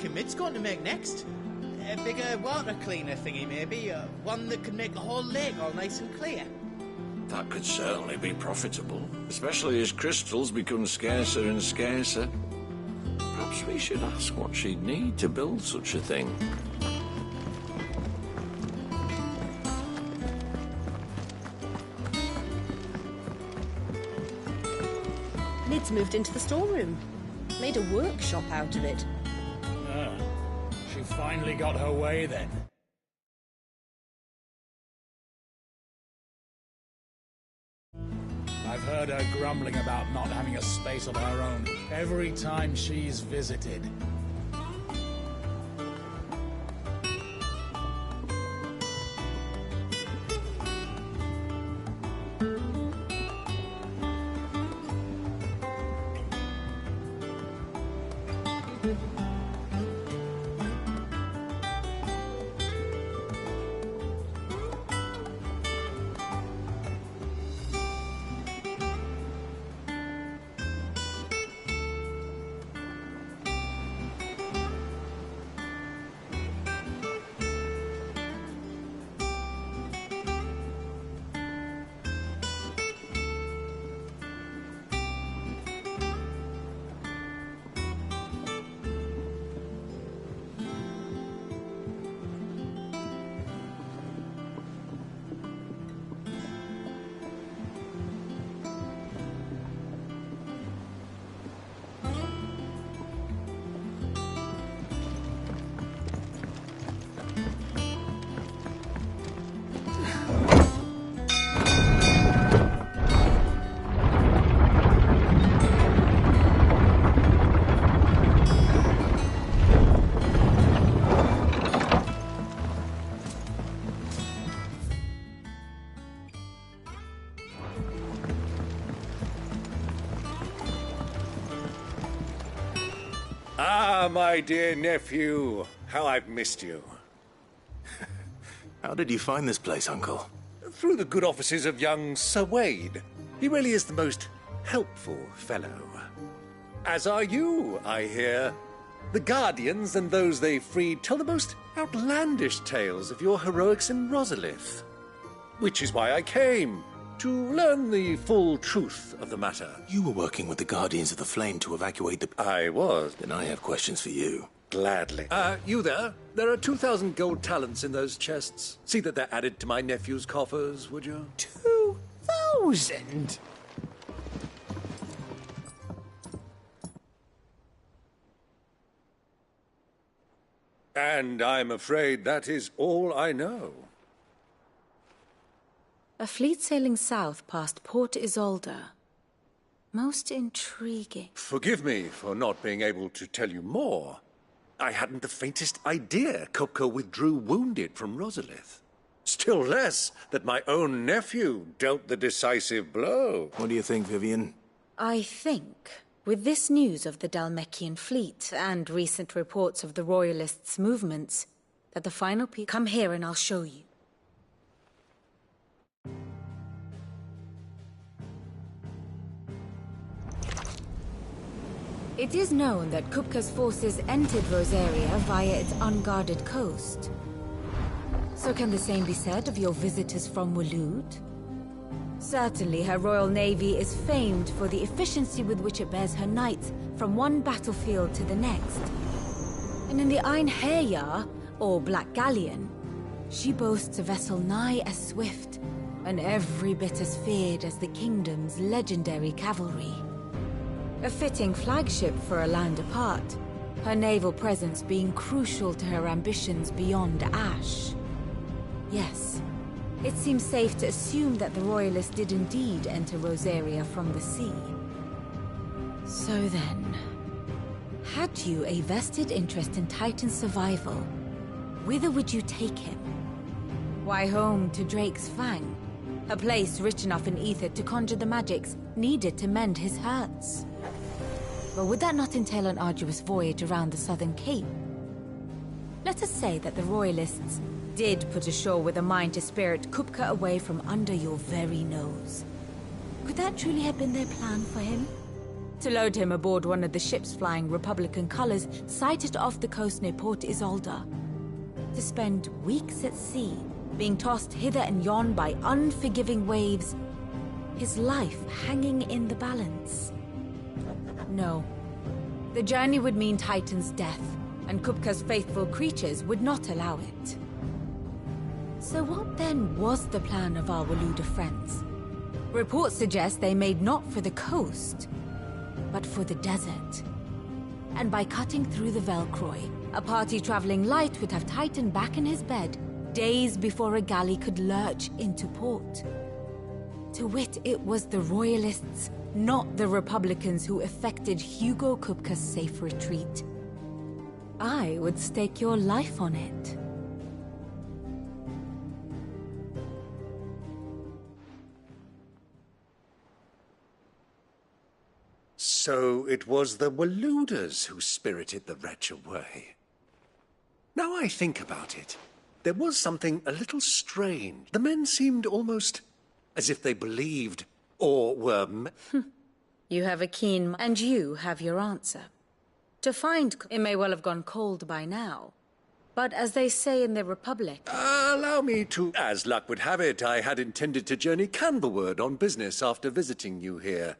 reckon Mid's going to make next? A bigger water cleaner thingy, maybe? One that could make the whole lake all nice and clear? That could certainly be profitable, especially as crystals become scarcer and scarcer. Perhaps we should ask what she'd need to build such a thing. Mid's moved into the storeroom. Made a workshop out of it. She finally got her way then. I've heard her grumbling about not having a space of her own every time she's visited. Ah, my dear nephew, how I've missed you. How did you find this place, Uncle? Through the good offices of young Sir Wade. He really is the most helpful fellow. As are you, I hear. The Guardians and those they freed tell the most outlandish tales of your heroics in Rosalith. Which is why I came, to learn the full truth of the matter. You were working with the Guardians of the Flame to evacuate the... I was. Then I have questions for you. Gladly. You there? There are 2,000 gold talents in those chests. See that they're added to my nephew's coffers, would you? 2,000? And I'm afraid that is all I know. A fleet sailing south past Port Isolde. Most intriguing. Forgive me for not being able to tell you more. I hadn't the faintest idea Kupka withdrew wounded from Rosalith. Still less that my own nephew dealt the decisive blow. What do you think, Vivian? I think, with this news of the Dalmekian fleet and recent reports of the Royalists' movements, that the final piece... Come here and I'll show you. It is known that Kupka's forces entered Rosaria via its unguarded coast. So can the same be said of your visitors from Waloed? Certainly her royal navy is famed for the efficiency with which it bears her knights from one battlefield to the next. And in the Einherjar, or Black Galleon, she boasts a vessel nigh as swift and every bit as feared as the kingdom's legendary cavalry. A fitting flagship for a land apart, her naval presence being crucial to her ambitions beyond Ash. Yes, it seems safe to assume that the Royalists did indeed enter Rosaria from the sea. So then, had you a vested interest in Titan's survival, whither would you take him? Why, home to Drake's Fang, a place rich enough in ether to conjure the magics needed to mend his hurts. But would that not entail an arduous voyage around the southern cape? Let us say that the Royalists did put ashore with a mind to spirit Kupka away from under your very nose. Could that truly have been their plan for him? to load him aboard one of the ships flying Republican colors sighted off the coast near Port Isolde. To spend weeks at sea, being tossed hither and yon by unforgiving waves, his life hanging in the balance. No. The journey would mean Titan's death, and Kupka's faithful creatures would not allow it. So what then was the plan of our Waluda friends? Reports suggest they made not for the coast, but for the desert. And by cutting through the Velcroy, a party traveling light would have Titan back in his bed days before a galley could lurch into port. To wit, it was the Royalists, not the Republicans, who effected Hugo Kupka's safe retreat. I would stake your life on it. So it was the Waludas who spirited the wretch away. Now I think about it, there was something a little strange. The men seemed almost as if they believed, or were... You have a keen... and you have your answer. To find... it may well have gone cold by now. But as they say in the Republic... allow me to... As luck would have it, I had intended to journey Canberward on business after visiting you here.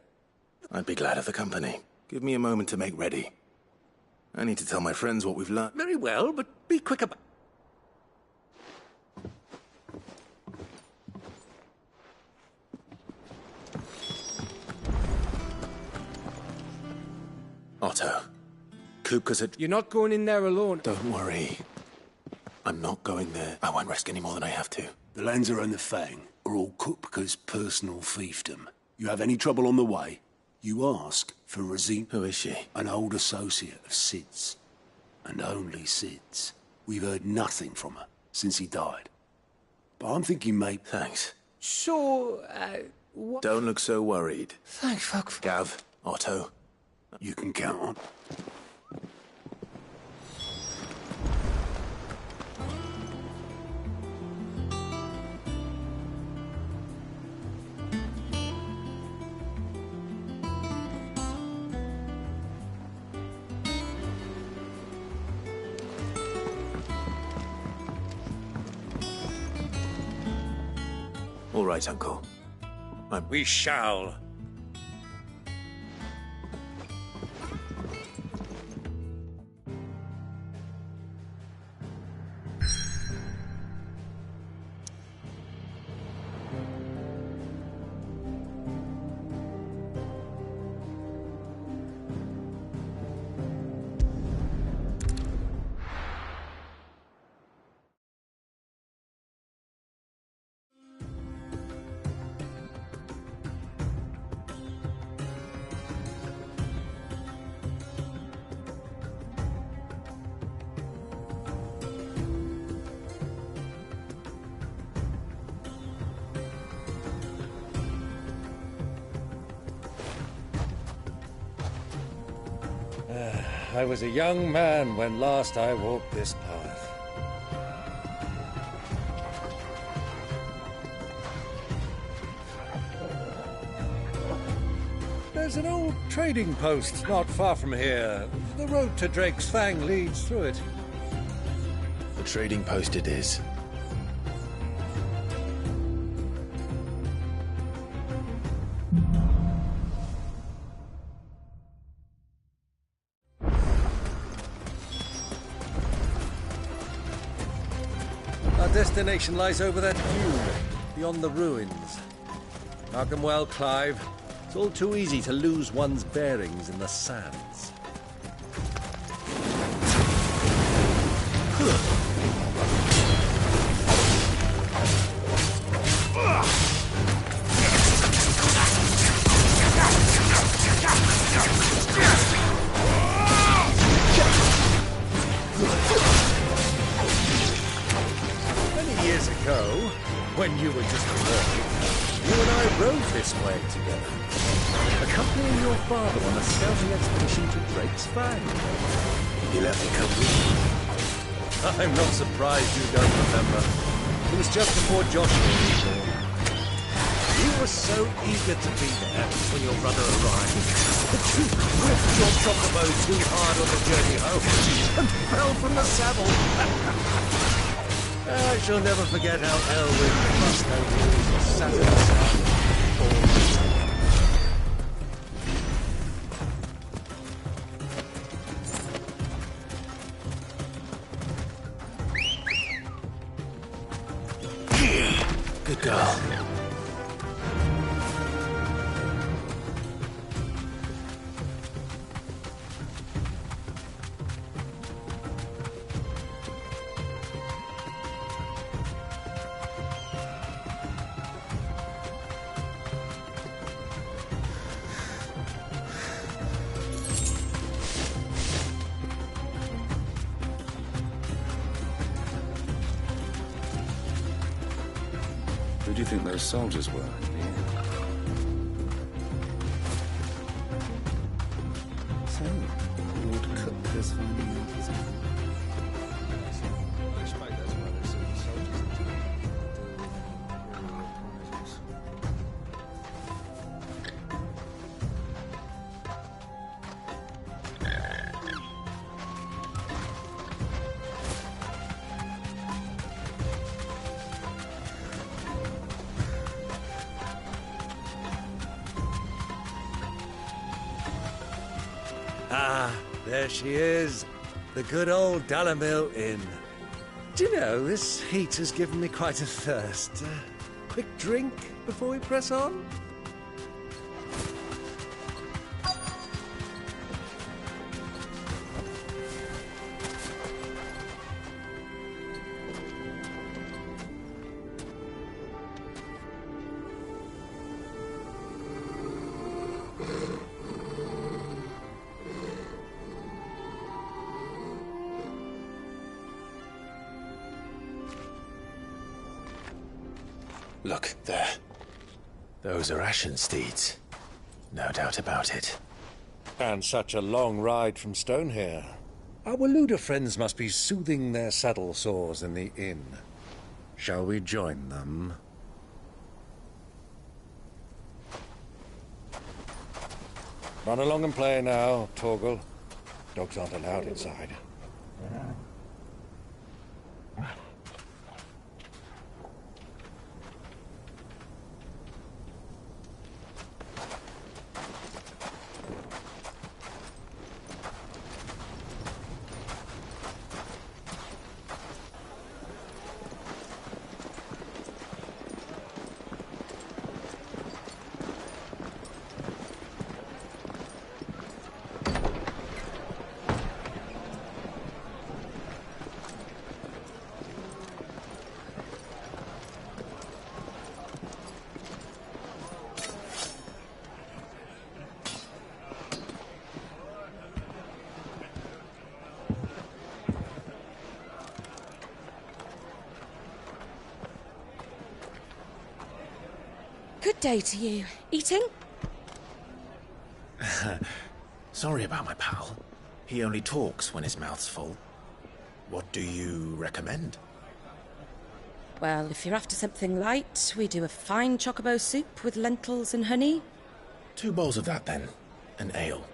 I'd be glad of the company. Give me a moment to make ready. I need to tell my friends what we've learned. Very well, but be quick about... Otto. Kupka's at... You're not going in there alone. Don't worry. I'm not going there. I won't risk any more than I have to. The Lanza and the Fang are all Kupka's personal fiefdom. You have any trouble on the way, you ask for Razine. Who is she? An old associate of Sid's. And only Sid's. We've heard nothing from her since he died. But I'm thinking maybe... Thanks. So, what? Don't look so worried. Thanks, fuck. Gav, Otto. You can count on. All right, Uncle. We shall. I was a young man when last I walked this path. There's an old trading post not far from here. The road to Drake's Fang leads through it. The trading post it is. Our destination lies over that dune, beyond the ruins. Mark 'em well, Clive. It's all too easy to lose one's bearings in the sands. When you were just a boy, you and I rode this way together, accompanying your father on a scouting expedition to Drake's Fang. He left the company. I'm not surprised you don't remember. It was just before Joshua was born. You was so eager to be there when your brother arrived that you whipped your chocobo too hard on the journey home and fell from the saddle. I shall never forget how Elwyn must have sat in the sun all the time. Good girl. Who do you think those soldiers were? So, Lord Cookers finding out his own. I expect that's why they sent the soldiers into the Ah, there she is. The good old Dalamil Inn. Do you know, this heat has given me quite a thirst. Quick drink before we press on? Look, there. Those are Ashen steeds. No doubt about it. And such a long ride from Stonehair. Our Waluda friends must be soothing their saddle sores in the inn. Shall we join them? Run along and play now, Torgal. Dogs aren't allowed inside. Good day to you. Eating? Sorry about my pal. He only talks when his mouth's full. What do you recommend? Well, if you're after something light, we do a fine chocobo soup with lentils and honey. 2 bowls of that, then. An ale.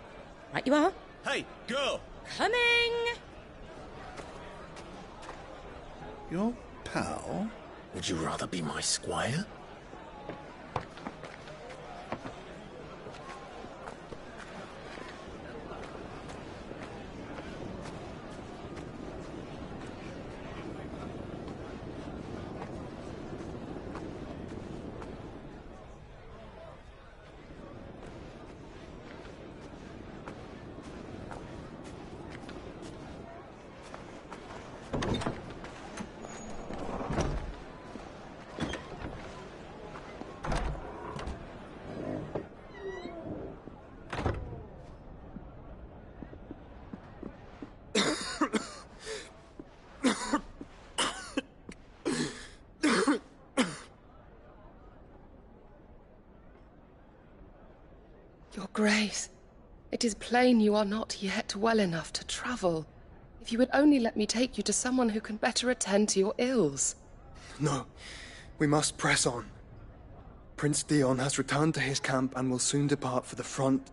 Right you are. Hey, girl! Coming! Your pal? Would you rather be my squire? Your Grace, it is plain you are not yet well enough to travel. If you would only let me take you to someone who can better attend to your ills. No, we must press on. Prince Theon has returned to his camp and will soon depart for the front.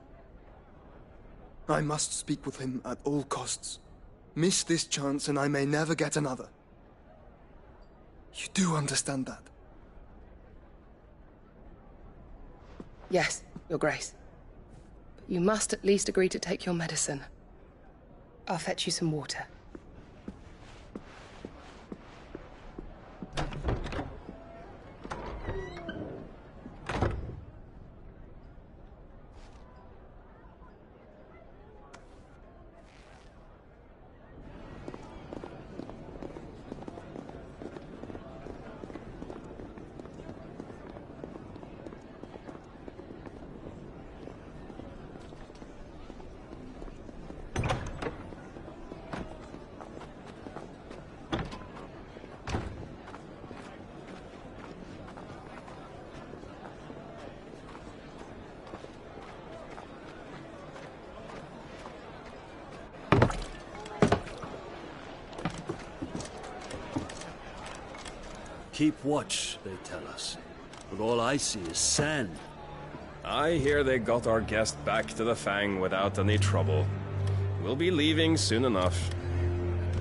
I must speak with him at all costs. Miss this chance and I may never get another. You do understand that? Yes, Your Grace. But you must at least agree to take your medicine. I'll fetch you some water. Keep watch, they tell us. But all I see is sand. I hear they got our guest back to the Fang without any trouble. We'll be leaving soon enough.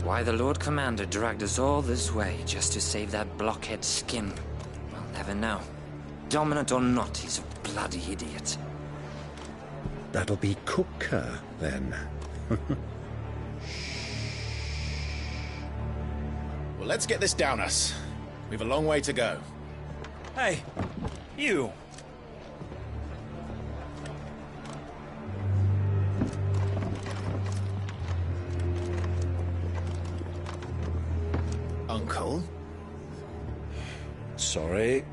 Why the Lord Commander dragged us all this way just to save that blockhead Skim, we'll never know. Dominant or not, he's a bloody idiot. That'll be Cooker, then. Well, let's get this down us. We've a long way to go. Hey, you! Uncle? Sorry.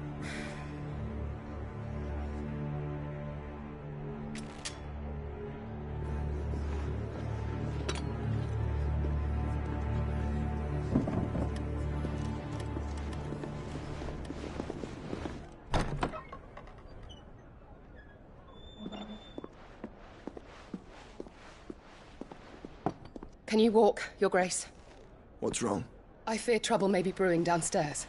Can you walk, Your Grace? What's wrong? I fear trouble may be brewing downstairs.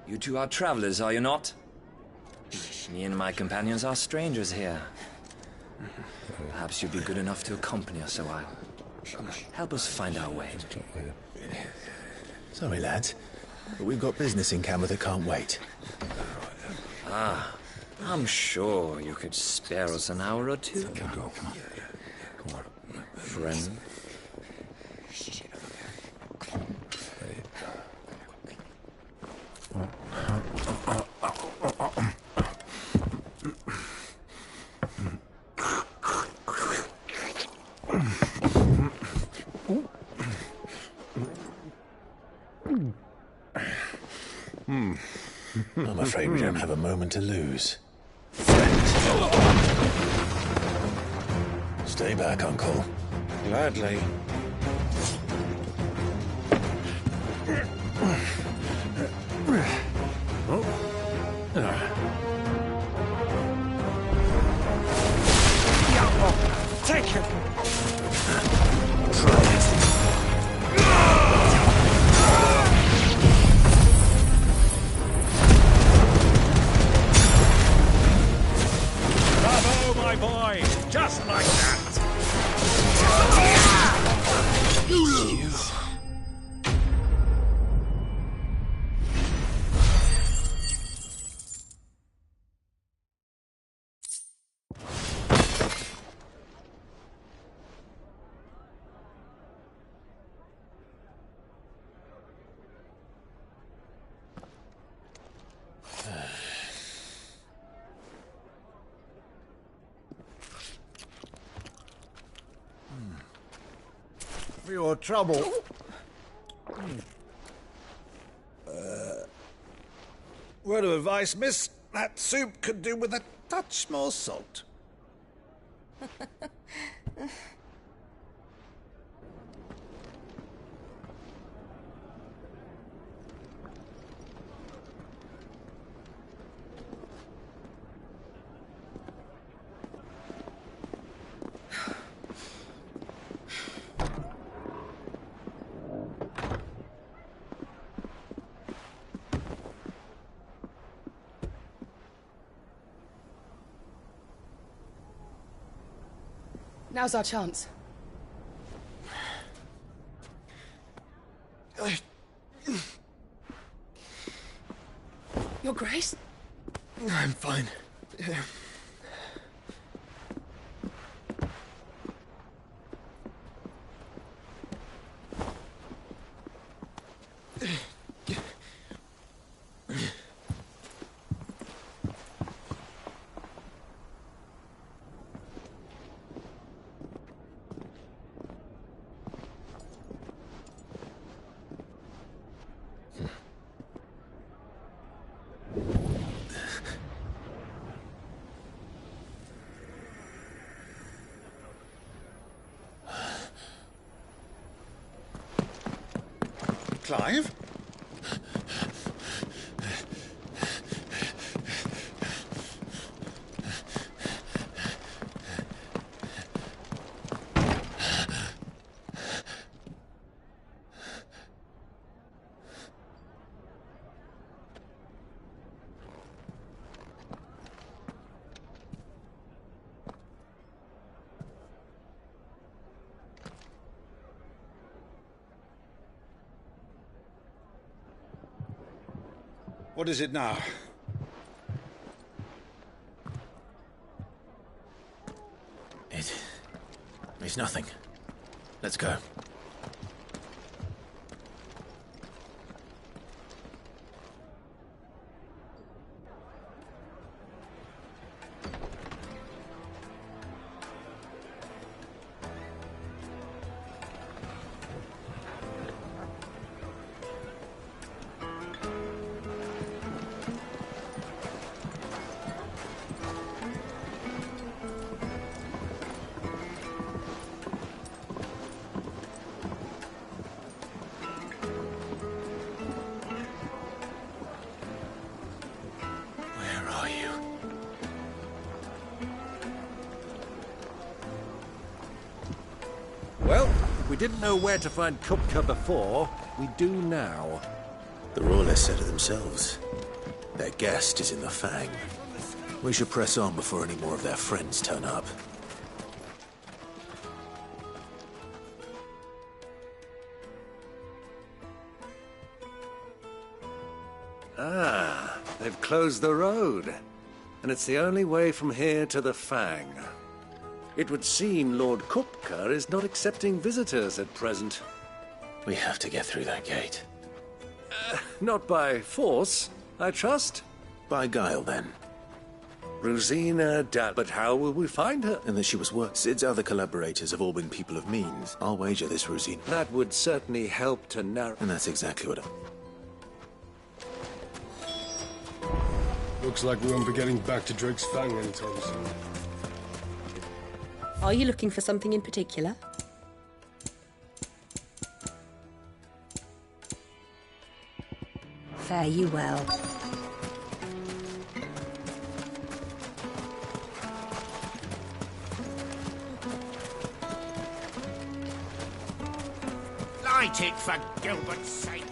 You two are travelers, are you not? Me and my companions are strangers here. Perhaps you'd be good enough to accompany us a while. Help us find our way. Sorry, lads, but we've got business in camera that can't wait. Ah, I'm sure you could spare us an hour or two. Come on. Friend. I'm afraid we don't have a moment to lose. Stay back, Uncle. Gladly. Take him! Bravo, my boy! Just like that! For your trouble. Word of advice, miss. That soup could do with a touch more salt. Now's our chance. Your Grace? I'm fine. Clive? What is it now? It's nothing. Let's go. Well, if we didn't know where to find Kupka before, we do now. The Royalists said it themselves. Their guest is in the Fang. We should press on before any more of their friends turn up. Ah, they've closed the road. And it's the only way from here to the Fang. It would seem Lord Kupka is not accepting visitors at present. We have to get through that gate. Not by force, I trust. By guile, then. Rosina but how will we find her? And that she was what? Sid's other collaborators have all been people of means. I'll wager this Rosina. That would certainly help to narrow... And that's exactly what Looks like we won't be getting back to Drake's Fang anytime soon. Are you looking for something in particular? Fare you well. Light it, for Gilbert's sake!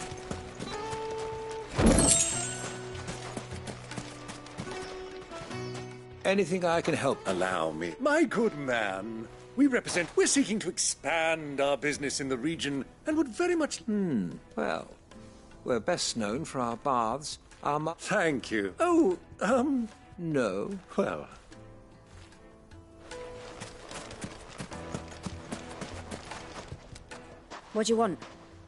Anything I can help, allow me. My good man, we're seeking to expand our business in the region and would very much... Well, we're best known for our baths. Thank you. Oh, No. well... What do you want?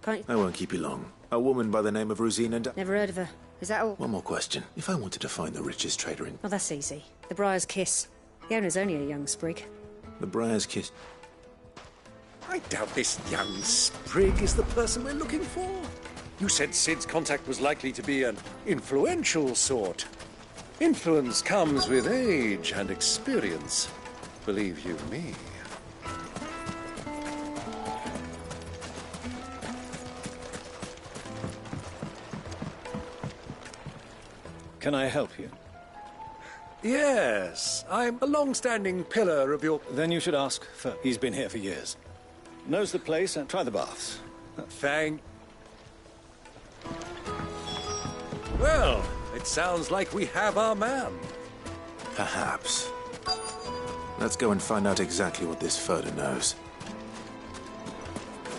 Can't... I won't keep you long. A woman by the name of Rosina Never heard of her. Is that all? One more question. If I wanted to find the richest trader in... Well, that's easy. The Briar's Kiss. The owner's only a young sprig. The Briar's Kiss... I doubt this young sprig is the person we're looking for. You said Sid's contact was likely to be an influential sort. Influence comes with age and experience. Believe you me. Can I help you? Yes, I'm a long-standing pillar of your... Then you should ask for... He's been here for years. Knows the place and try the baths. Fang. Well, it sounds like we have our man. Perhaps. Let's go and find out exactly what this Furter knows.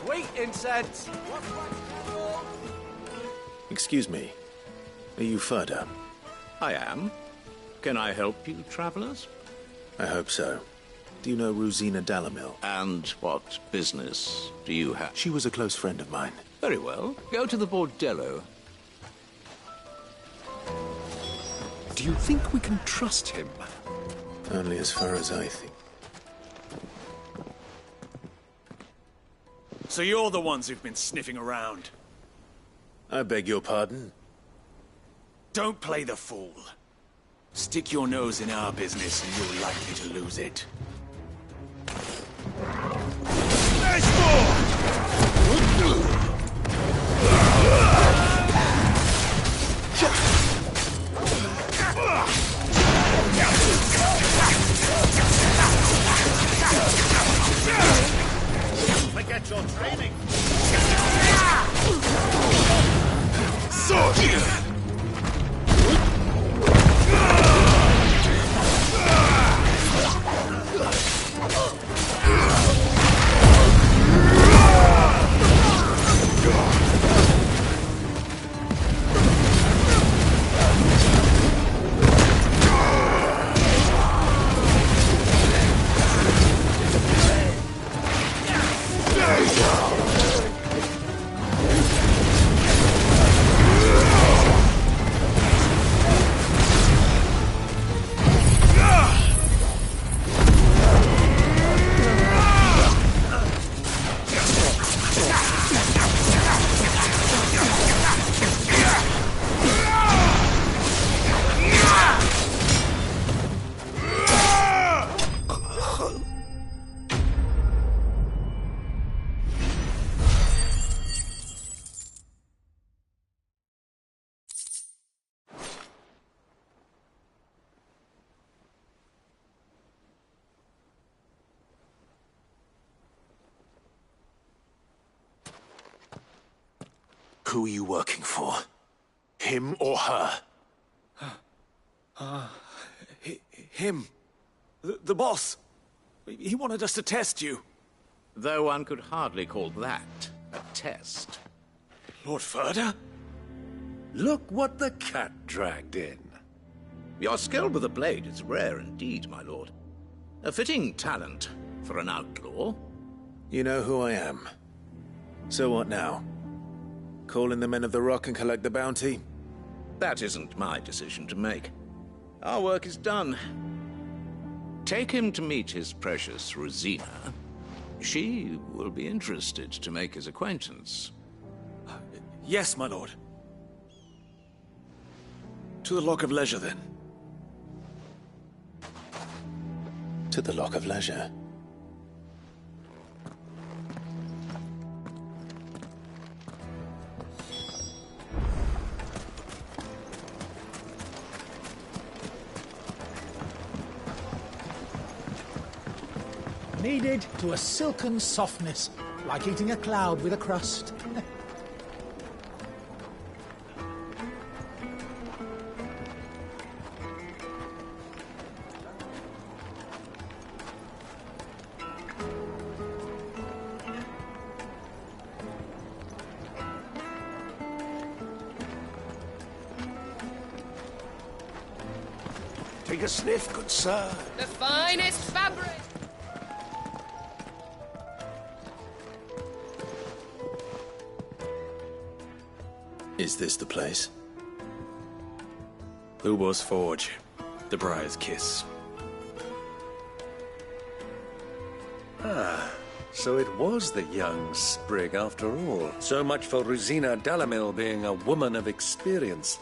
Wheat incense! Excuse me. Are you Furter? I am. Can I help you, travelers? I hope so. Do you know Rosina Dalamil? And what business do you have? She was a close friend of mine. Very well. Go to the bordello. Do you think we can trust him? Only as far as I think. So you're the ones who've been sniffing around? I beg your pardon? Don't play the fool. Stick your nose in our business and you're likely to lose it. Forget your training. Who are you working for? Him or her? Him. The boss. He wanted us to test you. Though one could hardly call that a test. Lord Furter? Look what the cat dragged in. Your skill with the blade is rare indeed, my lord. A fitting talent for an outlaw. You know who I am. So what now? Call in the Men of the Rock and collect the bounty? That isn't my decision to make. Our work is done. Take him to meet his precious Rosina. She will be interested to make his acquaintance. Yes, my lord. To the Lock of Leisure, then. To the Lock of Leisure. Kneaded to a silken softness, like eating a cloud with a crust. Take a sniff, good sir. The finest fabric! Is this the place? Lubor's Forge. The Briar's Kiss. Ah, so it was the young sprig after all. So much for Rosina Dalamil being a woman of experience.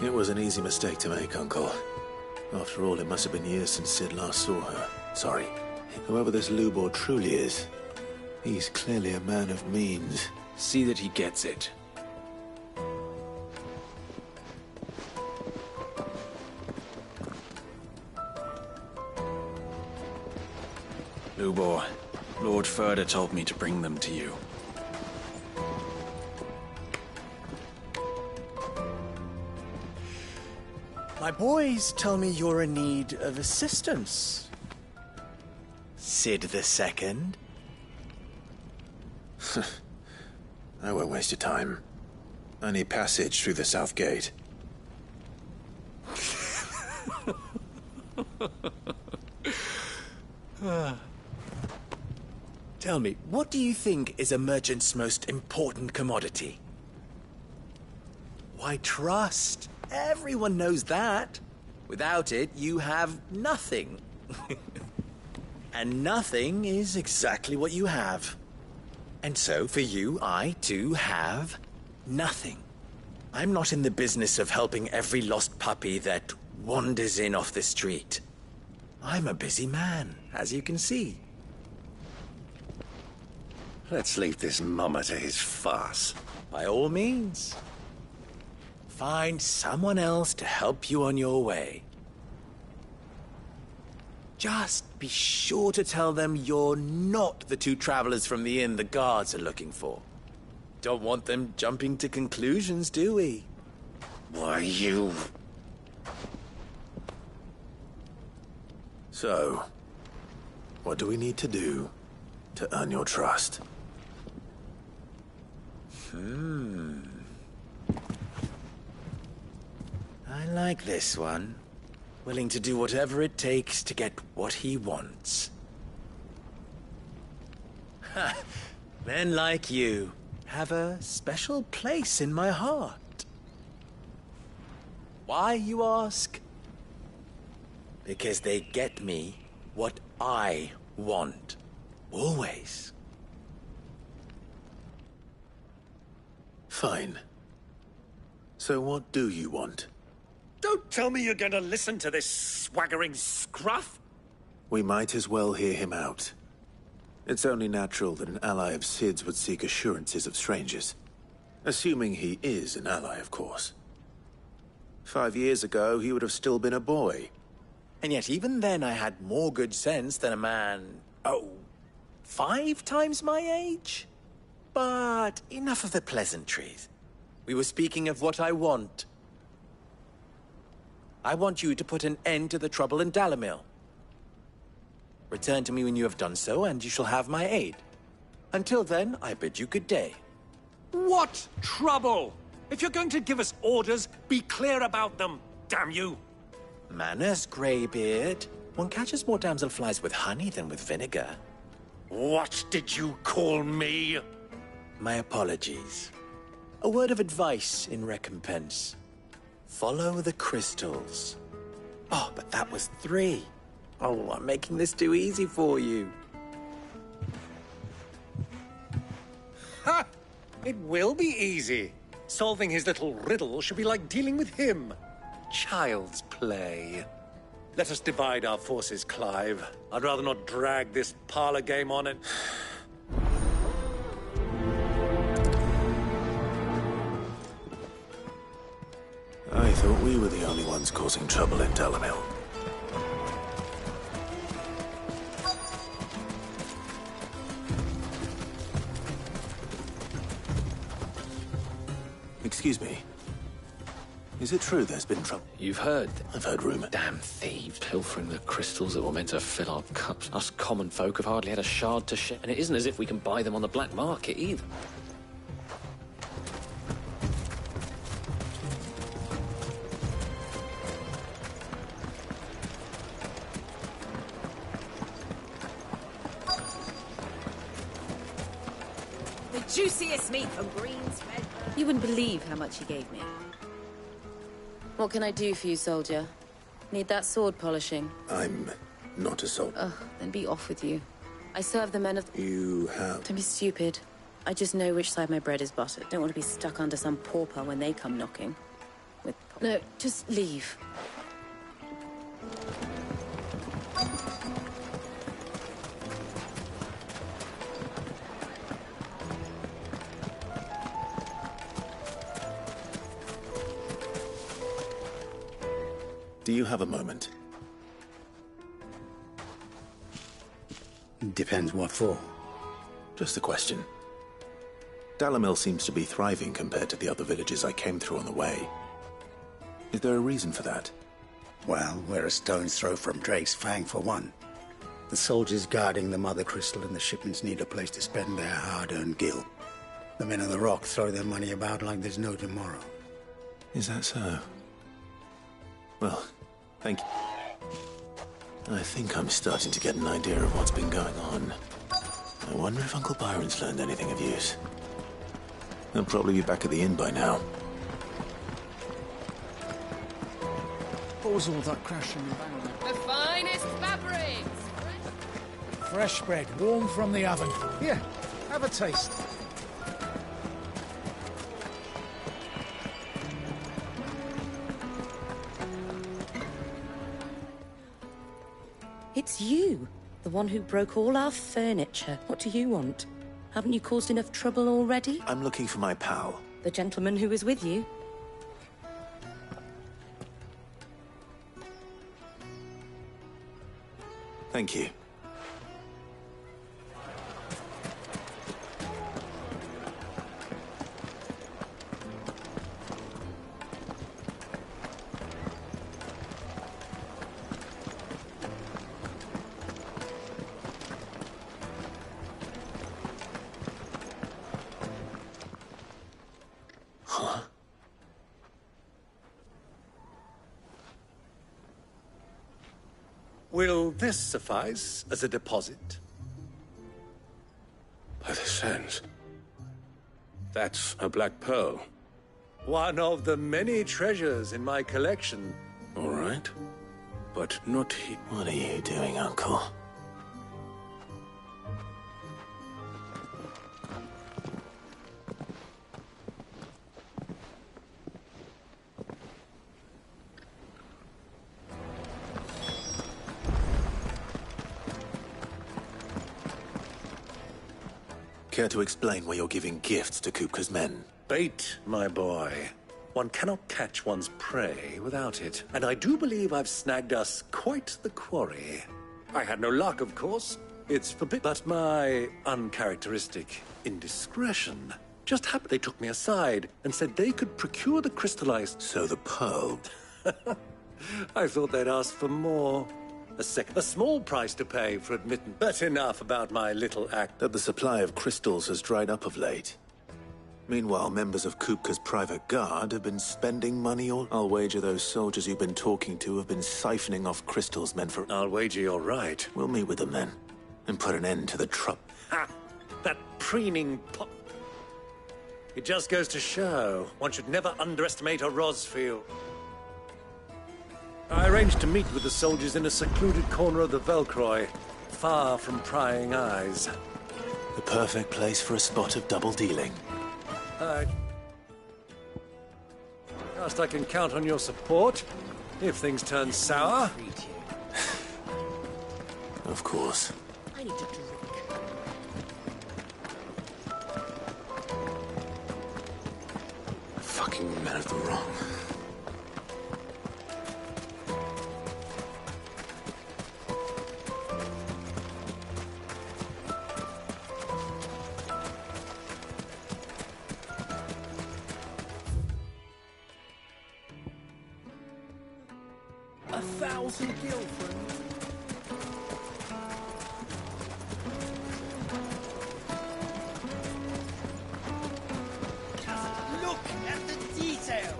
It was an easy mistake to make, Uncle. After all, it must have been years since Sid last saw her. Sorry. Whoever this Lubor truly is, he's clearly a man of means. See that he gets it. Lubor, Lord Furter told me to bring them to you. My boys tell me you're in need of assistance. Sid II? I won't waste your time. I need passage through the south gate. Tell me, what do you think is a merchant's most important commodity? Why, trust. Everyone knows that. Without it, you have nothing. And nothing is exactly what you have. And so, for you, I, too, have nothing. I'm not in the business of helping every lost puppy that wanders in off the street. I'm a busy man, as you can see. Let's leave this mummer to his farce. By all means. Find someone else to help you on your way. Just be sure to tell them you're not the two travelers from the inn the guards are looking for. Don't want them jumping to conclusions, do we? Why, you... So, what do we need to do to earn your trust? I like this one. Willing to do whatever it takes to get what he wants. Ha! Men like you have a special place in my heart. Why, you ask? Because they get me what I want. Always. Fine. So what do you want? Don't tell me you're going to listen to this swaggering scruff! We might as well hear him out. It's only natural that an ally of Sid's would seek assurances of strangers. Assuming he is an ally, of course. 5 years ago, he would have still been a boy. And yet even then I had more good sense than a man, 5 times my age? But enough of the pleasantries. We were speaking of what I want. I want you to put an end to the trouble in Dalamil. Return to me when you have done so, and you shall have my aid. Until then, I bid you good day. What trouble? If you're going to give us orders, be clear about them, damn you! Manners, Greybeard. One catches more damselflies with honey than with vinegar. What did you call me? My apologies. A word of advice in recompense. Follow the crystals. Oh, but that was 3. Oh, I'm making this too easy for you. Ha! It will be easy. Solving his little riddle should be like dealing with him. Child's play. Let us divide our forces, Clive. I'd rather not drag this parlor game on and... I thought we were the only ones causing trouble in Dalamil. Excuse me. Is it true there's been trouble? You've heard? I've heard rumor. Damn thieves pilfering the crystals that were meant to fill our cups. Us common folk have hardly had a shard to share, and it isn't as if we can buy them on the black market either. Juiciest meat from Green's Fed. You wouldn't believe how much he gave me. What can I do for you, soldier? Need that sword polishing? I'm not a soldier. Ugh, then be off with you. I serve the men of... You have... Don't be stupid. I just know which side my bread is buttered. Don't want to be stuck under some pauper when they come knocking. No, just leave. Do you have a moment? Depends what for. Just a question. Dalamil seems to be thriving compared to the other villages I came through on the way. Is there a reason for that? Well, we're a stone's throw from Drake's Fang for one. The soldiers guarding the mother crystal and the shipments need a place to spend their hard-earned gil. The men on the rock throw their money about like there's no tomorrow. Is that so? Well, thank you. I think I'm starting to get an idea of what's been going on. I wonder if Uncle Byron's learned anything of use. He'll probably be back at the inn by now. What was all that crashing and banging? The finest fabrics! Fresh bread, warm from the oven. Here, have a taste. It's you, the one who broke all our furniture. What do you want? Haven't you caused enough trouble already? I'm looking for my pal. The gentleman who was with you? Thank you. Will this suffice as a deposit? By the sands. That's a black pearl. One of the many treasures in my collection. All right. But not he. What are you doing, Uncle? Care to explain why you're giving gifts to Kupka's men? Bait, my boy. One cannot catch one's prey without it. And I do believe I've snagged us quite the quarry. I had no luck, of course. It's forbidden. But my uncharacteristic indiscretion just happened. They took me aside and said they could procure the crystallized... So the pearl... I thought they'd ask for more. A small price to pay for admittance. But enough about my little act. That the supply of crystals has dried up of late. Meanwhile, members of Kupka's private guard have been spending money all... I'll wager those soldiers you've been talking to have been siphoning off crystals meant for... I'll wager you're right. We'll meet with them then, and put an end to the trouble. Ha! That preening pop... It just goes to show, one should never underestimate a Rosfield. I arranged to meet with the soldiers in a secluded corner of the Velcroy, far from prying eyes. The perfect place for a spot of double dealing. Trust I can count on your support, if things turn sour. Of course. I need to drink. Fucking men of the wrong. Look at the detail.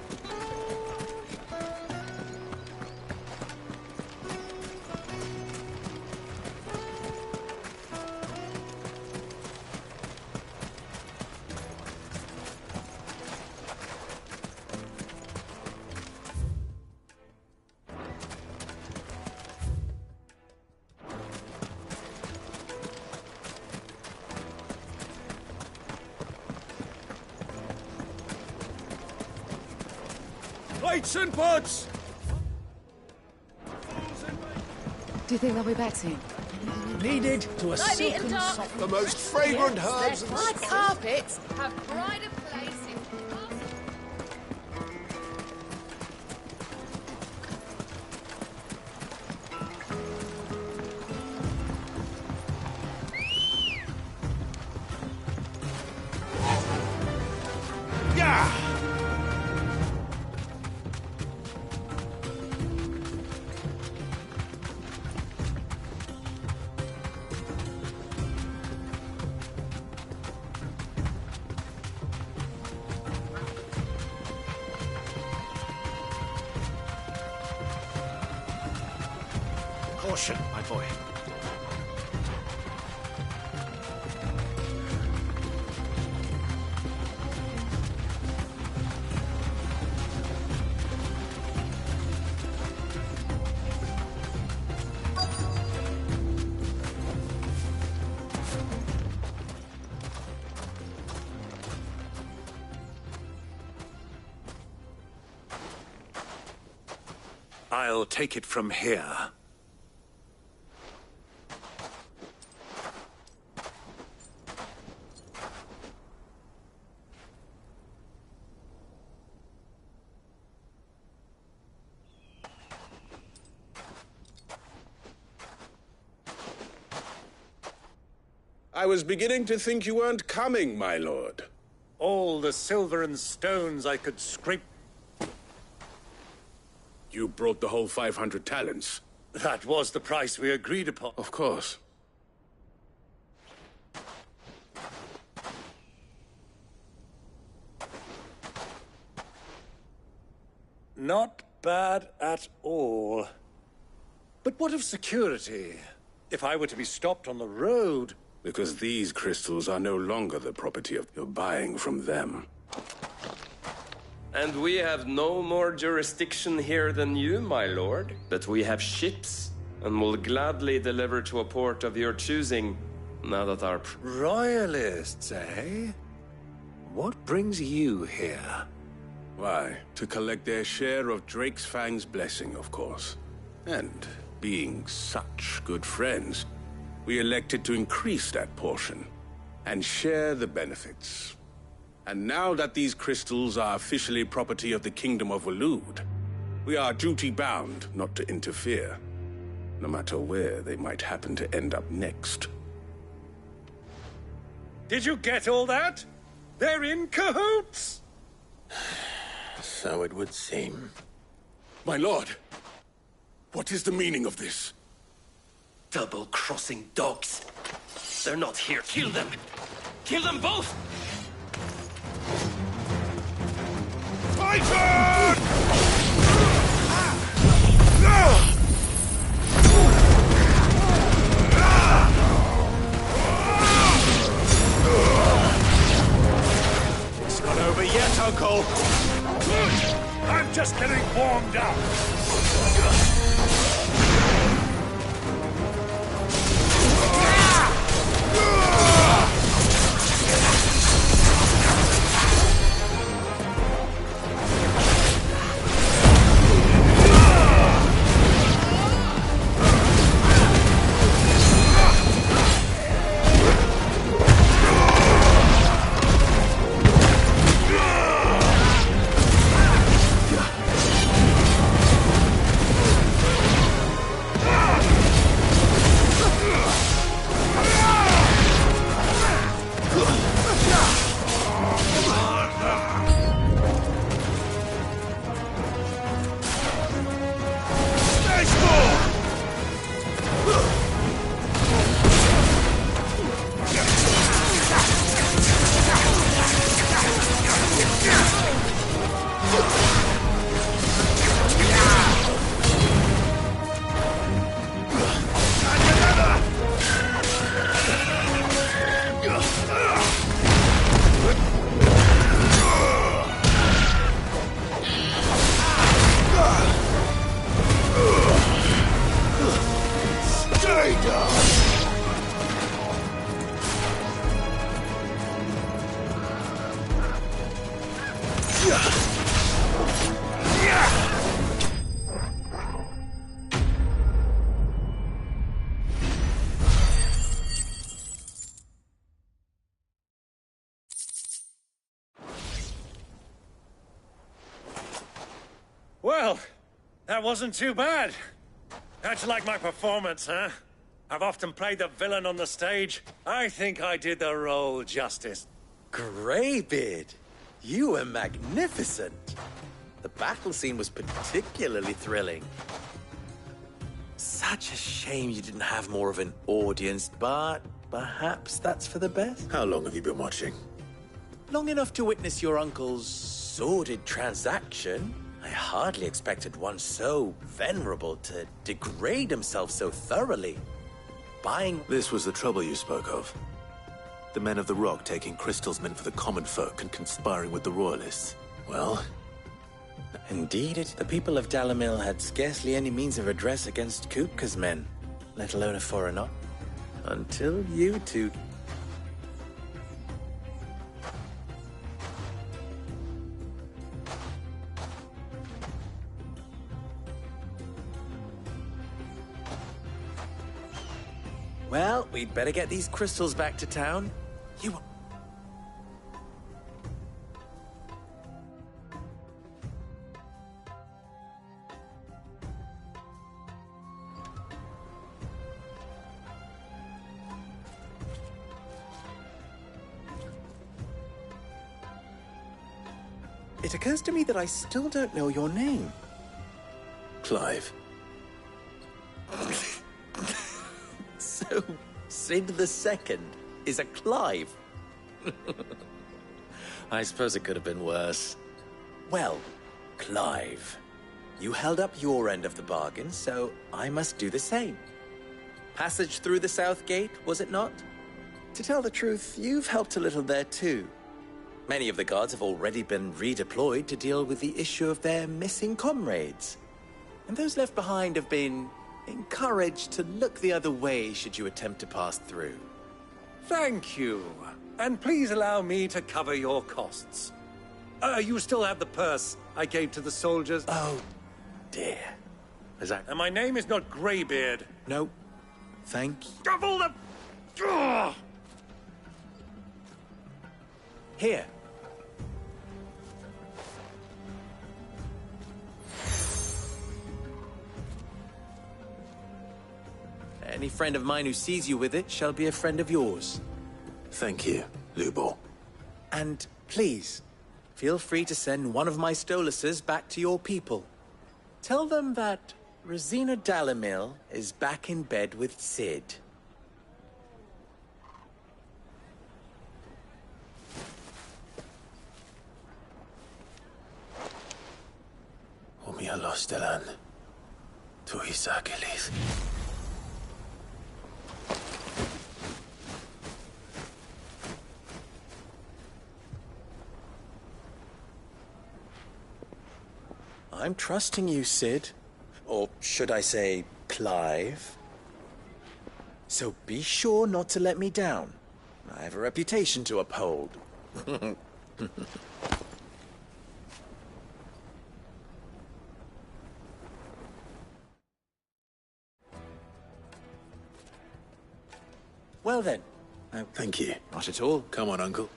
Plates and pots! Do you think they'll be back soon? Needed to a Like meat silken and duck. soft... The most fragrant herbs Their and hard carpets. Have pride of place in... portion, my boy. I'll take it from here. I was beginning to think you weren't coming, my lord. All the silver and stones I could scrape. You brought the whole 500 talents. That was the price we agreed upon. Of course. Not bad at all. But what of security? If I were to be stopped on the road... Because these crystals are no longer the property of you're buying from them. And we have no more jurisdiction here than you, my lord. But we have ships, and will gladly deliver to a port of your choosing, now that our... Royalists, eh? What brings you here? Why, to collect their share of Drake's Fang's blessing, of course. And, being such good friends, we elected to increase that portion, and share the benefits. And now that these crystals are officially property of the Kingdom of Waloed, we are duty-bound not to interfere, no matter where they might happen to end up next. Did you get all that? They're in cahoots! So it would seem. My lord, what is the meaning of this? Double-crossing dogs. They're not here. Kill them! Kill them both! Titan! It's not over yet, Uncle. I'm just getting warmed up. Well, that wasn't too bad. How'd you like my performance, huh? I've often played the villain on the stage. I think I did the role justice. Greybeard, you were magnificent. The battle scene was particularly thrilling. Such a shame you didn't have more of an audience, but perhaps that's for the best. How long have you been watching? Long enough to witness your uncle's sordid transaction I hardly expected one so venerable to degrade himself so thoroughly. Buying... This was the trouble you spoke of. The men of the Rock taking crystals meant for the common folk and conspiring with the Royalists. Well... Indeed, the people of Dalamil had scarcely any means of redress against Kupka's men, let alone a foreigner. Until you two... Well, we'd better get these crystals back to town. You... It occurs to me that I still don't know your name. Clive. So, Sid the Second is a Clive. I suppose it could have been worse. Well, Clive, you held up your end of the bargain, so I must do the same. Passage through the South Gate, was it not? To tell the truth, you've helped a little there too. Many of the guards have already been redeployed to deal with the issue of their missing comrades. And those left behind have been encouraged to look the other way should you attempt to pass through. Thank you. And please allow me to cover your costs. You still have the purse I gave to the soldiers? Oh, dear. Is that... And my name is not Greybeard. No. Thank you. Double the... Ugh! Here. Any friend of mine who sees you with it shall be a friend of yours. Thank you, Lubor. And please, feel free to send one of my Stoluses back to your people. Tell them that Rosina Dalamil is back in bed with Sid. Omia Lostelan. Tuisakelis. I'm trusting you, Sid. Or should I say, Clive? So be sure not to let me down. I have a reputation to uphold. Well then. Thank you. Not at all. Come on, Uncle.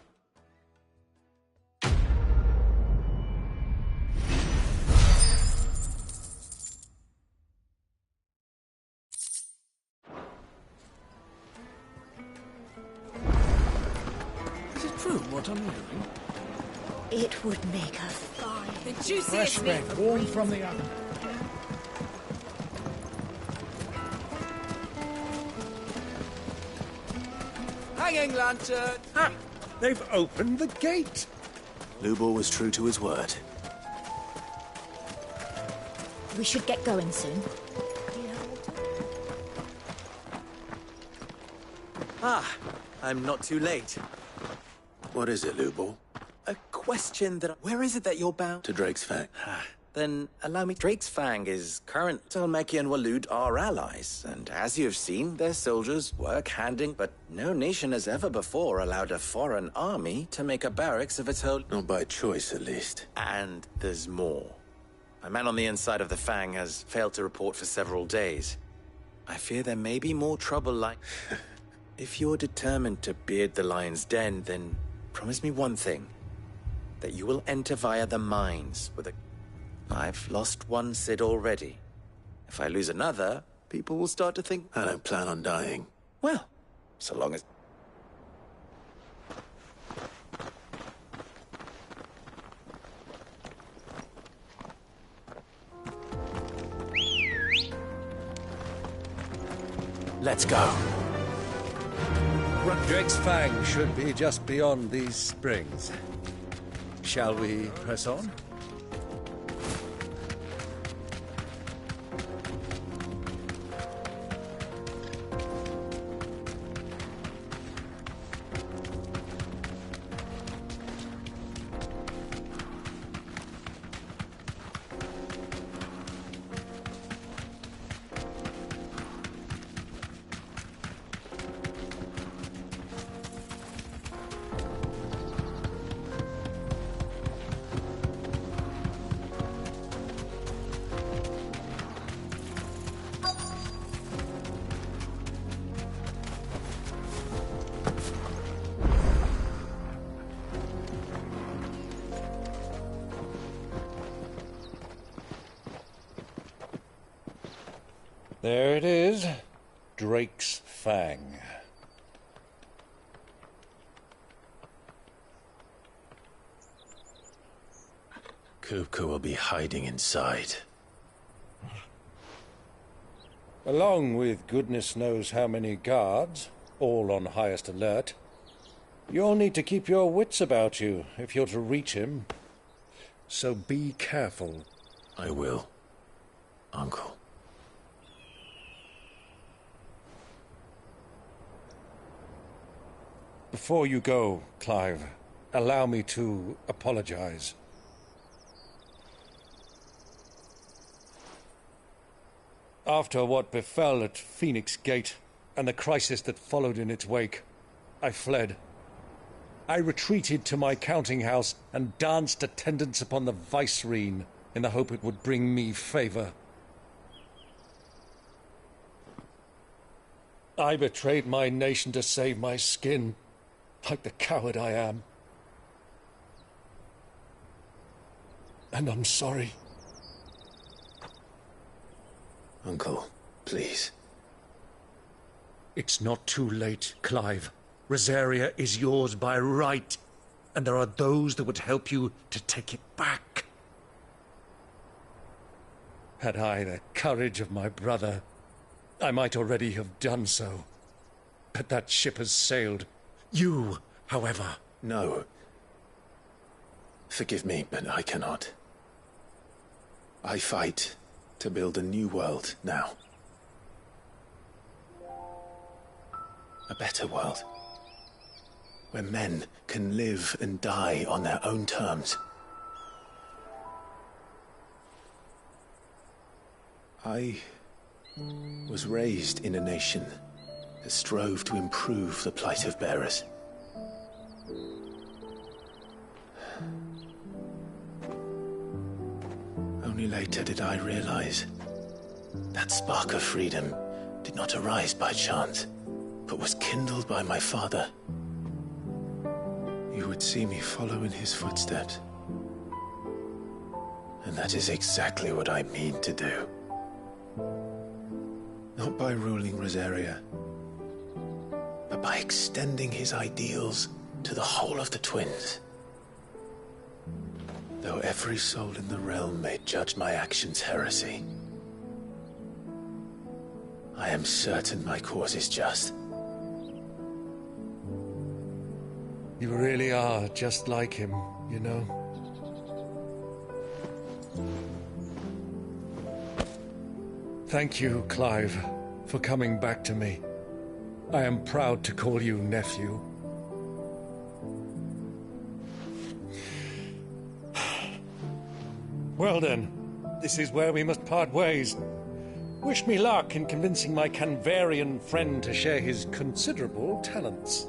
What I'm doing? It would make her fine. The Fresh juiciest meat bread, warm from the oven. Hanging lantern! Ah, they've opened the gate! Lubor was true to his word. We should get going soon. Ah, I'm not too late. What is it, Lubor? A question that... Where is it that you're bound? To Drake's Fang. Then allow me... Drake's Fang is current. Talmeki and Walud are allies, and as you've seen, their soldiers work handing, but no nation has ever before allowed a foreign army to make a barracks of its own... Not by choice, at least. And there's more. A man on the inside of the Fang has failed to report for several days. I fear there may be more trouble like... If you're determined to beard the lion's den, then promise me one thing. That you will enter via the mines with a... I've lost one Sid already. If I lose another, people will start to think... I don't plan on dying. Well, so long as... Let's go. Drake's Fang should be just beyond these springs. Shall we press on? There it is. Drake's Fang. Kupka will be hiding inside. Along with goodness knows how many guards, all on highest alert. You'll need to keep your wits about you if you're to reach him. So be careful. I will, Uncle. Before you go, Clive, allow me to apologize. After what befell at Phoenix Gate and the crisis that followed in its wake, I fled. I retreated to my counting house and danced attendance upon the vicereine in the hope it would bring me favor. I betrayed my nation to save my skin, like the coward I am. And I'm sorry. Uncle, please. It's not too late, Clive. Rosaria is yours by right, and there are those that would help you to take it back. Had I the courage of my brother, I might already have done so. But that ship has sailed. You, however... No. Forgive me, but I cannot. I fight to build a new world now. A better world. Where men can live and die on their own terms. I was raised in a nation that strove to improve the plight of bearers. Only later did I realize that spark of freedom did not arise by chance, but was kindled by my father. You would see me follow in his footsteps. And that is exactly what I mean to do. Not by ruling Rosaria, but by extending his ideals to the whole of the twins. Though every soul in the realm may judge my actions heresy, I am certain my cause is just. You really are just like him, you know? Thank you, Clive, for coming back to me. I am proud to call you nephew. Well then, this is where we must part ways. Wish me luck in convincing my Canvarian friend to share his considerable talents.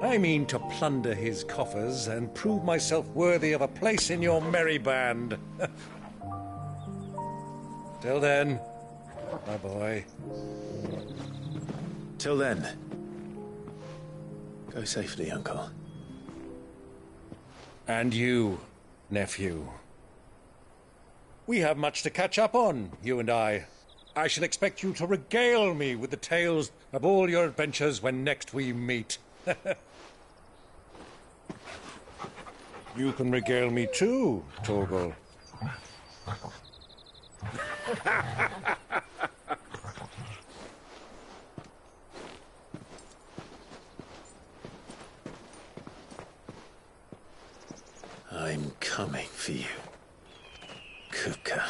I mean to plunder his coffers and prove myself worthy of a place in your merry band. Till then, my boy. Till then, go safely, Uncle. And you, nephew. We have much to catch up on, you and I. I shall expect you to regale me with the tales of all your adventures when next we meet. You can regale me too, Torgal. I'm coming for you, Kupka.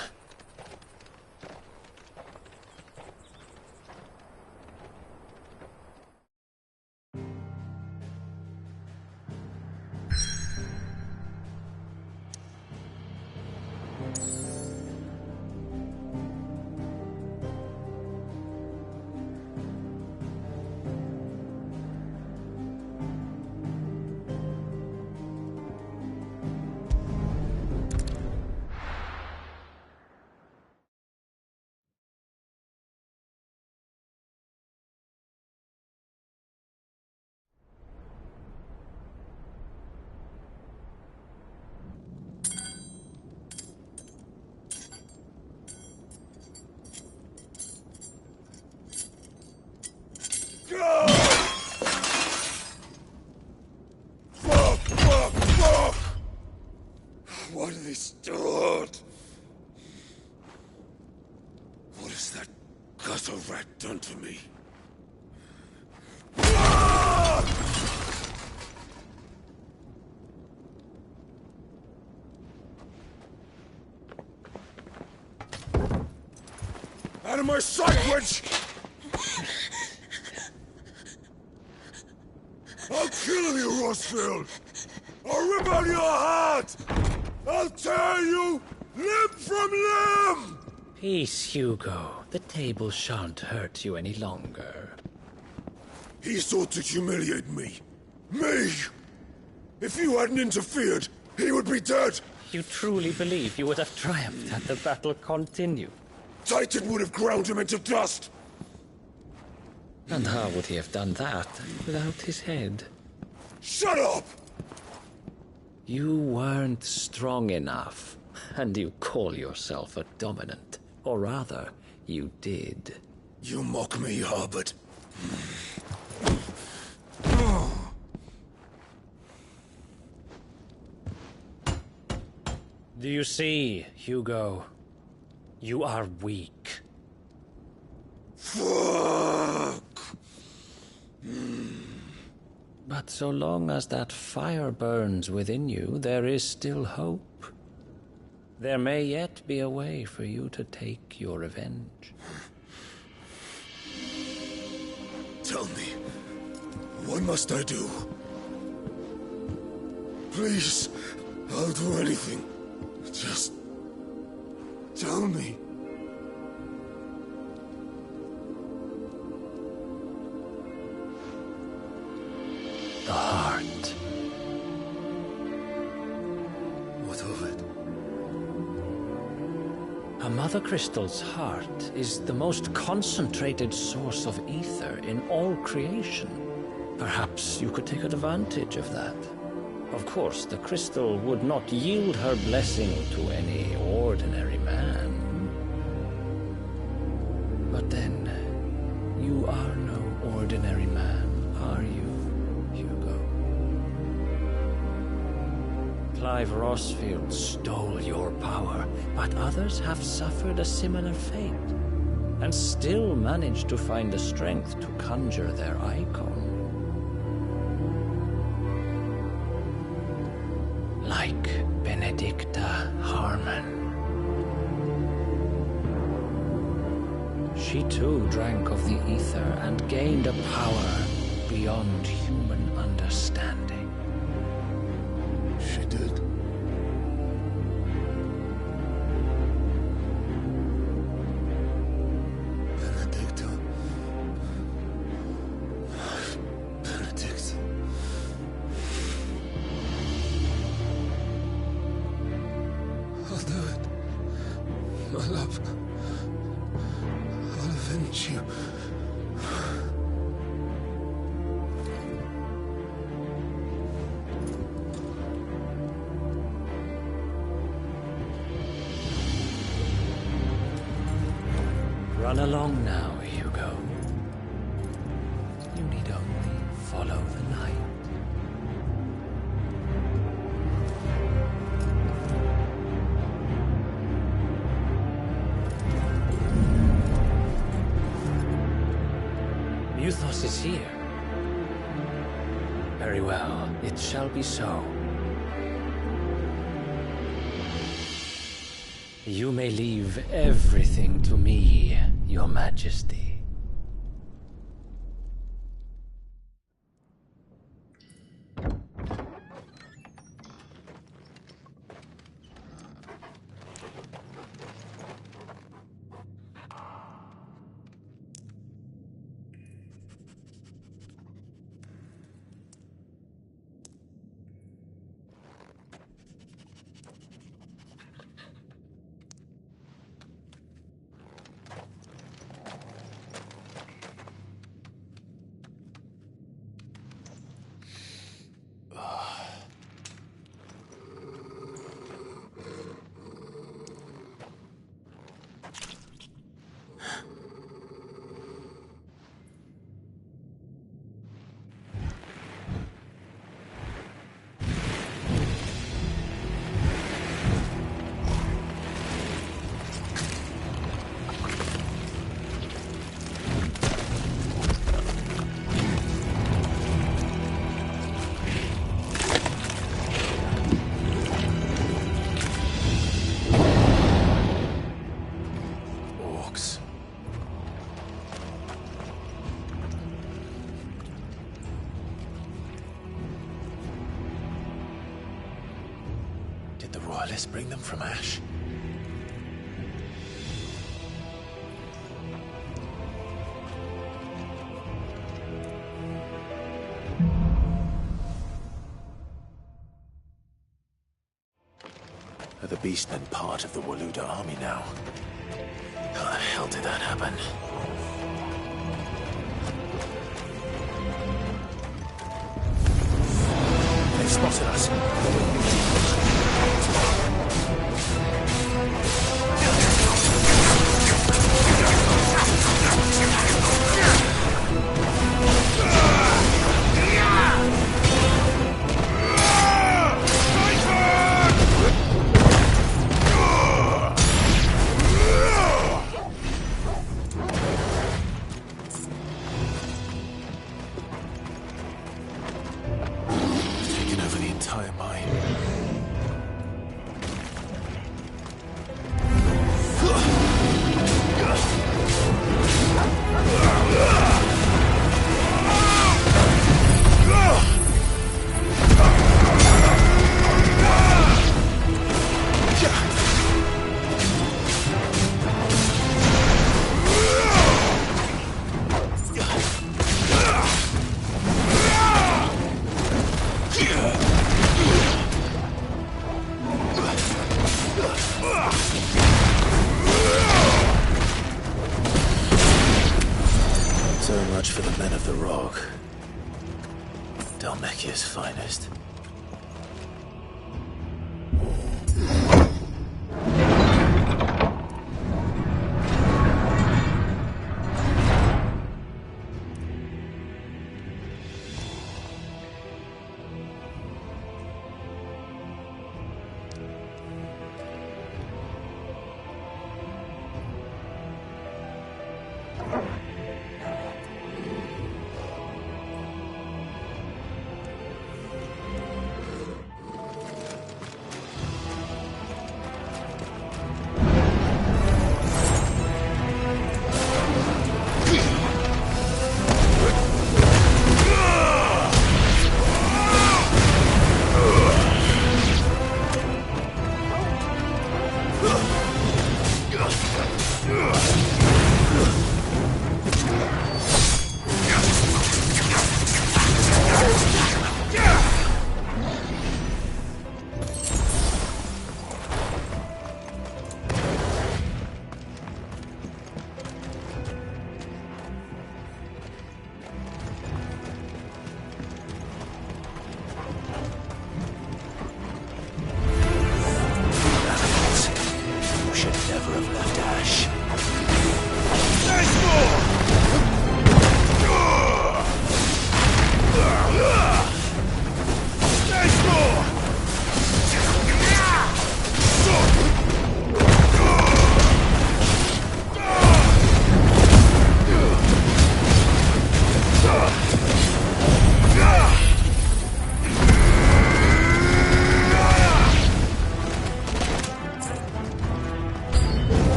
God! What has that gutter rat done to me? Out of my sight, witch! I'll kill you, Rossfield! I'll rip out your heart! I'll tear you limb from limb! Peace, Hugo. The table shan't hurt you any longer. He sought to humiliate me. Me! If you hadn't interfered, he would be dead! You truly believe you would have triumphed had the battle continued? Titan would have ground him into dust! And how would he have done that without his head? Shut up! You weren't strong enough, and you call yourself a dominant. Or rather, you did. You mock me, Harbert. Do you see, Hugo? You are weak. Fuck! But so long as that fire burns within you, there is still hope. There may yet be a way for you to take your revenge. Tell me, what must I do? Please, I'll do anything. Just tell me. The heart. What of it? A mother crystal's heart is the most concentrated source of ether in all creation. Perhaps you could take advantage of that. Of course, the crystal would not yield her blessing to any ordinary man. But then, you are no ordinary man, are you, Hugo? Clive Rossfield stole your power, but others have suffered a similar fate, and still managed to find the strength to conjure their icon. Like Benedicta Harmon. She too drank of the ether and gained a power beyond human understanding. She did. Benedicta. Benedict. I'll do it. My love. I'll avenge you. Run along now, Hugo. You need only follow the light. Muthos is here. Very well, it shall be so. You may leave everything to me, Your Majesty. Alice bring them from Ash? Are the beastmen part of the Waluda army now? How the hell did that happen? They've spotted us. Taken over the entire mine. So much for the men of the Rock. Dalmekia's finest.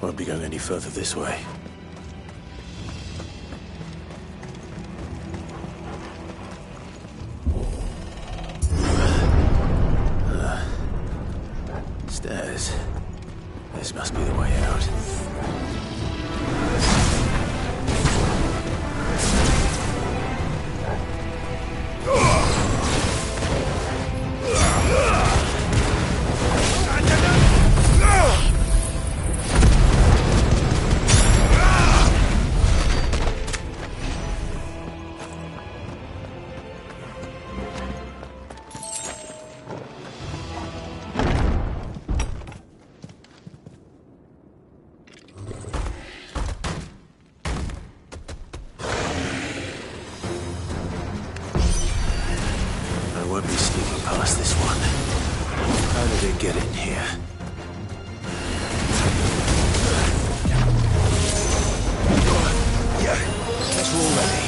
Won't be going any further this way. Stairs. This must be the way out. I won't be sneaking past this one. How did it get in here? Guess we're all ready.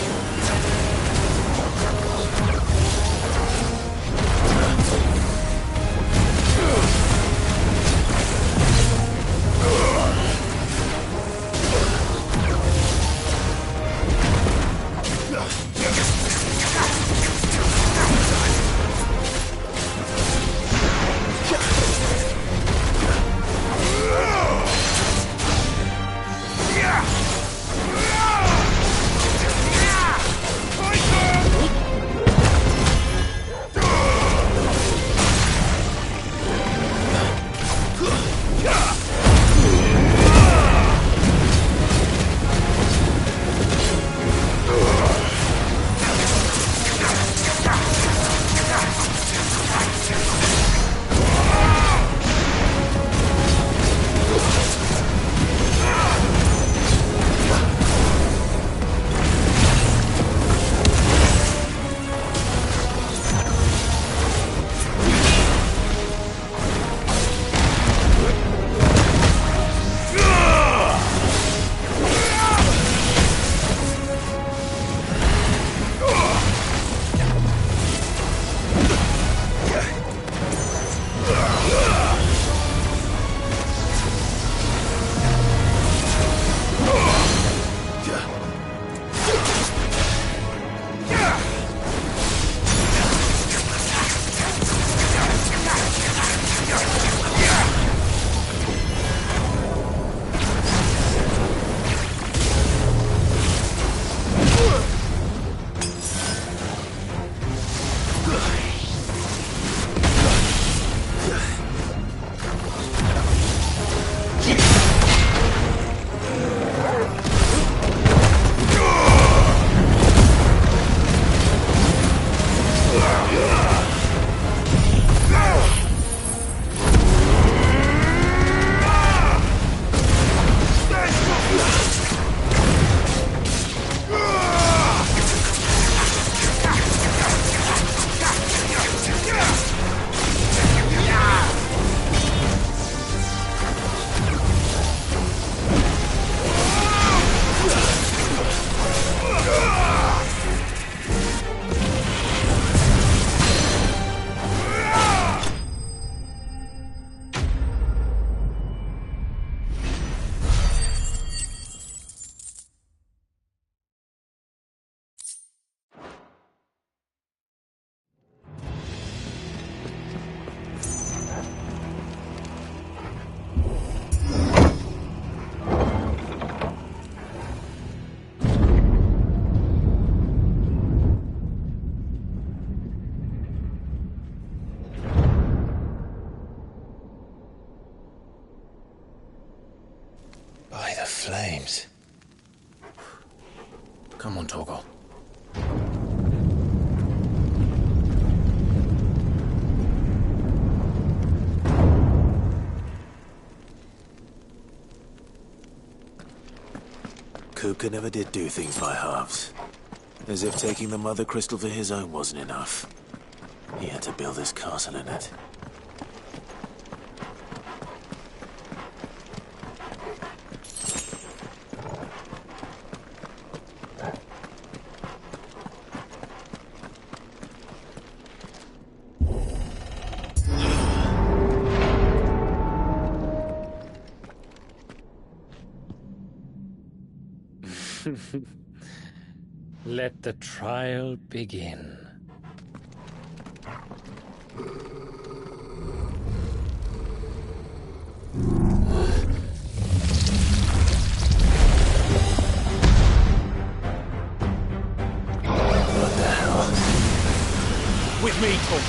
By the flames. Come on, Torgal. Kuka never did do things by halves. As if taking the Mother Crystal for his own wasn't enough. He had to build his castle in it. Let the trial begin. What the hell? With me, Tom.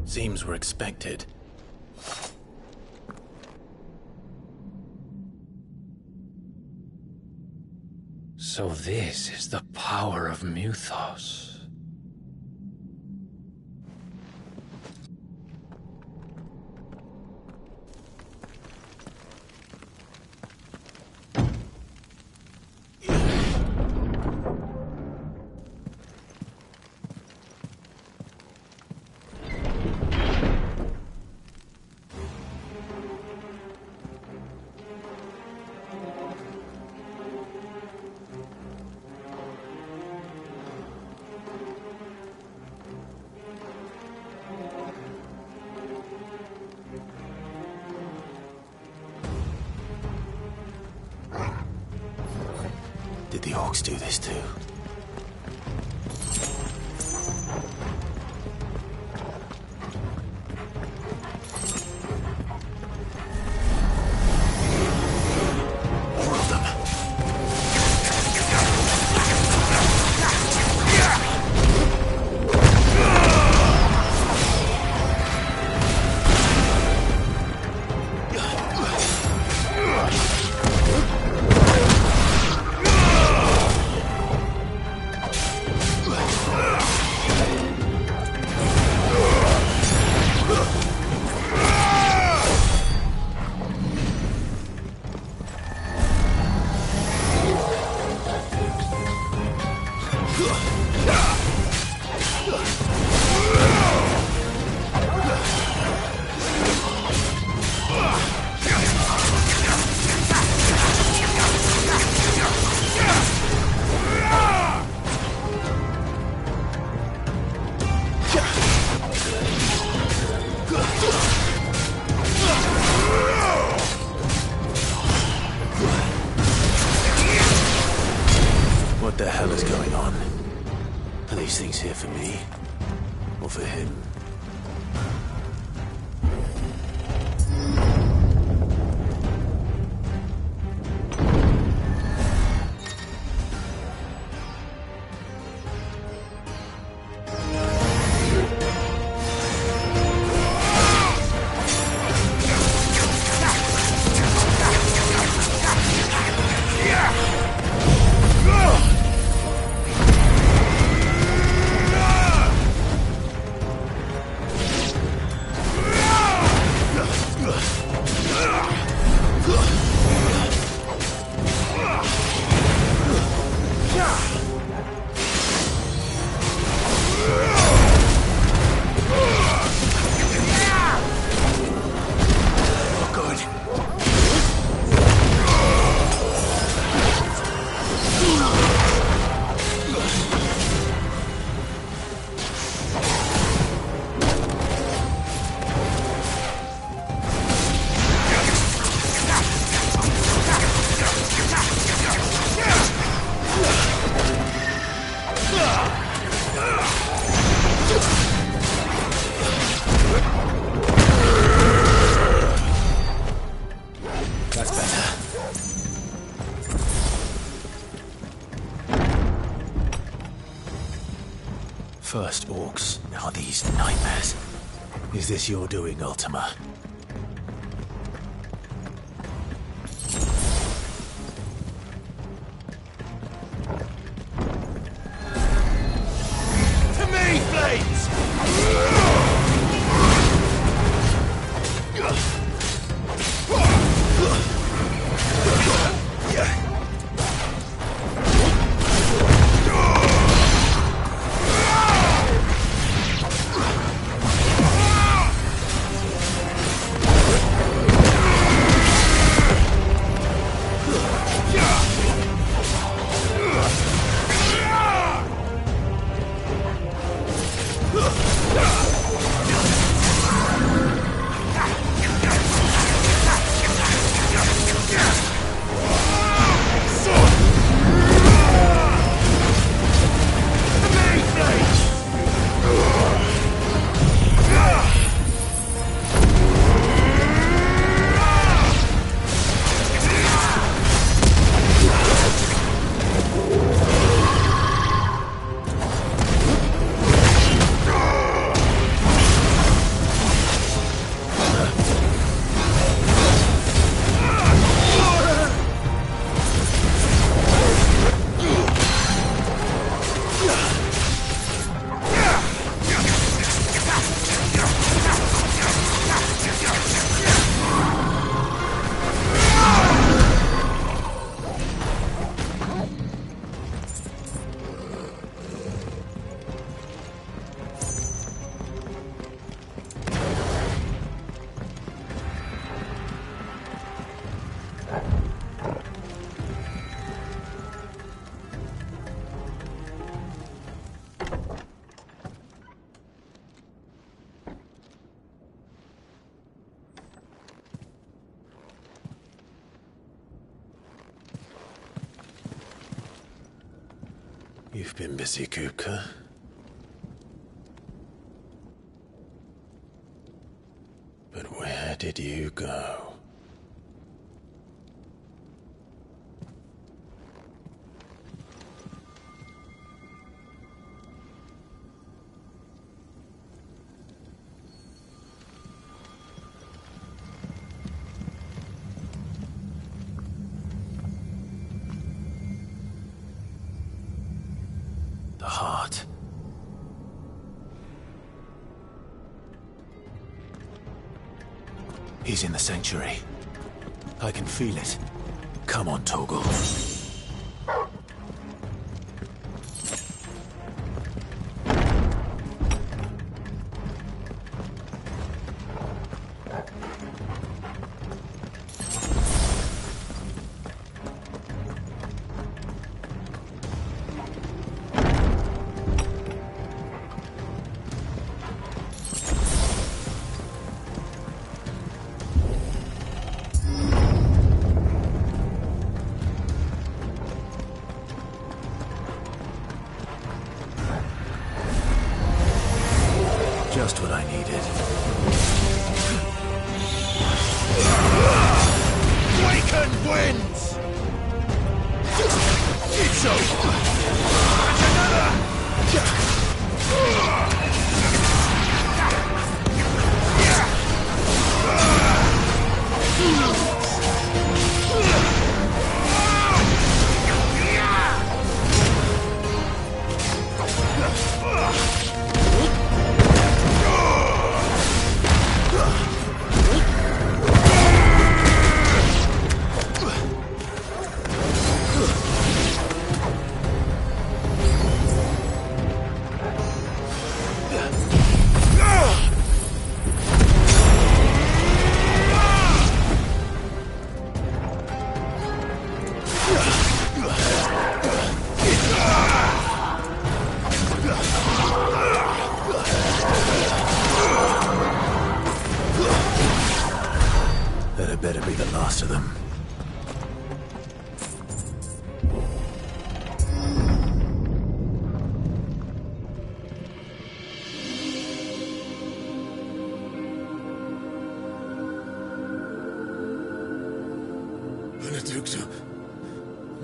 Seems we're expected. So this is the power of Mythos. Did the orcs do this too? What the hell is going on? Are these things here for me? Or for him? First orcs, now these nightmares. Is this your doing, Ultima? To me, Flames! You've been busy, Kupka. But where did you go? The heart. He's in the sanctuary. I can feel it. Come on, Torgal. so. That's another. That better be the last of them. Benedicta,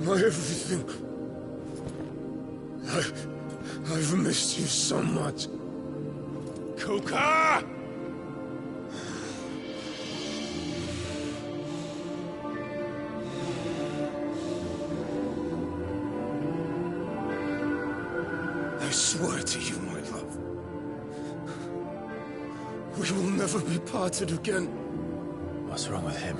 my everything. I've missed you so much. Coca! I swear to you, my love, we will never be parted again. What's wrong with him?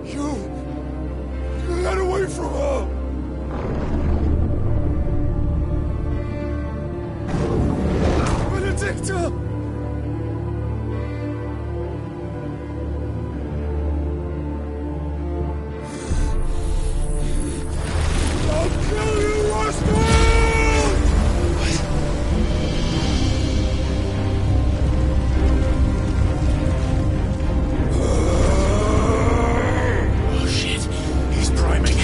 You ran away from her! Benedicta! I'll kill you, Roscoe! Oh shit, he's priming.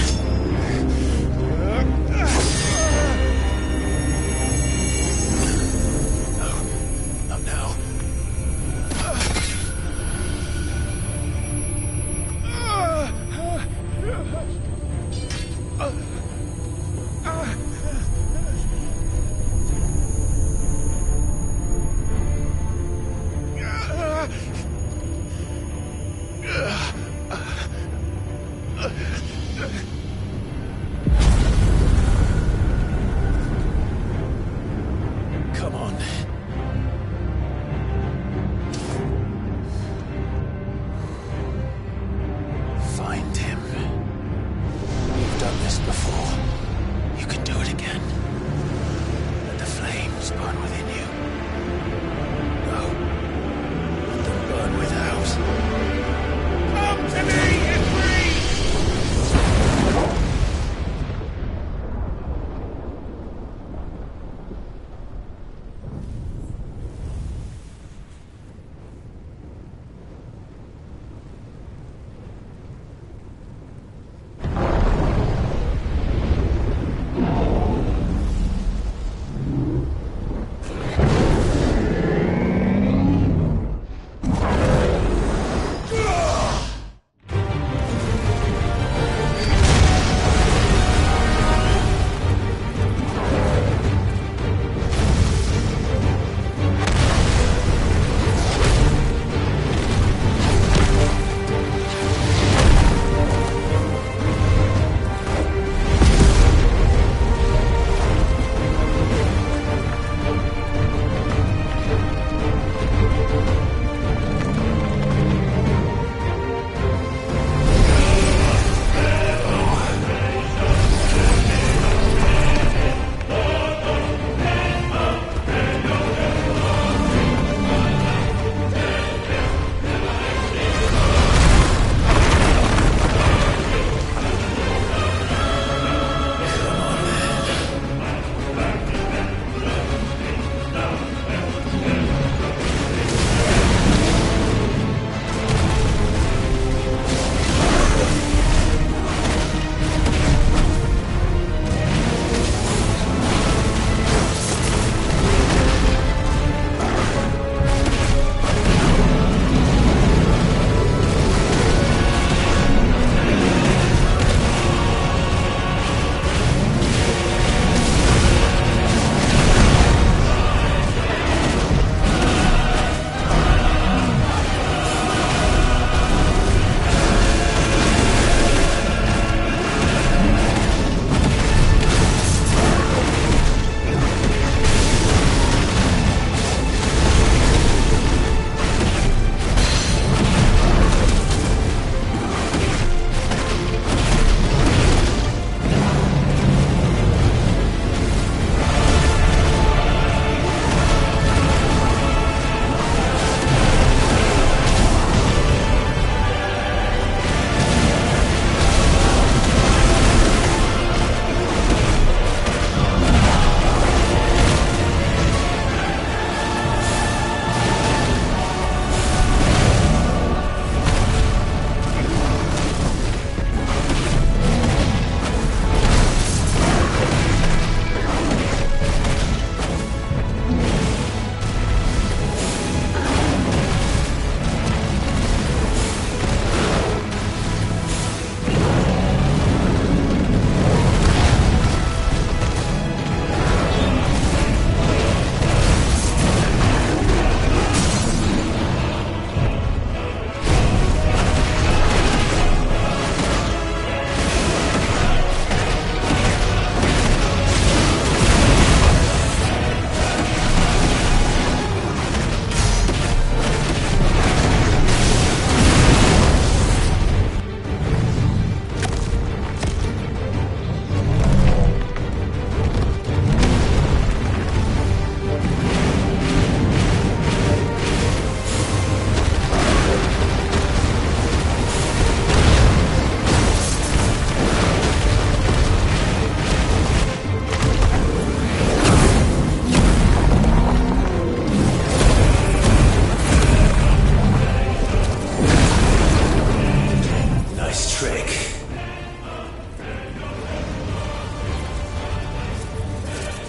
nice trick.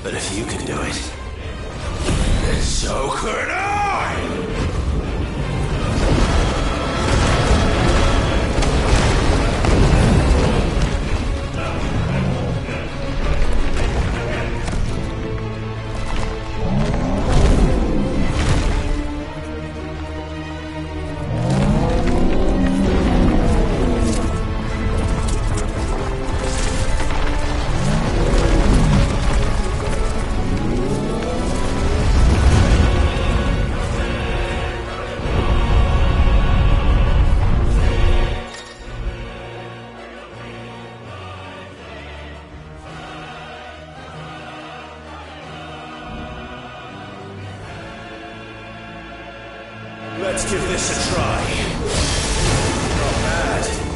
But if you can do it, then so could I! Let's give this a try. Not bad.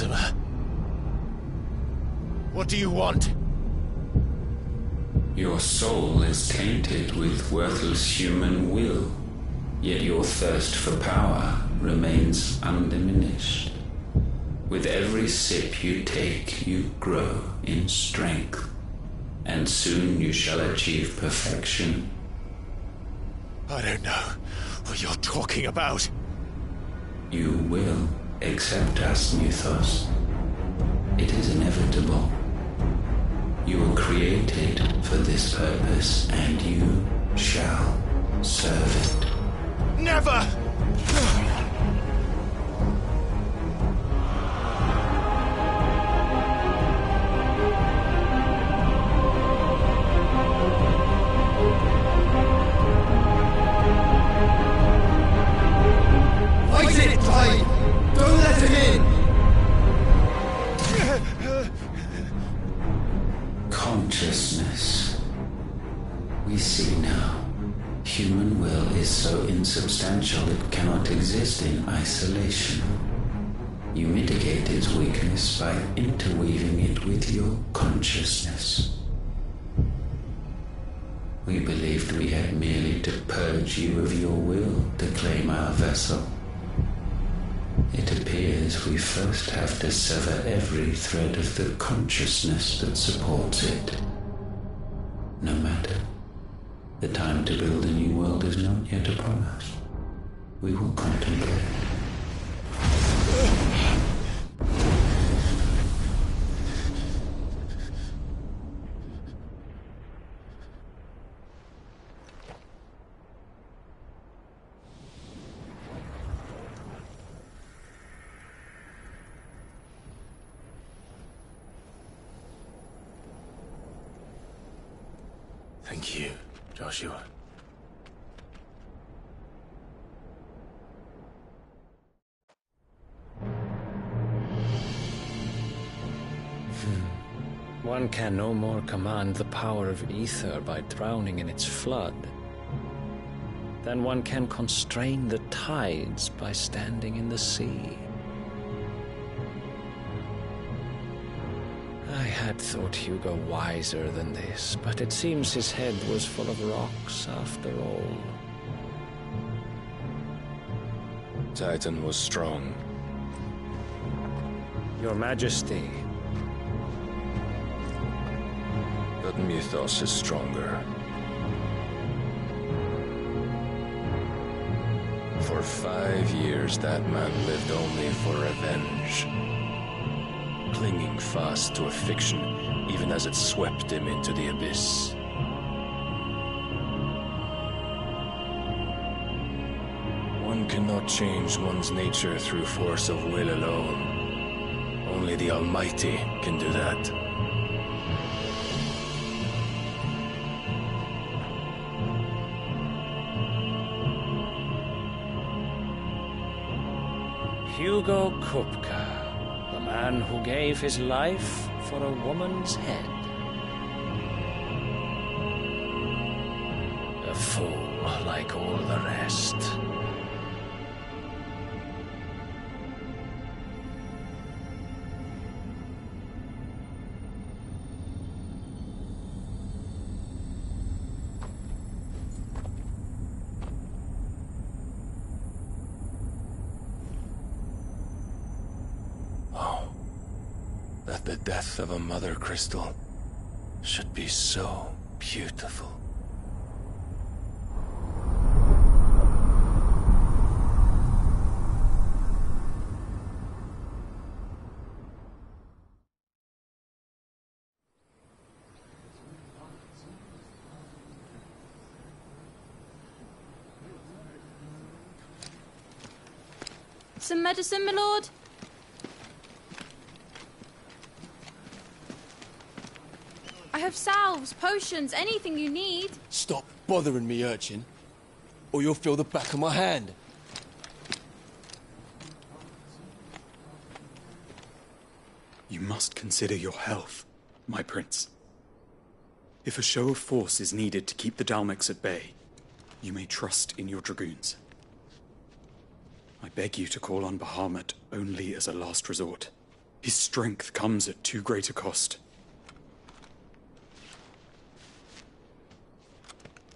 Mortimer. What do you want? Your soul is tainted with worthless human will, yet your thirst for power remains undiminished. With every sip you take, you grow in strength, and soon you shall achieve perfection. I don't know what you're talking about. You will accept us, Mythos. It is inevitable. You were created for this purpose, and you shall serve it. Never! Fight it, Clyde! Don't let him in! Consciousness. We see now. Human will is so insubstantial it cannot exist in isolation. You mitigate its weakness by interweaving it with your consciousness. We believed we had merely to purge you of your will to claim our vessel. It appears we first have to sever every thread of the consciousness that supports it. No matter. The time to build a new world is not yet upon us. We will contemplate. Thank you, Joshua. One can no more command the power of ether by drowning in its flood than one can constrain the tides by standing in the sea. I had thought Hugo wiser than this, but it seems his head was full of rocks after all. Titan was strong. Your Majesty. But Mythos is stronger. For 5 years, that man lived only for revenge. Clinging fast to a fiction, even as it swept him into the abyss. One cannot change one's nature through force of will alone. Only the Almighty can do that. Hugo Kupka, the man who gave his life for a woman's head. A fool like all the rest. That the death of a mother crystal should be so beautiful. Some medicine, my lord? I have salves, potions, anything you need. Stop bothering me, urchin, or you'll feel the back of my hand. You must consider your health, my prince. If a show of force is needed to keep the Dalmex at bay, you may trust in your dragoons. I beg you to call on Bahamut only as a last resort. His strength comes at too great a cost.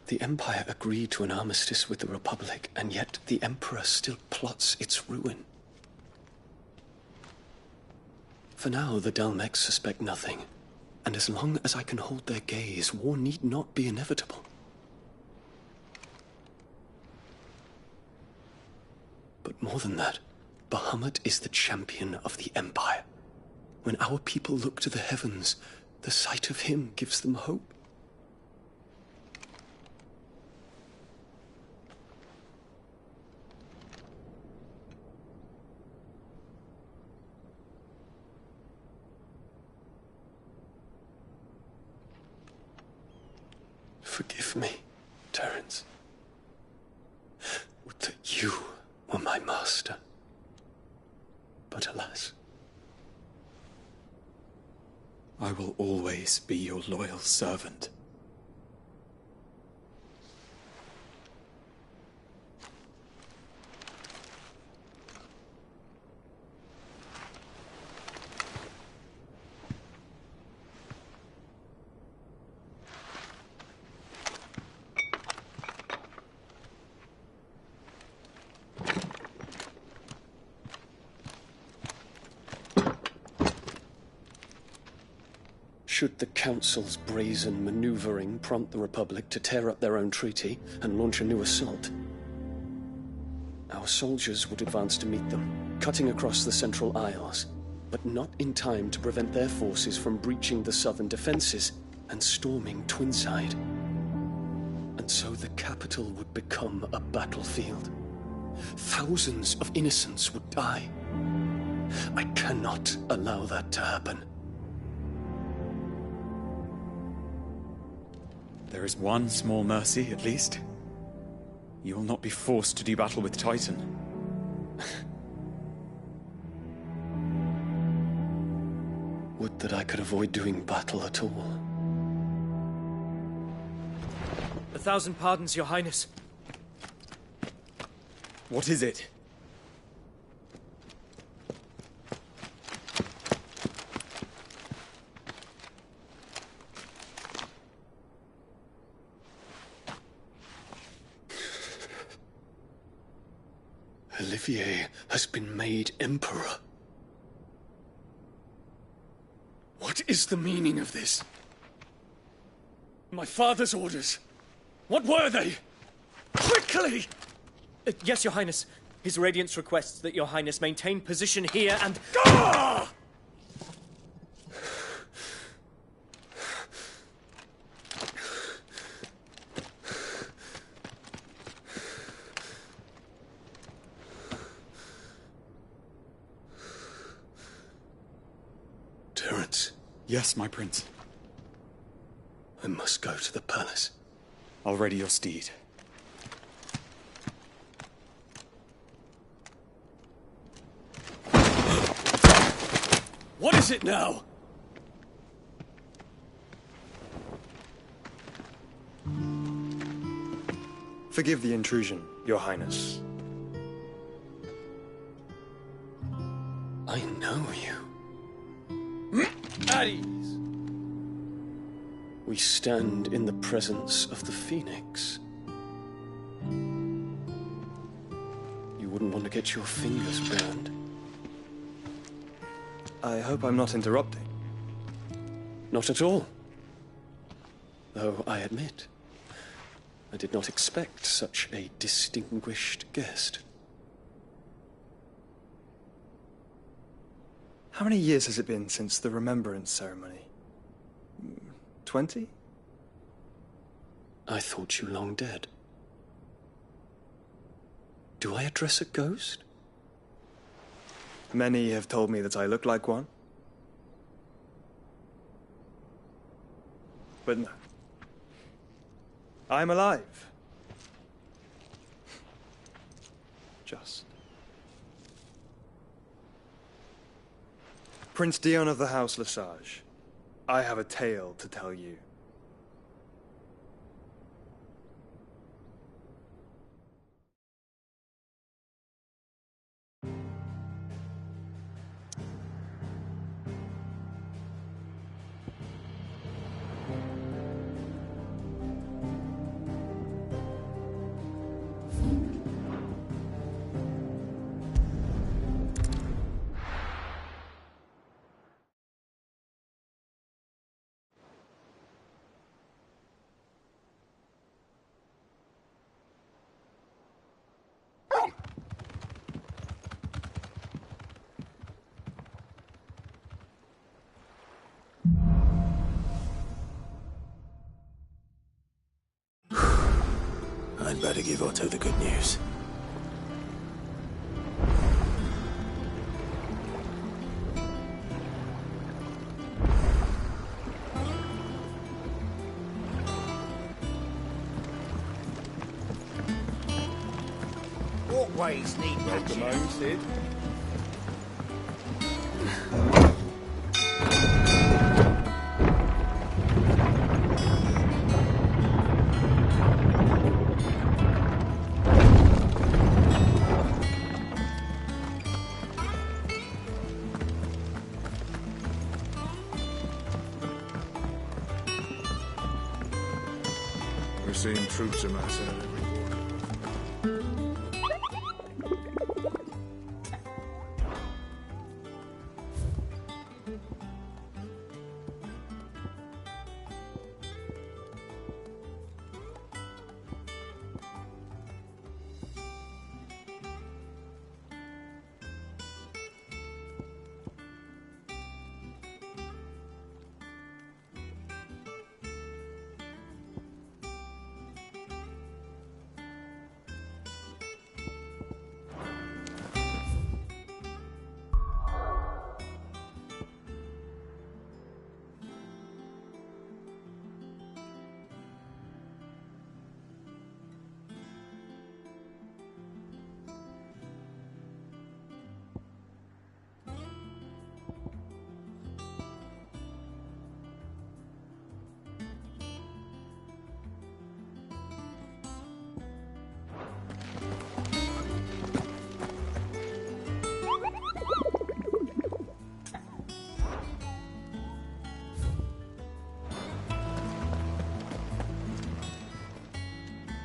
The Empire agreed to an armistice with the Republic, and yet the Emperor still plots its ruin. For now, the Dalmex suspect nothing, and as long as I can hold their gaze, war need not be inevitable. But more than that, Bahamut is the champion of the Empire. When our people look to the heavens, the sight of him gives them hope. Forgive me, Terence. Would that you were my master. But alas. I will always be your loyal servant. Should the Council's brazen maneuvering prompt the Republic to tear up their own treaty and launch a new assault, our soldiers would advance to meet them, cutting across the Central Isles, but not in time to prevent their forces from breaching the southern defenses and storming Twinside. And so the capital would become a battlefield. Thousands of innocents would die. I cannot allow that to happen. There is one small mercy, at least. You will not be forced to do battle with Titan. Would that I could avoid doing battle at all. 1,000 pardons, Your Highness. What is it? Olivier has been made Emperor. What is the meaning of this? My father's orders. What were they? Quickly! Yes, Your Highness. His Radiance requests that Your Highness maintain position here and... Ah! Terence. Yes, my prince. I must go to the palace. I'll ready your steed. What is it now? Forgive the intrusion, Your Highness. I know you. At ease. We stand in the presence of the Phoenix. You wouldn't want to get your fingers burned. I hope I'm not interrupting. Not at all. Though I admit, I did not expect such a distinguished guest. How many years has it been since the Remembrance ceremony? 20? I thought you long dead. Do I address a ghost? Many have told me that I look like one. But no. I'm alive. Just. Prince Dion of the House Lesage, I have a tale to tell you. I'd better give Otto the good news. Walkways need Welcome home, Sid. We're seeing troops amassing at every corner.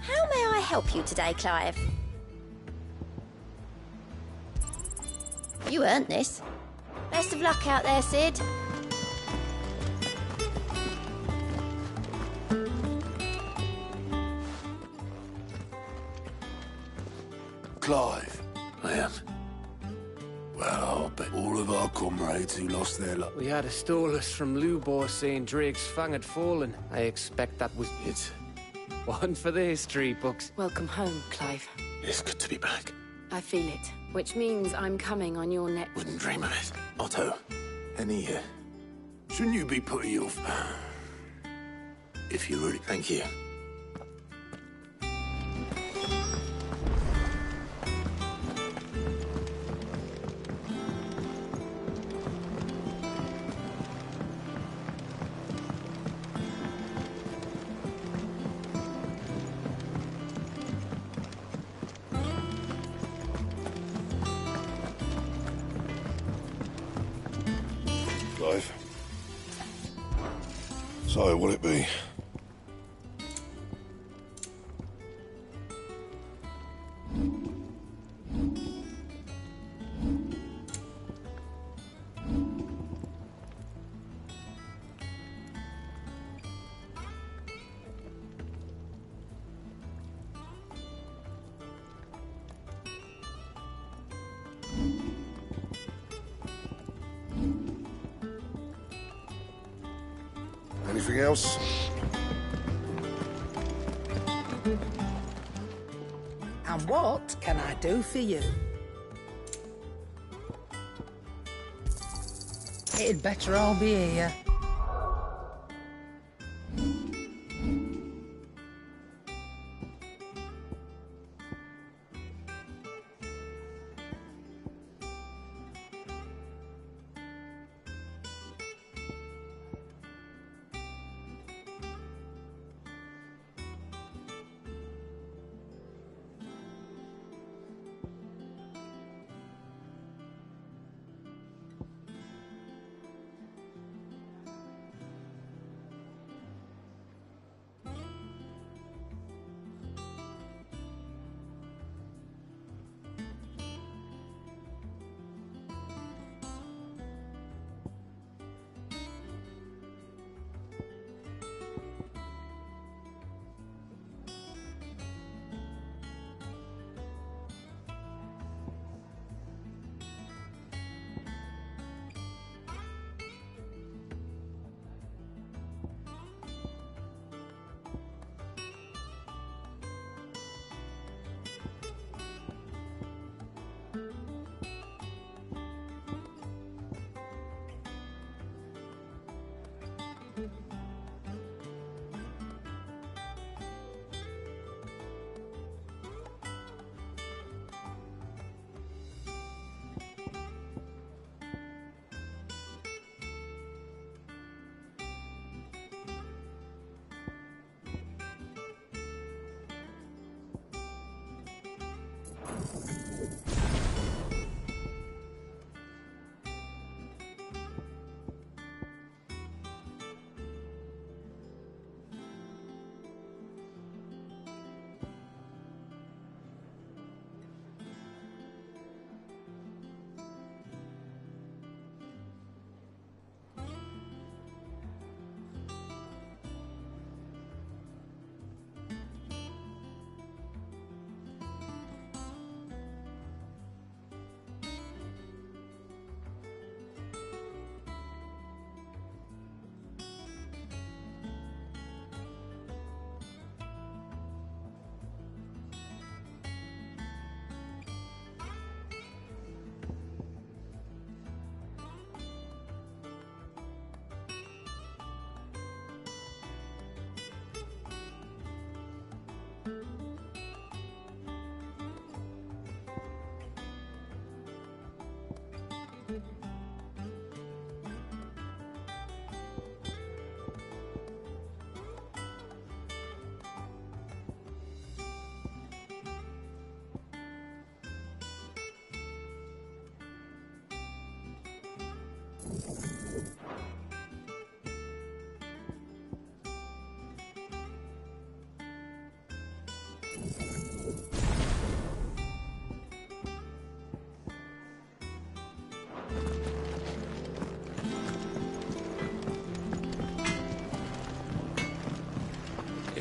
How may I help you today, Clive? You earned this. Best of luck out there, Sid. Clive. I am. Well, I'll bet all of our comrades who lost their lives. We had a stolus from Lubor saying Drake's fang had fallen. I expect that was it. One for the history books. Welcome home, Clive. It's good to be back. I feel it, which means I'm coming on your neck. Wouldn't dream of it. Otto, any Shouldn't you be putting your... if you're really... Thank you. Clive. So, what'll it be? Anything else? And what can I do for you? It'd better all be here.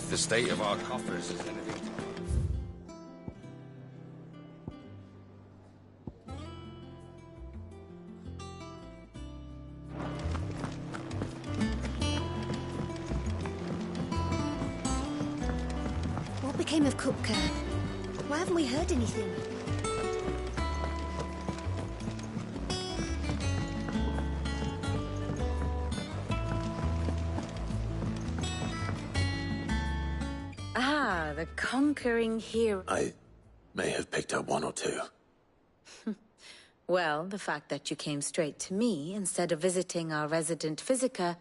The state of our coffers is anything. What became of Kupka? Why haven't we heard anything? Ah, the conquering hero. I may have picked up one or two. Well, the fact that you came straight to me instead of visiting our resident physiker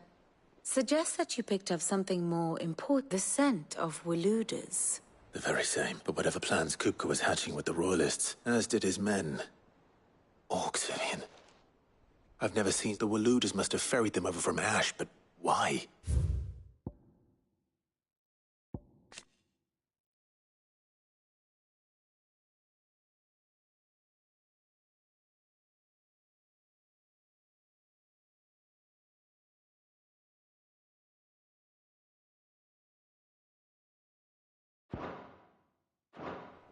suggests that you picked up something more important. The scent of Waludas. The very same, but whatever plans Kupka was hatching with the Royalists, as did his men. Orcs, Vivian. I've never seen the Waludas must have ferried them over from Ash, but why?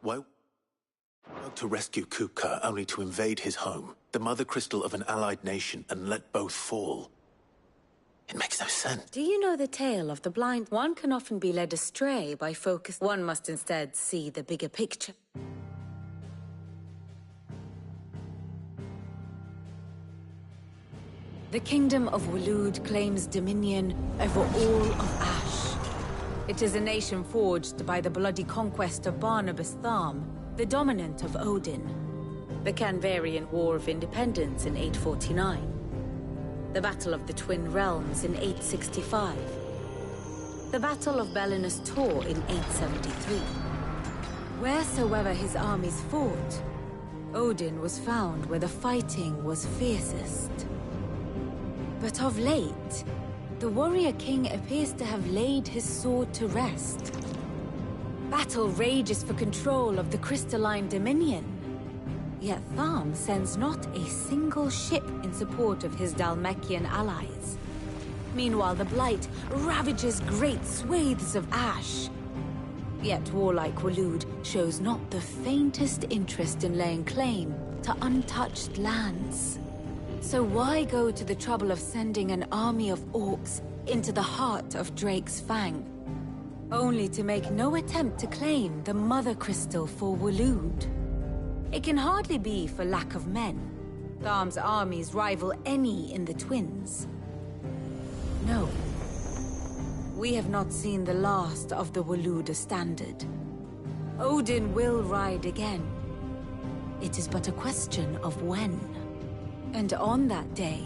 Why to rescue Kupka only to invade his home, the mother crystal of an allied nation, and let both fall? It makes no sense. Do you know the tale of the blind? One can often be led astray by focus. One must instead see the bigger picture. The Kingdom of Walud claims dominion over all of Ash. It is a nation forged by the bloody conquest of Barnabas Tharm, the dominant of Odin. The Canvarian War of Independence in 849. The Battle of the Twin Realms in 865. The Battle of Belinus Tor in 873. Wheresoever his armies fought, Odin was found where the fighting was fiercest. But of late, the warrior king appears to have laid his sword to rest. Battle rages for control of the crystalline dominion. Yet Tharm sends not a single ship in support of his Dhalmekian allies. Meanwhile, the Blight ravages great swathes of Ash. Yet warlike Walud shows not the faintest interest in laying claim to untouched lands. So why go to the trouble of sending an army of orcs into the heart of Drake's Fang, only to make no attempt to claim the Mother Crystal for Walud? It can hardly be for lack of men. Tharm's armies rival any in the Twins. No. We have not seen the last of the Waluda standard. Odin will ride again. It is but a question of when. And on that day,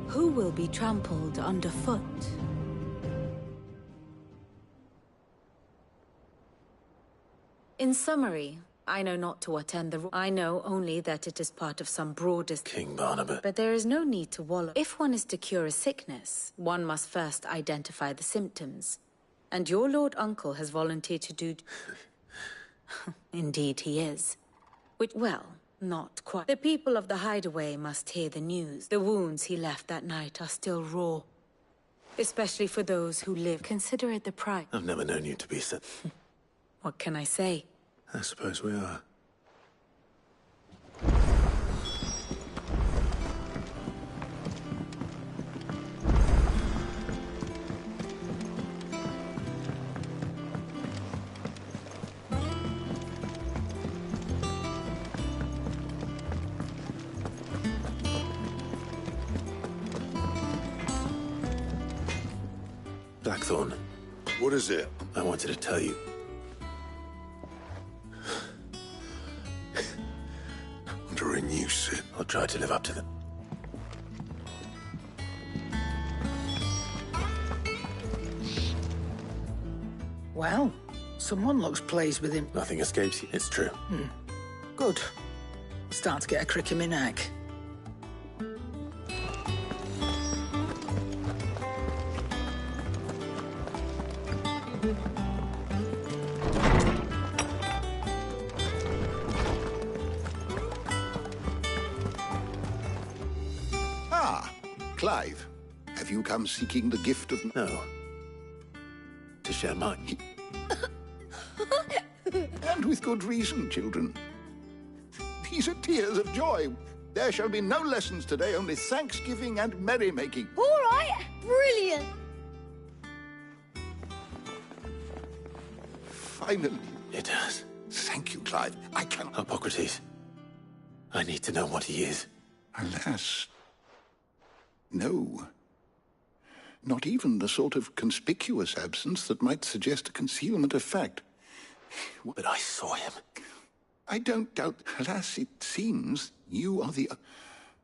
who will be trampled underfoot? In summary, I know not to attend the... I know only that it is part of some broader... King Barnabas. But there is no need to wallow. If one is to cure a sickness, one must first identify the symptoms. And your Lord Uncle has volunteered to do... Indeed he is. Which, well, not quite. The people of the Hideaway must hear the news. The wounds he left that night are still raw. Especially for those who live. Consider it the price. I've never known you to be so... What can I say? I suppose we are. Blackthorn. What is it? I wanted to tell you. Under a new Sid. I'll try to live up to them. Well, someone looks pleased with him. Nothing escapes you. It's true. Good. Start to get a crick in my neck. Clive, have you come seeking the gift of... No. To share mine. And with good reason, children. These are tears of joy. There shall be no lessons today, only thanksgiving and merrymaking. All right, brilliant. Finally. It does. Thank you, Clive. I cannot... Hippocrates. I need to know what he is. Alas... No. Not even the sort of conspicuous absence that might suggest a concealment of fact. But I saw him. I don't doubt. Alas, it seems you are the...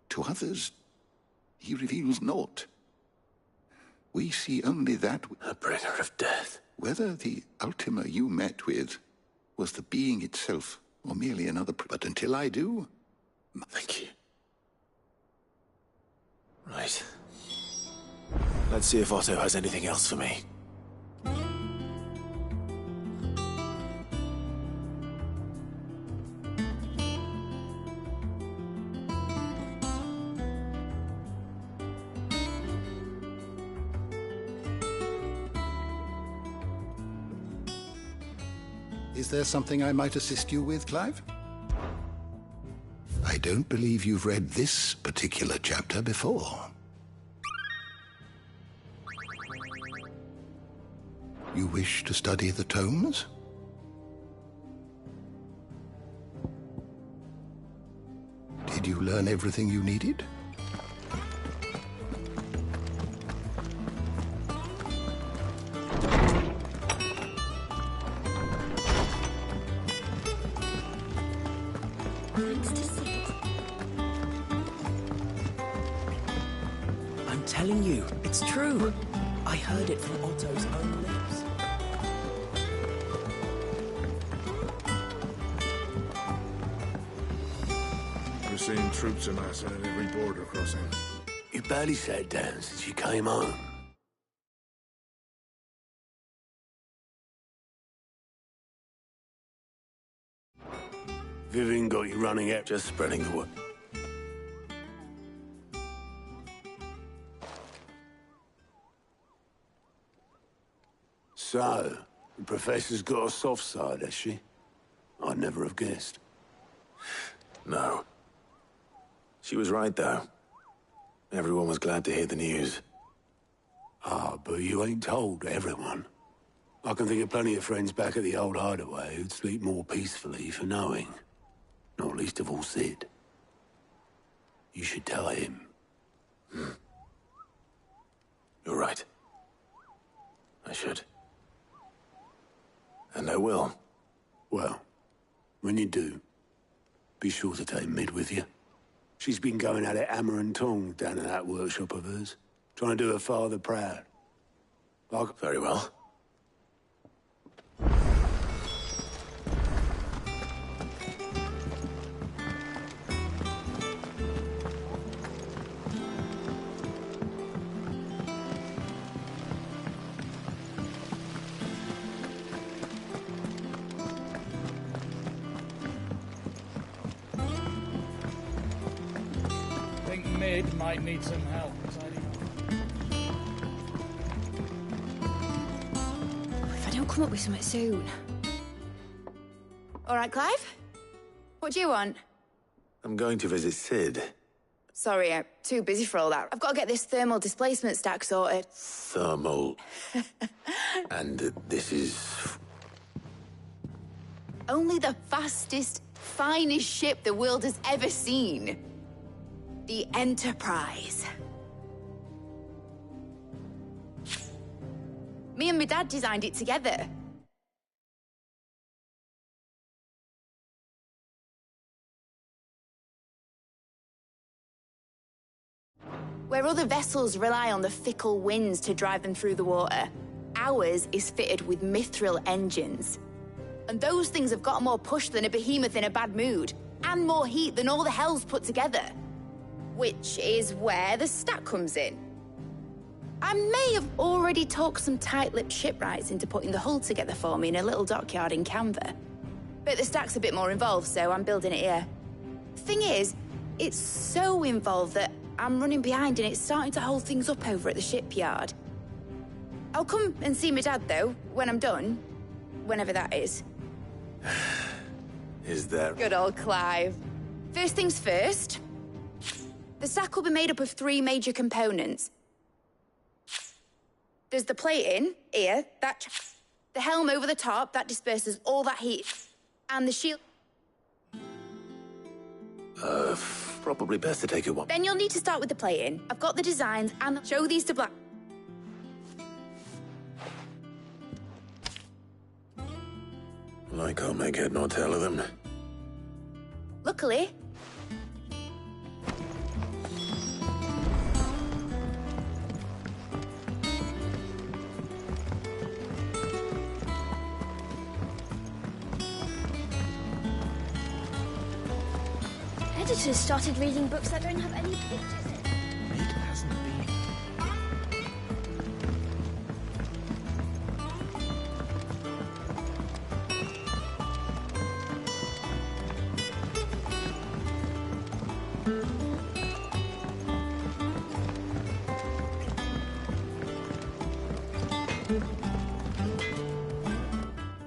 To others, he reveals naught. We see only that... A bringer of death. Whether the Ultima you met with was the being itself, or merely another... But until I do... Thank you. Right. Let's see if Otto has anything else for me. Is there something I might assist you with, Clive? I don't believe you've read this particular chapter before. You wish to study the tomes? Did you learn everything you needed? I'm telling you, it's true. I heard it from Otto's own lips. We're seeing troops amassing at every border crossing. You barely sat down since you came home. Vivian got you running out, just spreading the word. So, the Professor's got a soft side, has she? I'd never have guessed. No. She was right, though. Everyone was glad to hear the news. Ah, but you ain't told everyone. I can think of plenty of friends back at the old hideaway who'd sleep more peacefully for knowing. Not least of all Sid. You should tell him. You're right. I should. And I will. Well, when you do, be sure to take Mid with you. She's been going at it hammer and tong down in that workshop of hers, trying to do her father proud. Very well. Sid might need some help tidying up. If I don't come up with something soon. All right, Clive? What do you want? I'm going to visit Sid. Sorry, I'm too busy for all that. I've got to get this thermal displacement stack sorted. Thermal. And this is... Only the fastest, finest ship the world has ever seen. The Enterprise. Me and my dad designed it together. Where other vessels rely on the fickle winds to drive them through the water, ours is fitted with mithril engines. And those things have got more push than a behemoth in a bad mood, and more heat than all the hells put together. Which is where the stack comes in. I may have already talked some tight-lipped shipwrights into putting the hull together for me in a little dockyard in Canva. But the stack's a bit more involved, so I'm building it here. Thing is, it's so involved that I'm running behind and it's starting to hold things up over at the shipyard. I'll come and see my dad, though, when I'm done. Whenever that is. Is that... Good old Clive. First things first. The stack will be made up of 3 major components. There's the plating, here, the helm over the top, that disperses all that heat, and the shield... Probably best to take it one. Then you'll need to start with the plating. I've got the designs, and show these to Black... I can't make head nor tail of them. Luckily... Editors started reading books that don't have any pictures in. It hasn't been.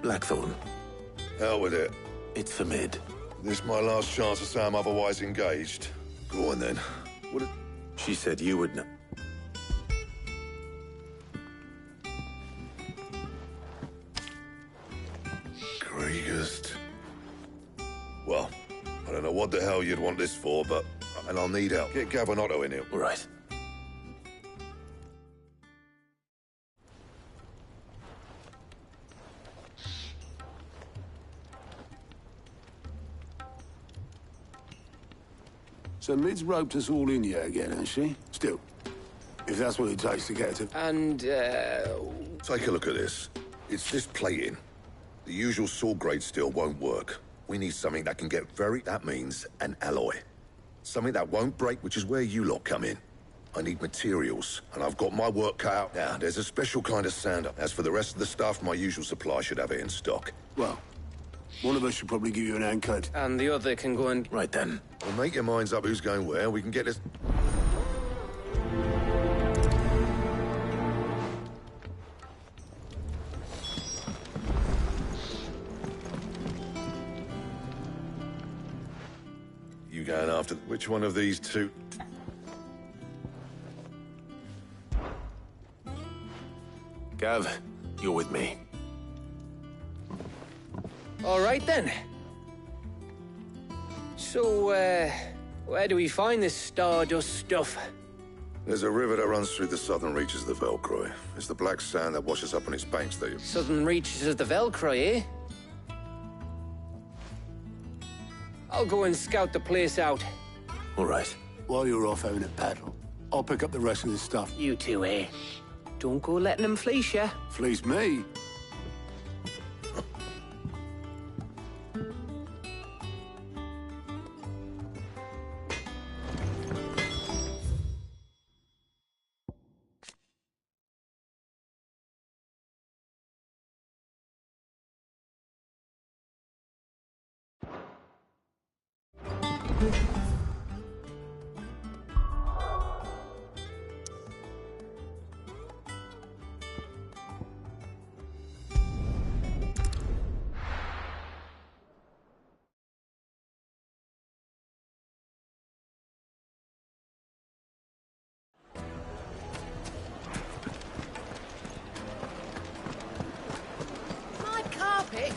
Blackthorn. Hell with it. It's for mid. This my last chance to say I'm otherwise engaged. Go on then. What? She said you would know. Kriegest. Well, I don't know what the hell you'd want this for, but... And I'll need help. Get Gabonotto in here. All right. So Mid's roped us all in here again, has she? Still, if that's what it takes to get her to... And, Take a look at this. It's this plating. The usual sword grade steel won't work. We need something that can get that means an alloy. Something that won't break, which is where you lot come in. I need materials, and I've got my work cut out. Now, there's a special kind of sander. As for the rest of the stuff, my usual supply should have it in stock. Well, one of us should probably give you an hand cut. And the other can go and... Right then. Well, make your minds up who's going where. We can get this... You going after... Which one of these two... Gav, you're with me. All right, then. So, where do we find this stardust stuff? There's a river that runs through the southern reaches of the Velcroy. It's the black sand that washes up on its banks that you... Southern reaches of the Velcroy, eh? I'll go and scout the place out. All right. While you're off having a paddle, I'll pick up the rest of this stuff. You two, eh? Don't go letting them fleece ya. Fleece me?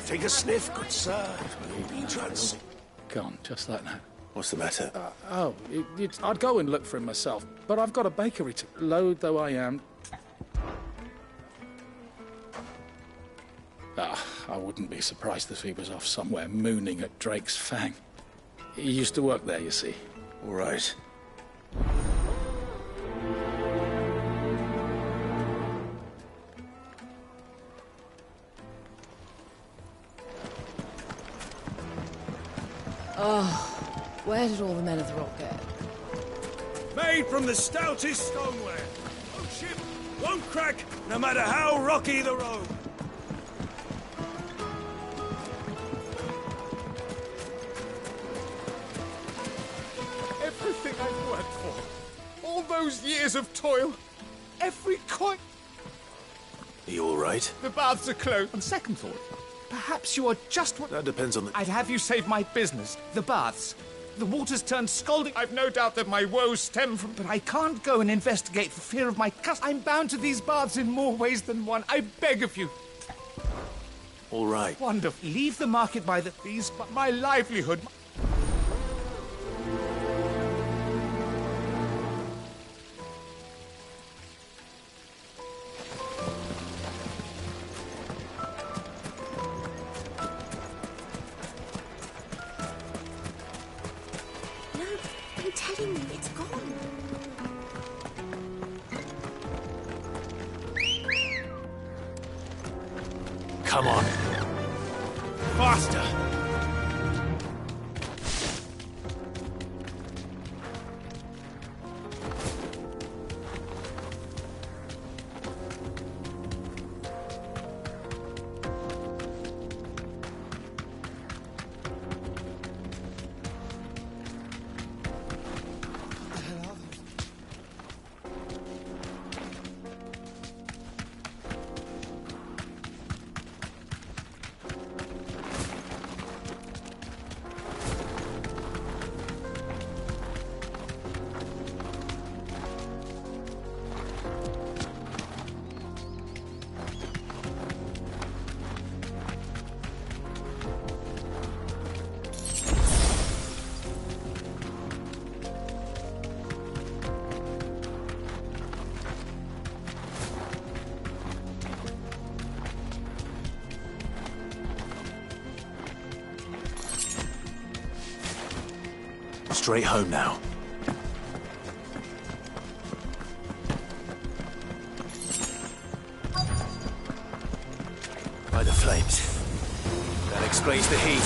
Take a sniff, good sir. Go on, just like that. What's the matter? I'd go and look for him myself, but I've got a bakery to load, though I am. I wouldn't be surprised if he was off somewhere mooning at Drake's Fang. He used to work there, you see. All right. Oh, where did all the men of the rock go? Made from the stoutest stoneware. Won't ship, won't crack, no matter how rocky the road. Everything I've worked for. All those years of toil. Every coin. Are you all right? The baths are closed. On second thought, perhaps you are just what... That depends on the... I'd have you save my business. The baths. The water's turned scalding. I've no doubt that my woes stem from... But I can't go and investigate for fear of my custom. I'm bound to these baths in more ways than one. I beg of you. All right. Wonderful. Leave the market by the fees, but my livelihood... I'm telling you, it's gone. Come on. Faster! Straight home now. By the flames. That explains the heat.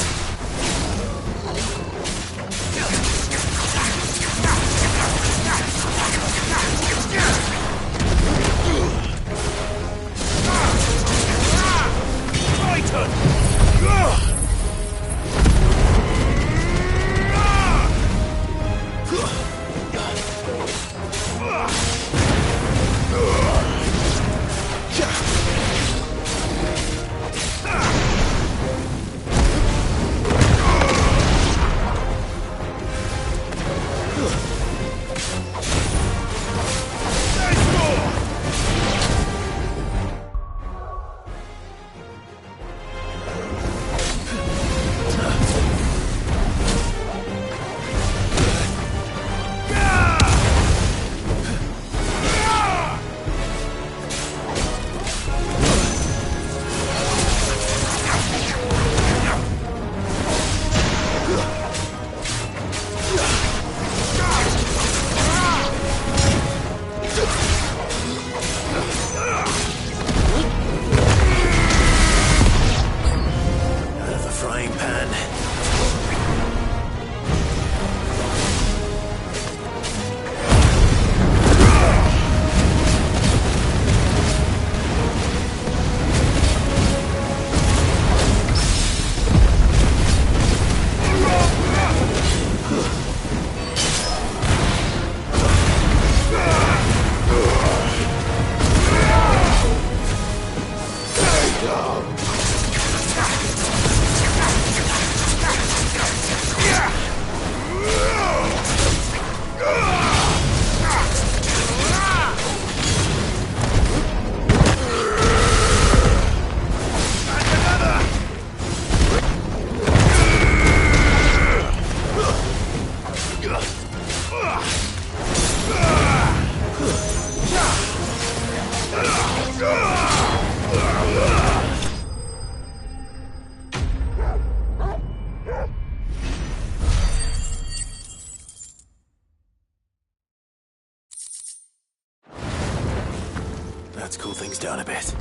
Let's cool things down a bit.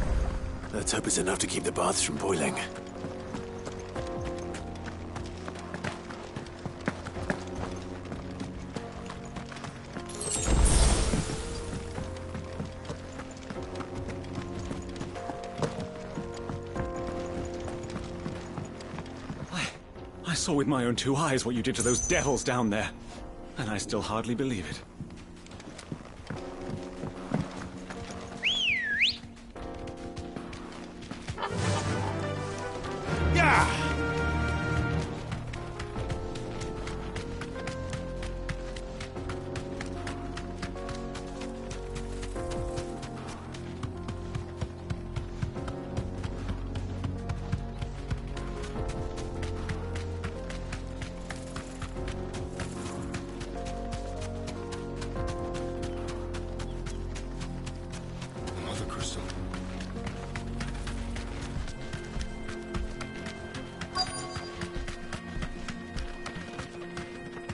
Let's hope it's enough to keep the baths from boiling. I saw with my own 2 eyes what you did to those devils down there, and I still hardly believe it.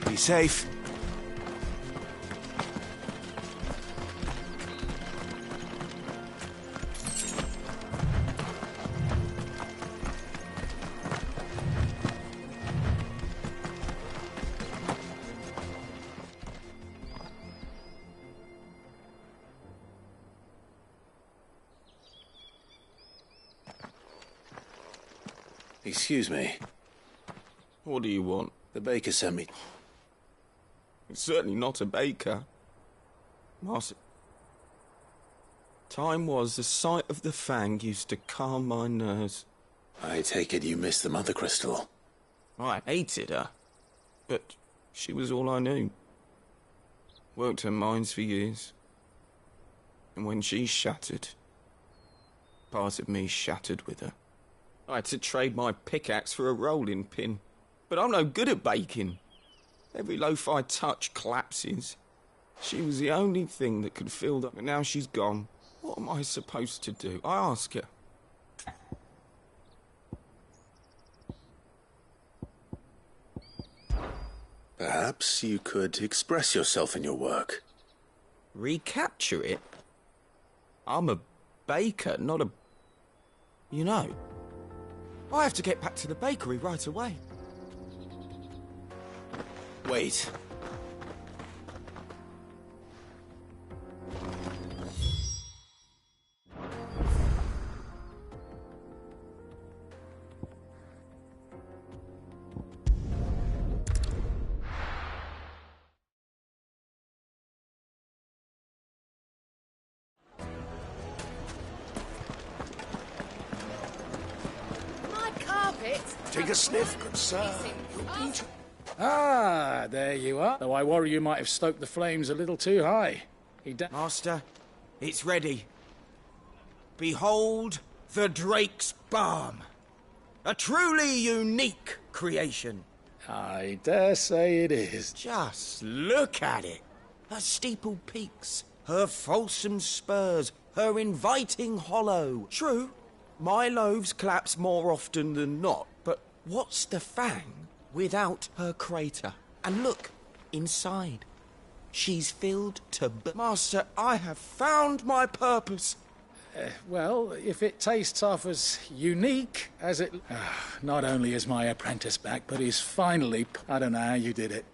Be safe. Excuse me. What do you want? The baker sent me. It's certainly not a baker. Master... Time was the sight of the Fang used to calm my nerves. I take it you missed the Mother Crystal. I hated her, but she was all I knew. Worked her mines for years. And when she shattered, part of me shattered with her. I had to trade my pickaxe for a rolling pin. But I'm no good at baking. Every loaf I touch collapses. She was the only thing that could fill that, and now she's gone. What am I supposed to do? I ask her. Perhaps you could express yourself in your work. Recapture it? I'm a baker, not a... You know, I have to get back to the bakery right away. Wait. My carpet. Take a sniff, good sir. Ah, there you are. Though I worry you might have stoked the flames a little too high. Master, it's ready. Behold the Drake's Balm. A truly unique creation. I dare say it is. Just look at it. Her steepled peaks, her fulsome spurs, her inviting hollow. True, my loaves collapse more often than not, but what's the Fang without her crater? And look, inside. She's filled to... Master, I have found my purpose. Well, if it tastes half as unique as it... not only is my apprentice back, but he's finally... I don't know how you did it.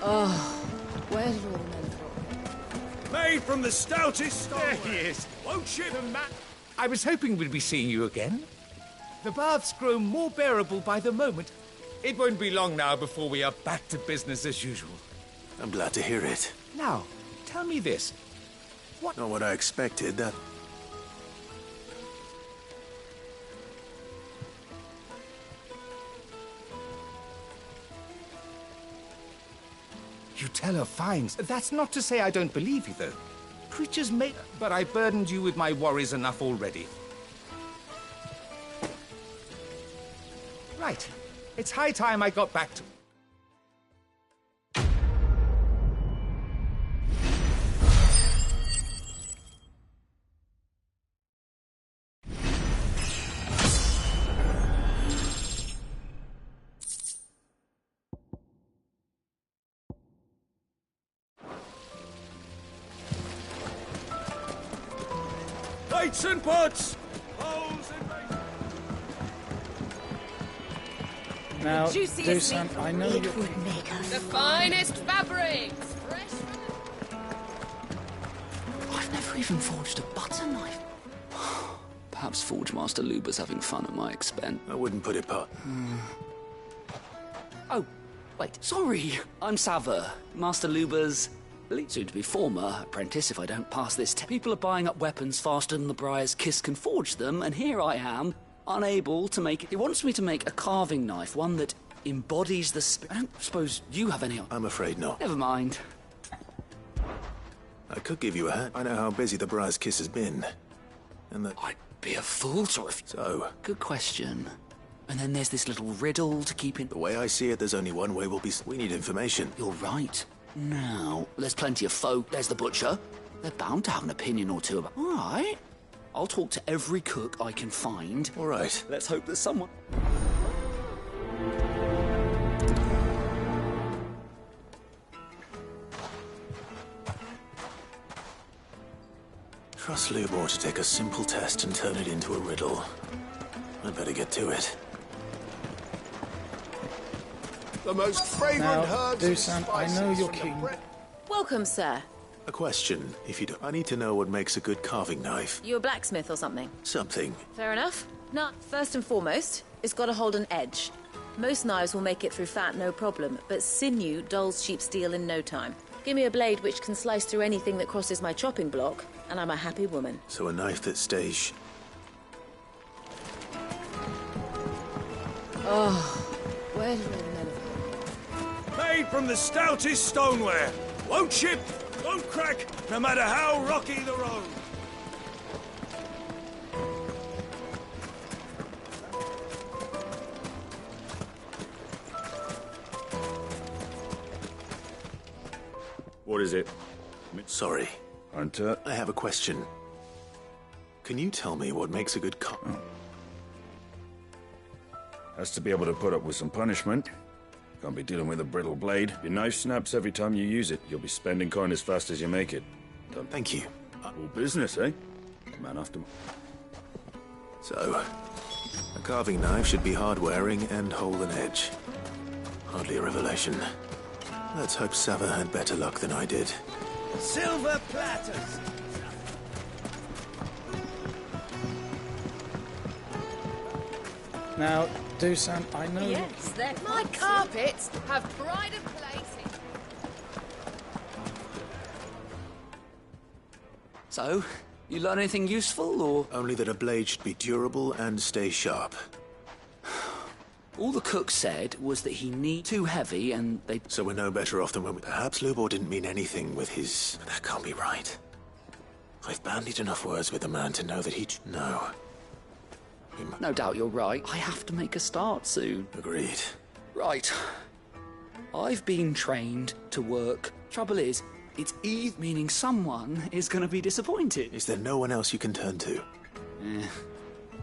Oh, where did all the men go? Made from the stoutest stone. There he is. Won't you? I was hoping we'd be seeing you again. The baths grow more bearable by the moment. It won't be long now before we are back to business as usual. I'm glad to hear it. Now, tell me this. Not what I expected, that... to tell of finds. That's not to say I don't believe you, though. Creatures may... But I burdened you with my worries enough already. Right. It's high time I got back to... Plates and pots! Bowls and... Now, The juiciest Dusan, meat I know it you're... would make us. The finest fabrics! Fresh I've never even forged a butter knife. Perhaps Forge Master Luber's having fun at my expense. I wouldn't put it past. Oh, wait, sorry. I'm Sava, Master Luber's soon-to-be former apprentice if I don't pass this test. People are buying up weapons faster than the Briar's Kiss can forge them, and here I am, unable to make it. He wants me to make a carving knife, one that embodies the spirit. I don't suppose you have any... I'm afraid not. Never mind. I could give you a hand. I know how busy the Briar's Kiss has been. And that... I'd be a fool to refuse. So? Good question. And then there's this little riddle to keep in... The way I see it, there's only one way we'll be... We need information. You're right. Now, there's plenty of folk. There's the butcher. They're bound to have an opinion or two about... All right. I'll talk to every cook I can find. All right. Let's hope there's someone... Trust Lubor to take a simple test and turn it into a riddle. I'd better get to it. The most fragrant herbs and Dusan, I spices know you're from the keen. Welcome, sir. A question, if you don't... I need to know what makes a good carving knife. You a blacksmith or something? Something. Fair enough. Now, first and foremost, it's got to hold an edge. Most knives will make it through fat, no problem, but sinew dulls cheap steel in no time. Give me a blade which can slice through anything that crosses my chopping block, and I'm a happy woman. So a knife that stays... Oh, where did all the men have gone? Made from the stoutest stoneware. Won't chip, won't crack, no matter how rocky the road. What is it? Sorry. Hunter? I have a question. Can you tell me what makes a good Has to be able to put up with some punishment. Can't be dealing with a brittle blade. Your knife snaps every time you use it. You'll be spending coin as fast as you make it. Thank you. All business, eh? Man after... So, a carving knife should be hard-wearing and hold an edge. Hardly a revelation. Let's hope Sava had better luck than I did. Silver platters. Now, Dusan, I know... Yes, my carpets have pride of place in... So, you learn anything useful, or...? Only that a blade should be durable and stay sharp. All the cook said was that he need too heavy and they... So we're no better off than when we... Perhaps Lubor didn't mean anything with his... But that can't be right. I've bandied enough words with the man to know that he... No. No doubt you're right. I have to make a start soon. Agreed. Right. I've been trained to work. Trouble is, it's Eve, meaning someone is going to be disappointed. Is there no one else you can turn to?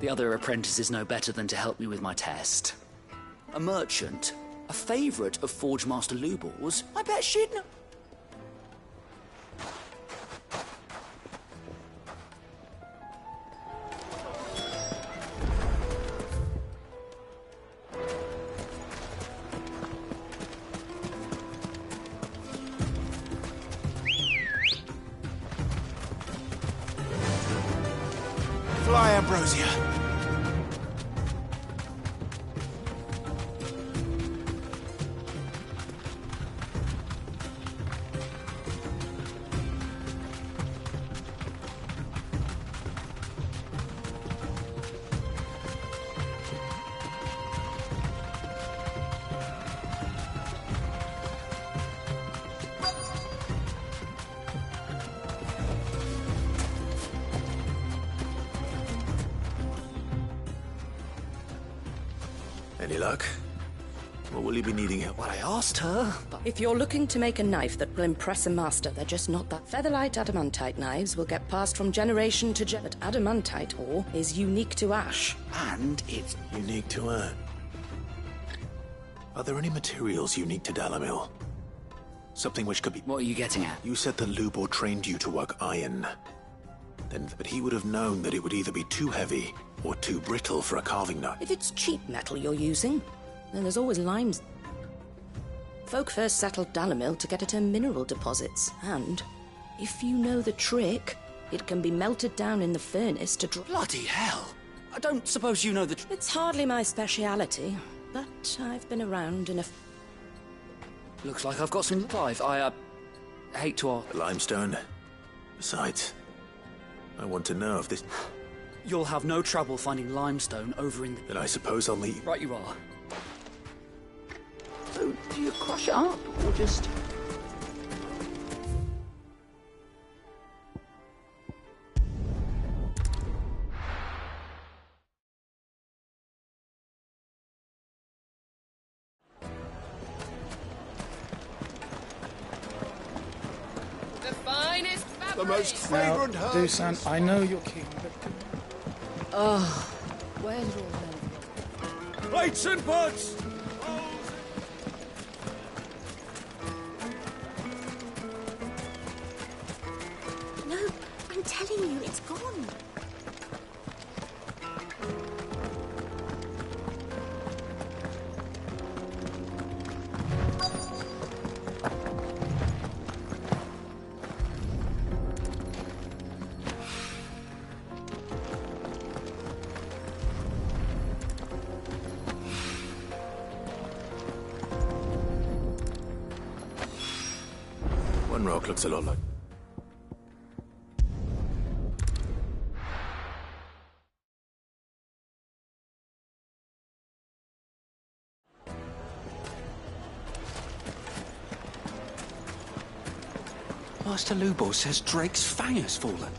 The other apprentices know better than to help me with my test. A merchant, a favourite of Forge Master Lubor's. I bet she'd know. Fly, Ambrosia. Any luck? Or will you be needing help? Well, I asked her, but... If you're looking to make a knife that will impress a master, they're just not that. Featherlight adamantite knives will get passed from generation to but adamantite ore is unique to Ash. And it's... Unique to her. Are there any materials unique to Dalamil? Something which could be... What are you getting at? You said the Lubor trained you to work iron. But he would have known that it would either be too heavy or too brittle for a carving knife. If it's cheap metal you're using, then there's always limes. Folk first settled Dalamil to get at her mineral deposits, and if you know the trick, it can be melted down in the furnace to draw... Bloody hell! I don't suppose you know the... It's hardly my speciality, but I've been around enough. Looks like I've got some live. I hate to ask. Limestone. Besides, I want to know if this... You'll have no trouble finding limestone over in the... Then I suppose I'll meet... Right you are. So, do you crush it up, or just... The most fragrant Now, herb. Dusan, I know you're keen, but... Oh, where did all that go? Plates and pots! No, I'm telling you, it's gone. One rock looks a lot like... Master Lubor says Drake's fang has fallen.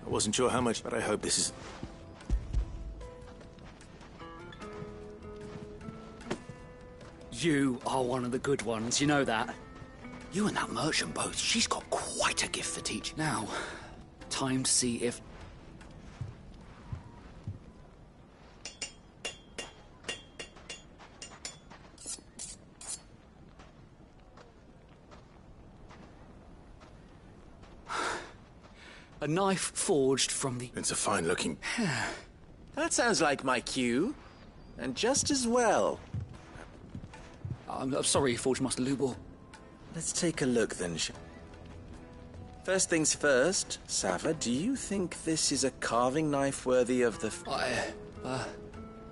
I wasn't sure how much, but I hope this is... You are one of the good ones, you know that. You and that merchant both, she's got quite a gift for teaching. Now, time to see if... A knife forged from the... It's a fine-looking... That sounds like my cue. And just as well. I'm sorry, Forge Master Lubor. Let's take a look then. First things first, Sava, do you think this is a carving knife worthy of the...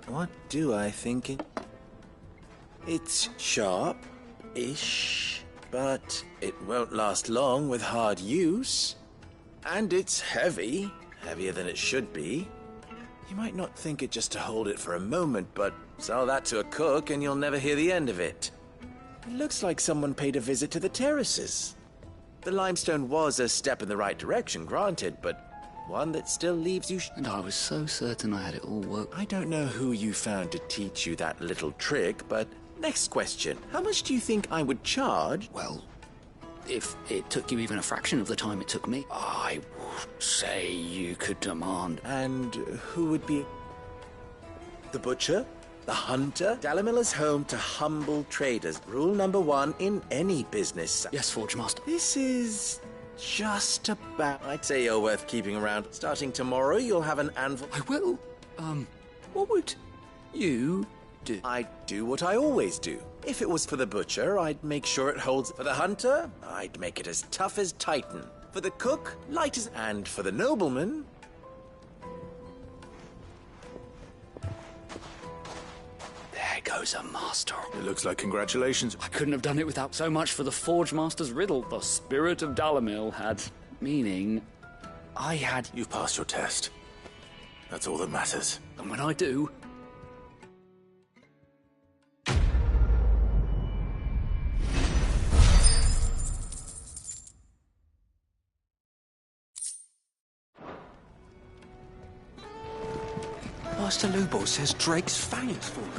What do I think it... It's sharp-ish, but it won't last long with hard use. And it's heavy, heavier than it should be. You might not think it just to hold it for a moment, but sell that to a cook and you'll never hear the end of it. It looks like someone paid a visit to the terraces. The limestone was a step in the right direction, granted, but one that still leaves you... And I was so certain I had it all worked. I don't know who you found to teach you that little trick, but next question. How much do you think I would charge? Well, if it took you even a fraction of the time it took me, I would say you could demand... And who would be... The butcher? The hunter? Dalamil is home to humble traders. Rule number 1 in any business. Yes, Forge Master. This is just about... I'd say you're worth keeping around. Starting tomorrow, you'll have an anvil... I will. What would you do? I'd do what I always do. If it was for the butcher, I'd make sure it holds... For the hunter, I'd make it as tough as Titan. For the cook, light as... And for the nobleman... There goes a master. It looks like congratulations. I couldn't have done it without so much for the Forge Master's riddle. The spirit of Dalamil had meaning. I had... You've passed your test. That's all that matters. And when I do... Master Lubor says Drake's fang has fallen.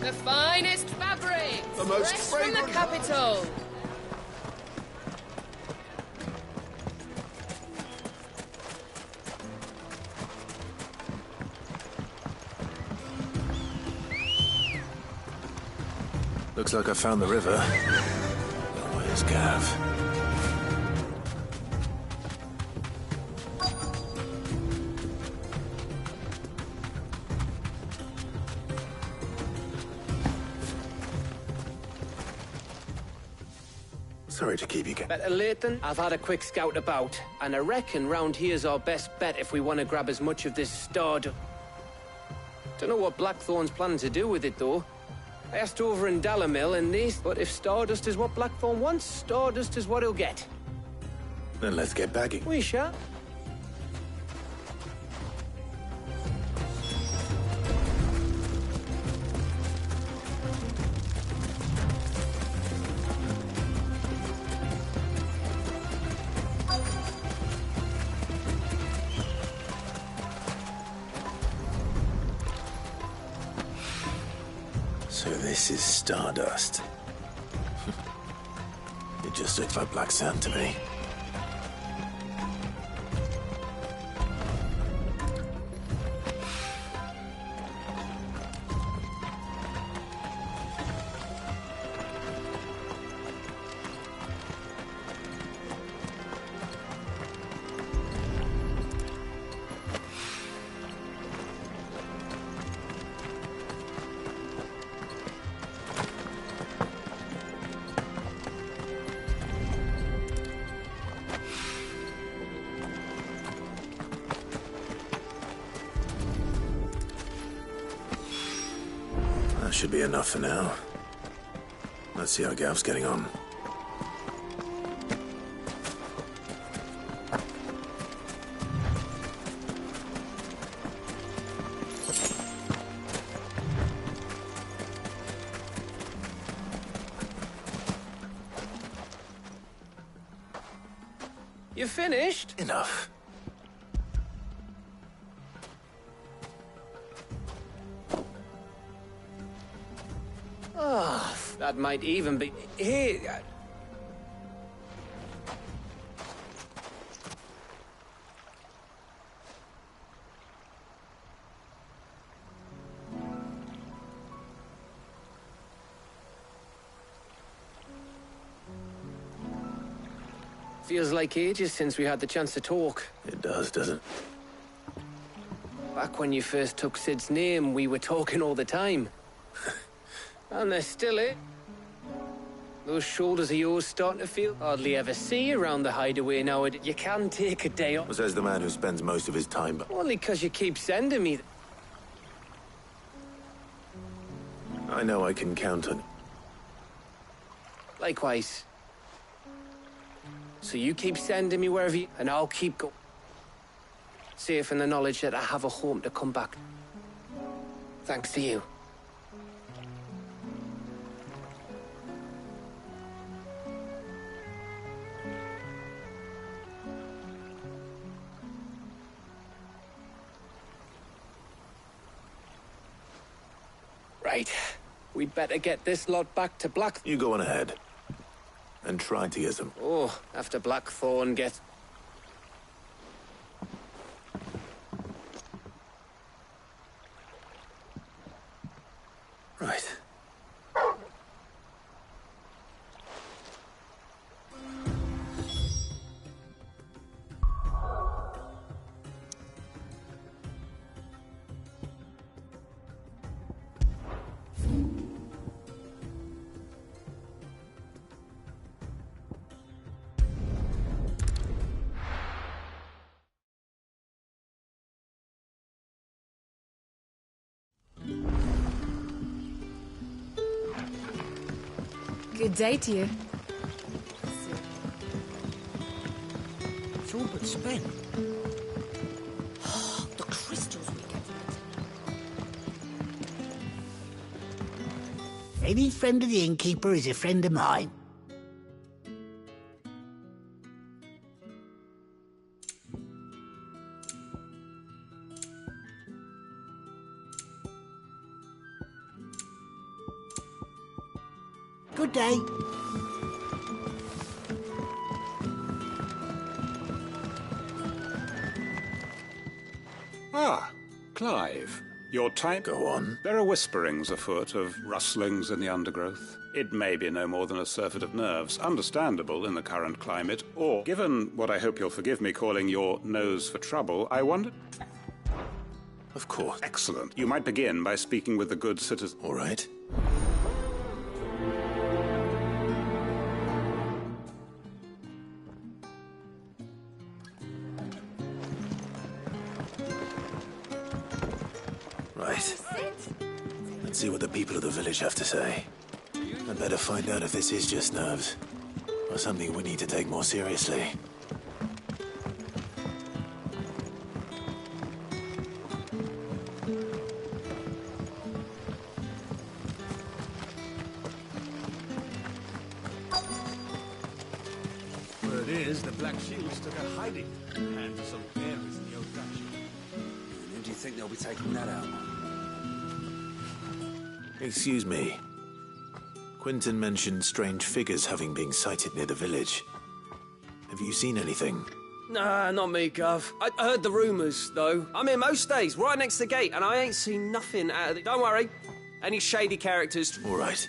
The finest fabrics! The most fresh from the capital! Looks like I found the river. Where's Gav? Sorry to keep you. Better late than I've had a quick scout about, and I reckon round here's our best bet if we want to grab as much of this stardust. Don't know what Blackthorn's planning to do with it though. I asked over in Dalamil and this, but if stardust is what Blackthorn wants, stardust is what he'll get. Then let's get bagging. We shall. So this is stardust. It just looks like black sand to me. That should be enough for now. Let's see how Gav's getting on. You finished? Enough. Oh, that might even be... Here... Feels like ages since we had the chance to talk. It does, doesn't it? Back when you first took Sid's name, we were talking all the time. And they're still it. Those shoulders of yours starting to feel hardly ever see around the hideaway now. You can take a day off. Says the man who spends most of his time... Only because you keep sending me... I know I can count on... Likewise. So you keep sending me wherever you... And I'll keep going. Safe in the knowledge that I have a home to come back. Thanks to you. Right. We'd better get this lot back to Black... You go on ahead. And try to get some... Oh, after Blackthorn gets... Right. Good day to you. It's all but spent. The crystals we get from it. Any friend of the innkeeper is a friend of mine. Good day. Ah, Clive. Your type? Go on. There are whisperings afoot of rustlings in the undergrowth. It may be no more than a surfeit of nerves, understandable in the current climate, or, given what I hope you'll forgive me calling your nose for trouble, I wonder... Of course. Excellent. You might begin by speaking with the good citizen. All right. Right. Let's see what the people of the village have to say. I'd better find out if this is just nerves, or something we need to take more seriously. Word is, the Black Shields took a hiding in the hands of some bearers in the old duchy. And who do you think they'll be taking that out? Excuse me. Quinton mentioned strange figures having been sighted near the village. Have you seen anything? Nah, not me, Gov. I heard the rumours, though. I'm here most days, right next to the gate, and I ain't seen nothing out of it. Don't worry. Any shady characters? All right.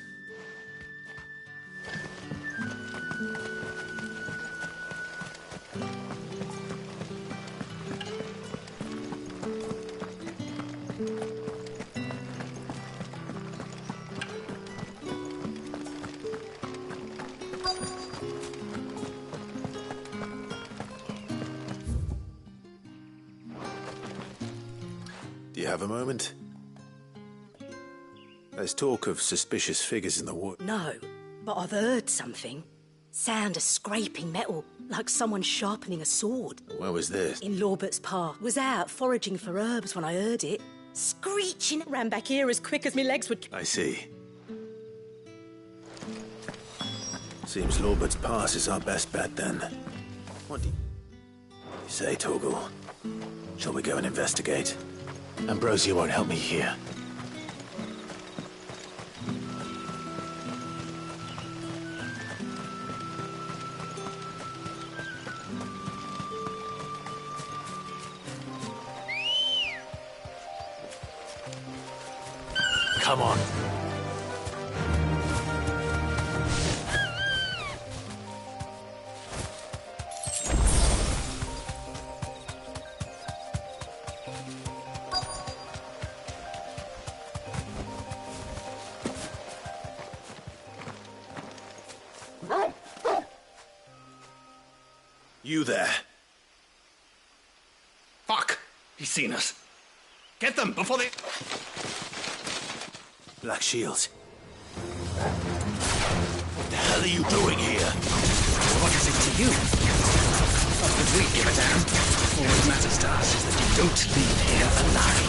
Do you have a moment? There's talk of suspicious figures in the wood. No, but I've heard something. Sound of scraping metal, like someone sharpening a sword. Where was this? In Lawbert's Park. Was out foraging for herbs when I heard it. Screeching, ran back here as quick as my legs would... I see. Seems Lawbert's Pass is our best bet then. What do you say, Torgal? Shall we go and investigate? Ambrosia won't help me here. Come on. You there. Fuck! He's seen us. Get them before they... Black Shields. What the hell are you doing here? What is it to you? Not that we give a damn. All that matters to us is that you don't leave here alive.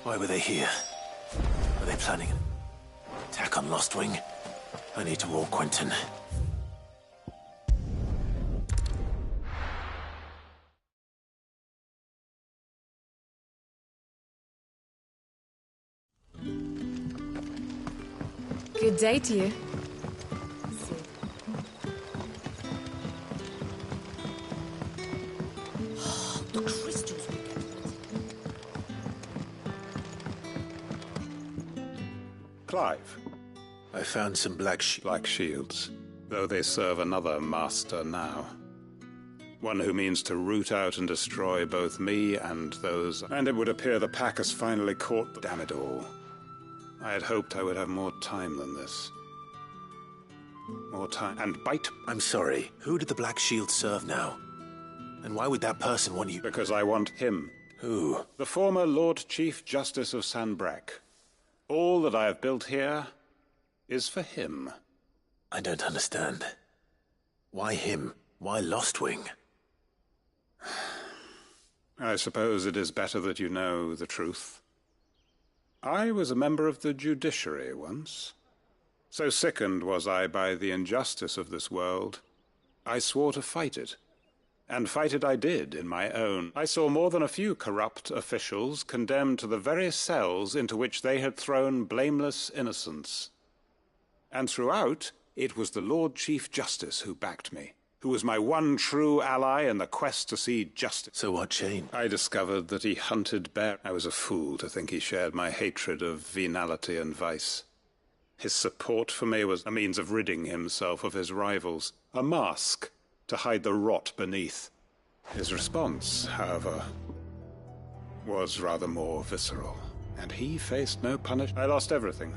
Why were they here? Were they planning an attack on Lost Wing? I need to warn Quentin. Good day to you. The crystals we get. Clive. I found some black shields, though they serve another master now. One who means to root out and destroy both me and those... And it would appear the pack has finally caught... Damn it all. I had hoped I would have more time than this. More time. And bite. I'm sorry. Who did the Black Shield serve now? And why would that person want you? Because I want him. Who? The former Lord Chief Justice of Sanbreque. All that I have built here is for him. I don't understand. Why him? Why Lost Wing? I suppose it is better that you know the truth. I was a member of the judiciary once. So sickened was I by the injustice of this world, I swore to fight it. And fight it I did in my own. I saw more than a few corrupt officials condemned to the very cells into which they had thrown blameless innocents. And throughout, it was the Lord Chief Justice who backed me, who was my one true ally in the quest to see justice. So what changed? I discovered that he hunted bear. I was a fool to think he shared my hatred of venality and vice. His support for me was a means of ridding himself of his rivals, a mask to hide the rot beneath. His response, however, was rather more visceral, and he faced no punishment. I lost everything.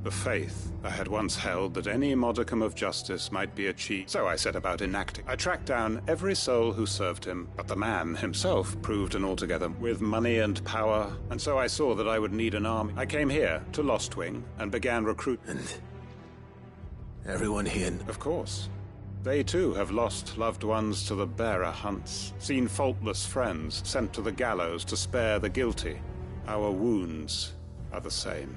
The faith I had once held that any modicum of justice might be achieved, so I set about enacting. I tracked down every soul who served him, but the man himself proved an altogether with money and power, and so I saw that I would need an army. I came here to Lost Wing and began recruitment. And everyone here? Of course. They too have lost loved ones to the bearer hunts, seen faultless friends sent to the gallows to spare the guilty. Our wounds are the same.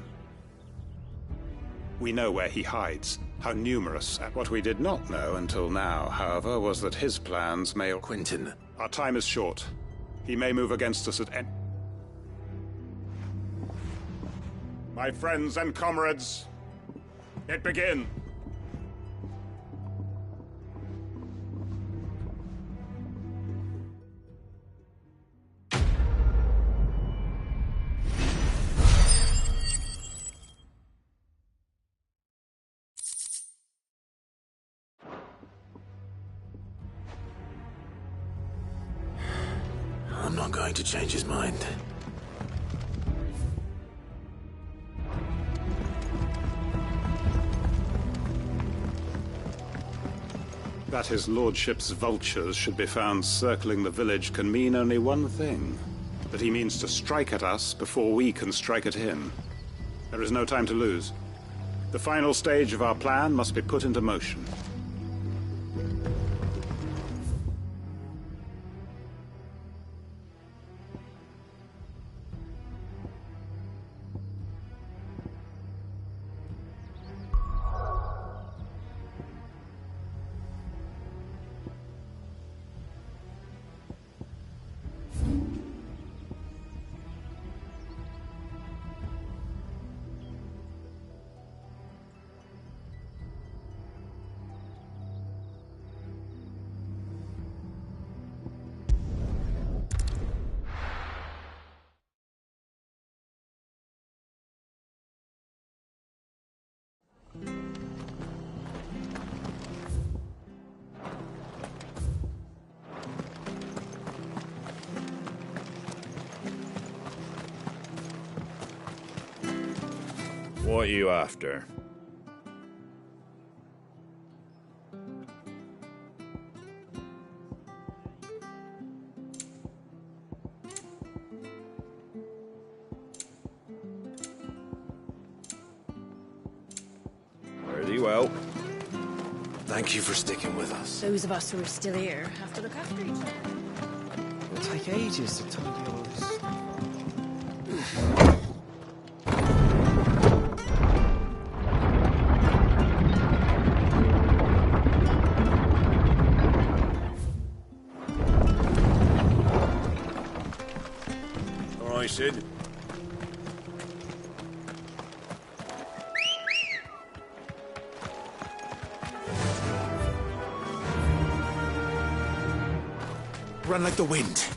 We know where he hides, how numerous. What we did not know until now, however, was that his plans may... Quentin. Our time is short. He may move against us at any... My friends and comrades, it begins. I'm not going to change his mind. That his lordship's vultures should be found circling the village can mean only one thing. That he means to strike at us before we can strike at him. There is no time to lose. The final stage of our plan must be put into motion. What are you after? Very well. Thank you for sticking with us. Those of us who are still here have to look after each other. It'll take ages to tidy all this. Listen. Run like the wind.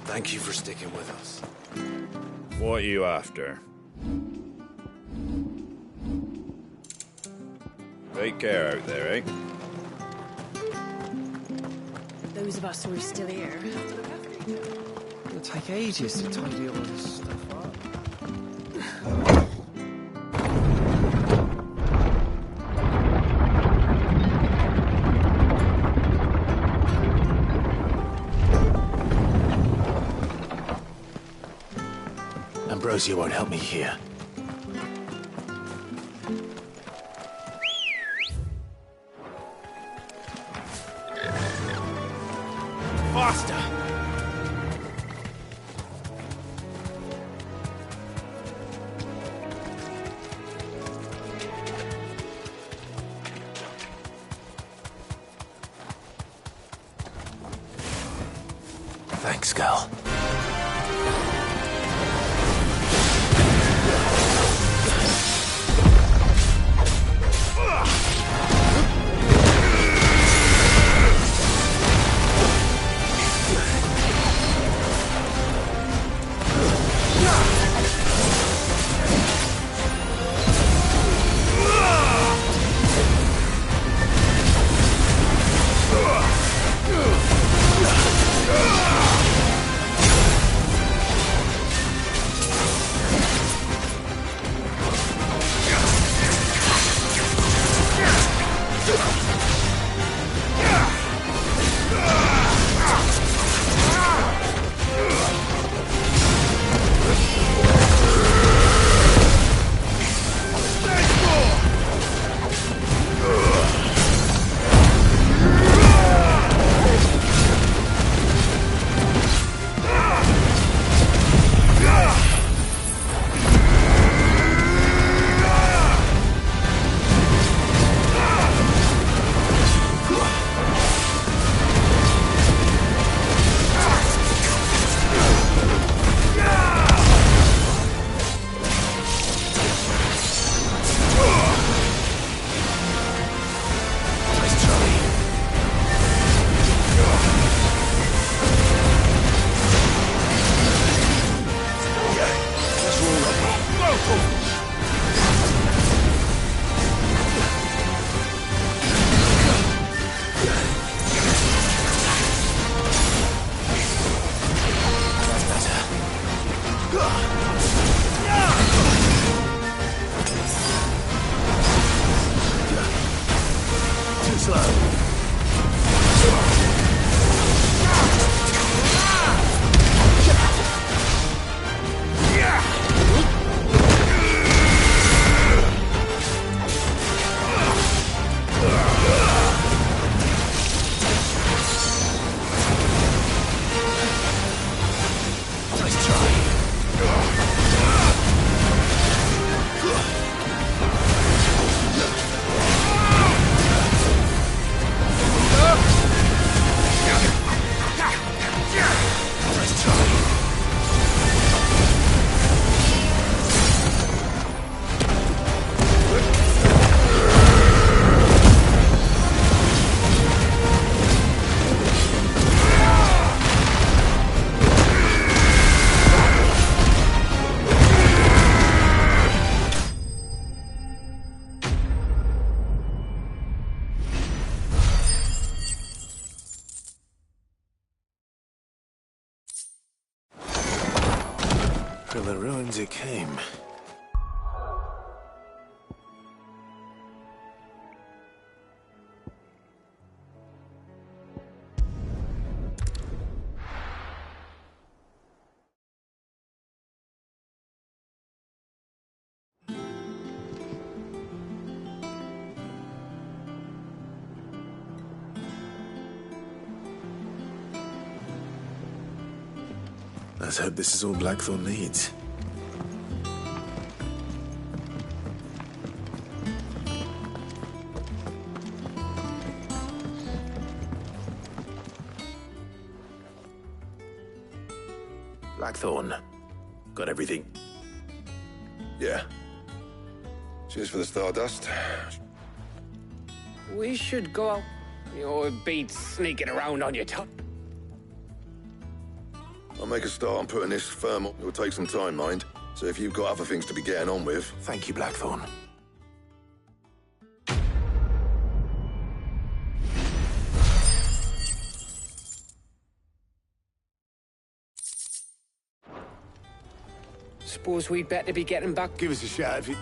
Thank you for sticking with us. What are you after? Take care out there, eh? Those of us who are still here have to look after each other. It'll take ages to tidy all this stuff up. Ambrosia won't help me here. Faster! Thanks, Gal. From the ruins it came. Let's hope this is all Blackthorn needs. Blackthorn. Got everything? Yeah. Cheers for the stardust. We should go out. You know, it beats sneaking around on your tongue. I'll make a start on putting this firm up. It'll take some time, mind. So if you've got other things to be getting on with... Thank you, Blackthorn. Suppose we'd better be getting back. Give us a shout if you...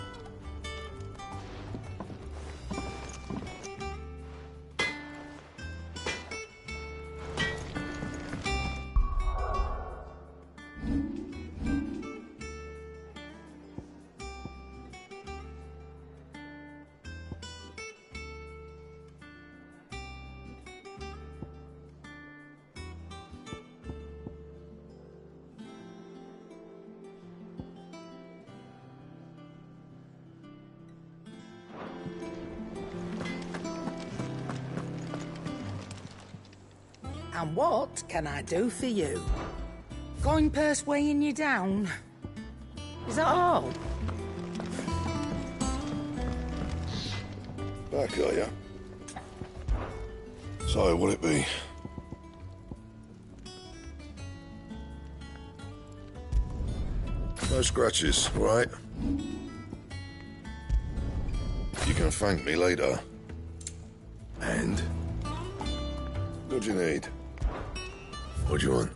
And what can I do for you? Coin purse weighing you down? Is that all? Back, are ya? So, what'll it be? No scratches, all right? You can thank me later. And? What do you need? What do you want?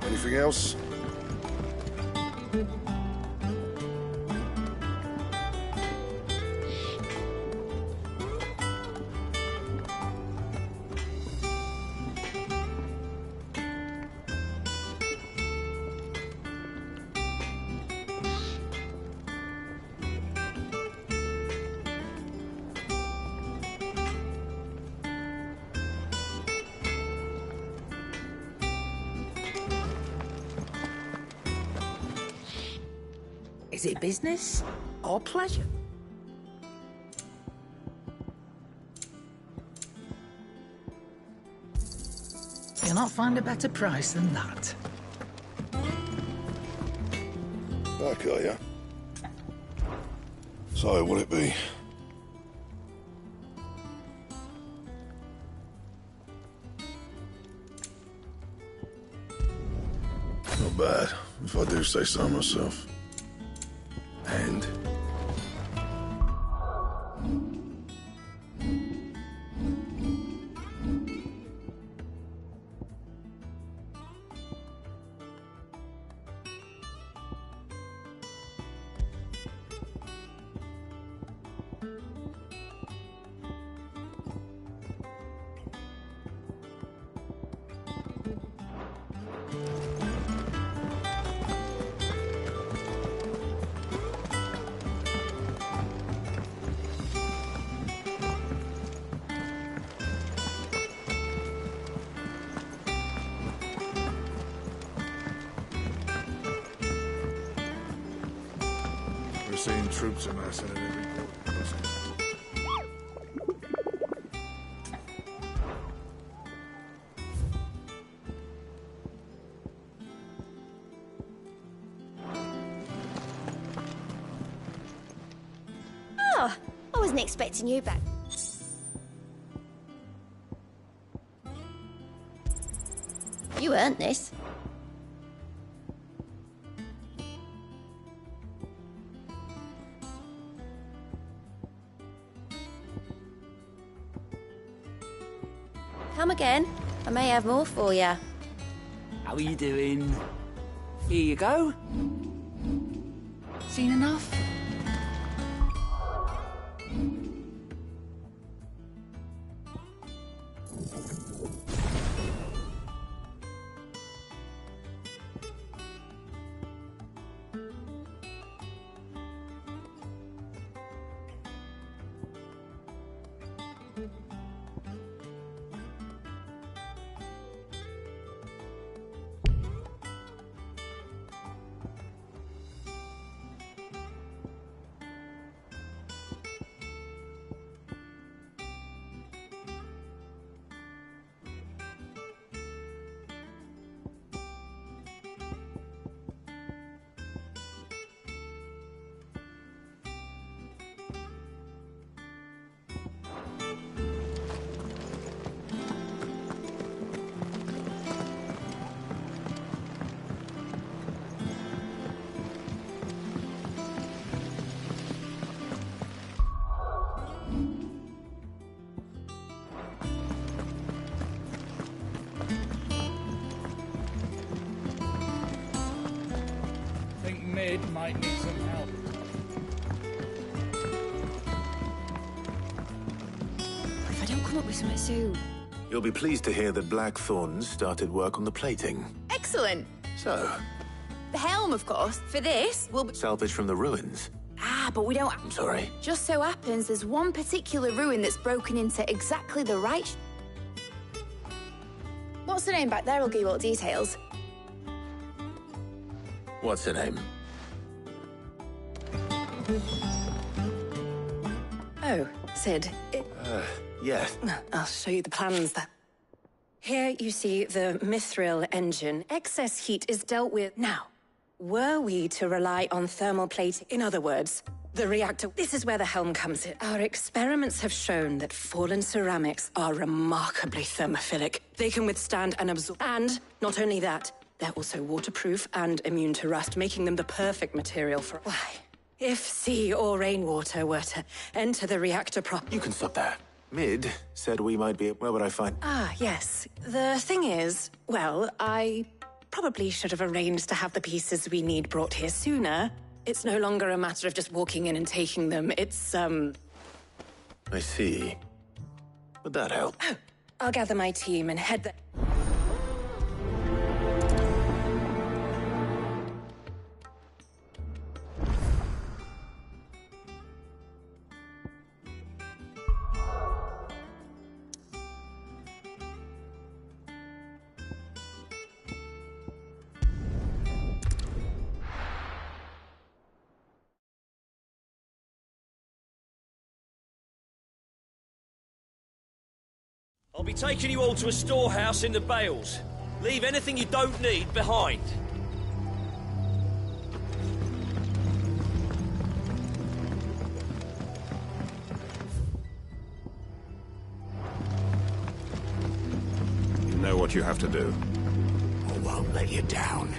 Anything else? Is it business or pleasure? You'll not find a better price than that. Back, are ya? So, what'll it be? Not bad, if I do say so myself. And? We're seeing troops amassing at every quarter. Oh, I wasn't expecting you back. You earned this. Come again. I may have more for you. How are you doing? Here you go. Seen enough? Mid might need some help. If I don't come up with something soon. You'll be pleased to hear that Blackthorn's started work on the plating. Excellent. So, The helm, of course. For this, we'll be... salvage from the ruins. Ah, but we don't... I'm sorry. Just so happens there's one particular ruin that's broken into exactly the right... What's the name back there? I'll give you all the details. What's her name? Oh, Sid. Yes. I'll show you the plans then. Here you see the mithril engine. Excess heat is dealt with. Now, were we to rely on thermal plating, in other words, the reactor, this is where the helm comes in. Our experiments have shown that fallen ceramics are remarkably thermophilic. They can withstand and absorb. And not only that, they're also waterproof and immune to rust, making them the perfect material for... Why, if sea or rainwater were to enter the reactor You can stop that. Mid said we might be... Where would I find... Ah, yes. The thing is, well, I probably should have arranged to have the pieces we need brought here sooner. It's no longer a matter of just walking in and taking them. It's, I see. Would that help? Oh, I'll gather my team and head there. I'll be taking you all to a storehouse in the Bales. Leave anything you don't need behind. You know what you have to do. I won't let you down.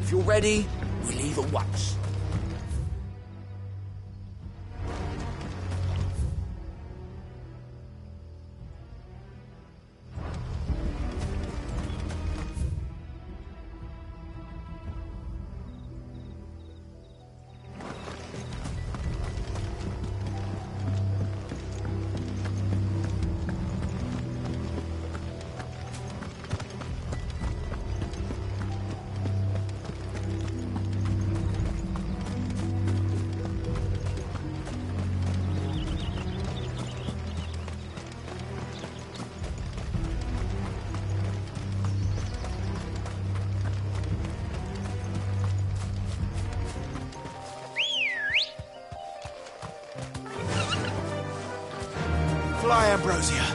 If you're ready, we leave at once. Fly, Ambrosia.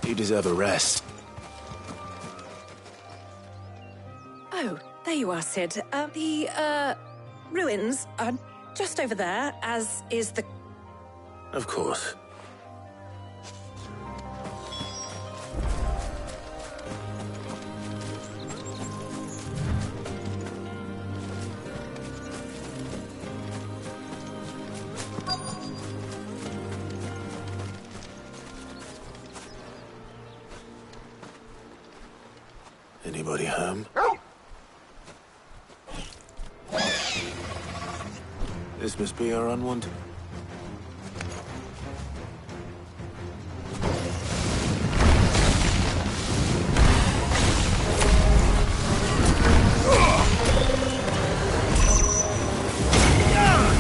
You deserve a rest. Oh, there you are, Sid. The ruins are just over there, as is the... Of course. Anybody home? This must be our unwanted. Yeah!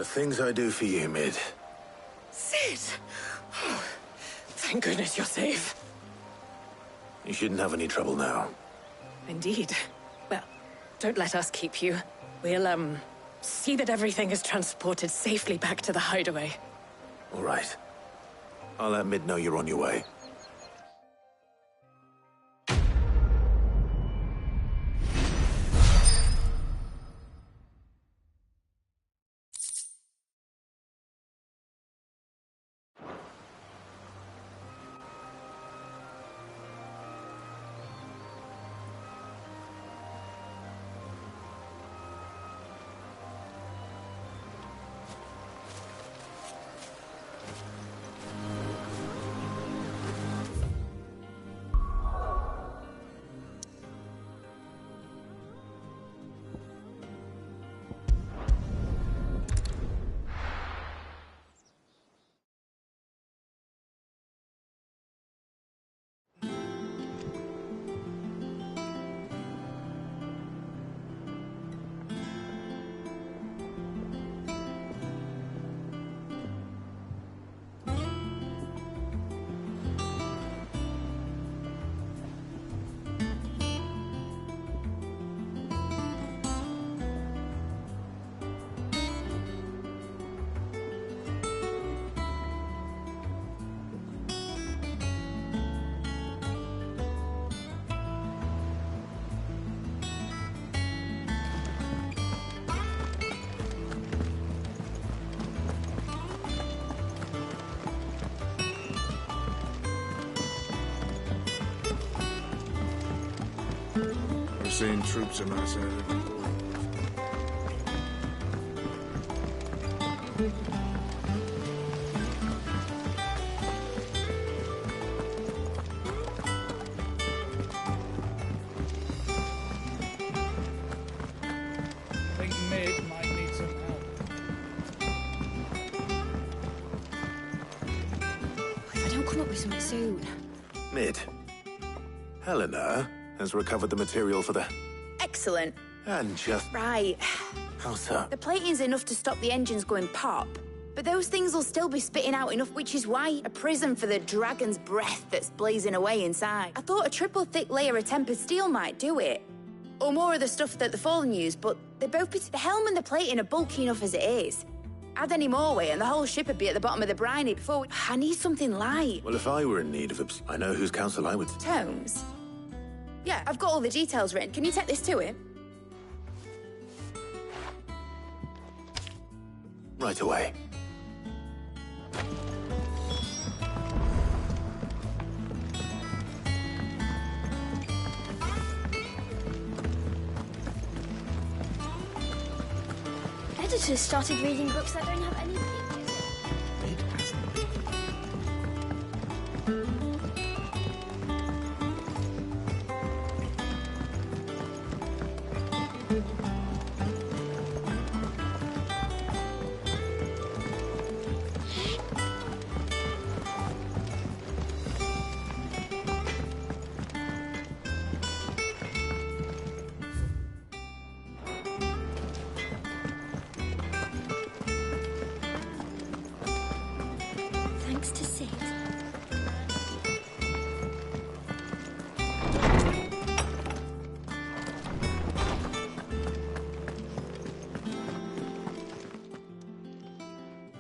The things I do for you, Mid. Sid! Oh, thank goodness you're safe. You shouldn't have any trouble now. Indeed. Well, don't let us keep you. We'll, see that everything is transported safely back to the hideaway. All right. I'll let Mid know you're on your way. I've seen troops amass out of the I think Mid might need some help. If I don't come up with something soon. Mid. Helena has recovered the material for the... Excellent. And just... Right. How's that? The plating's enough to stop the engines going pop, but those things will still be spitting out enough, which is why a prison for the dragon's breath that's blazing away inside. I thought a triple thick layer of tempered steel might do it. Or more of the stuff that the Fallen use, but they both... The helm and the plating are bulky enough as it is. Add any more weight and the whole ship would be at the bottom of the briny before we... I need something light. Well, if I were in need of I know whose counsel I would... Tomes? Yeah, I've got all the details written. Can you take this to him? Right away. Editors started reading books that don't have any pictures thanks to Sid.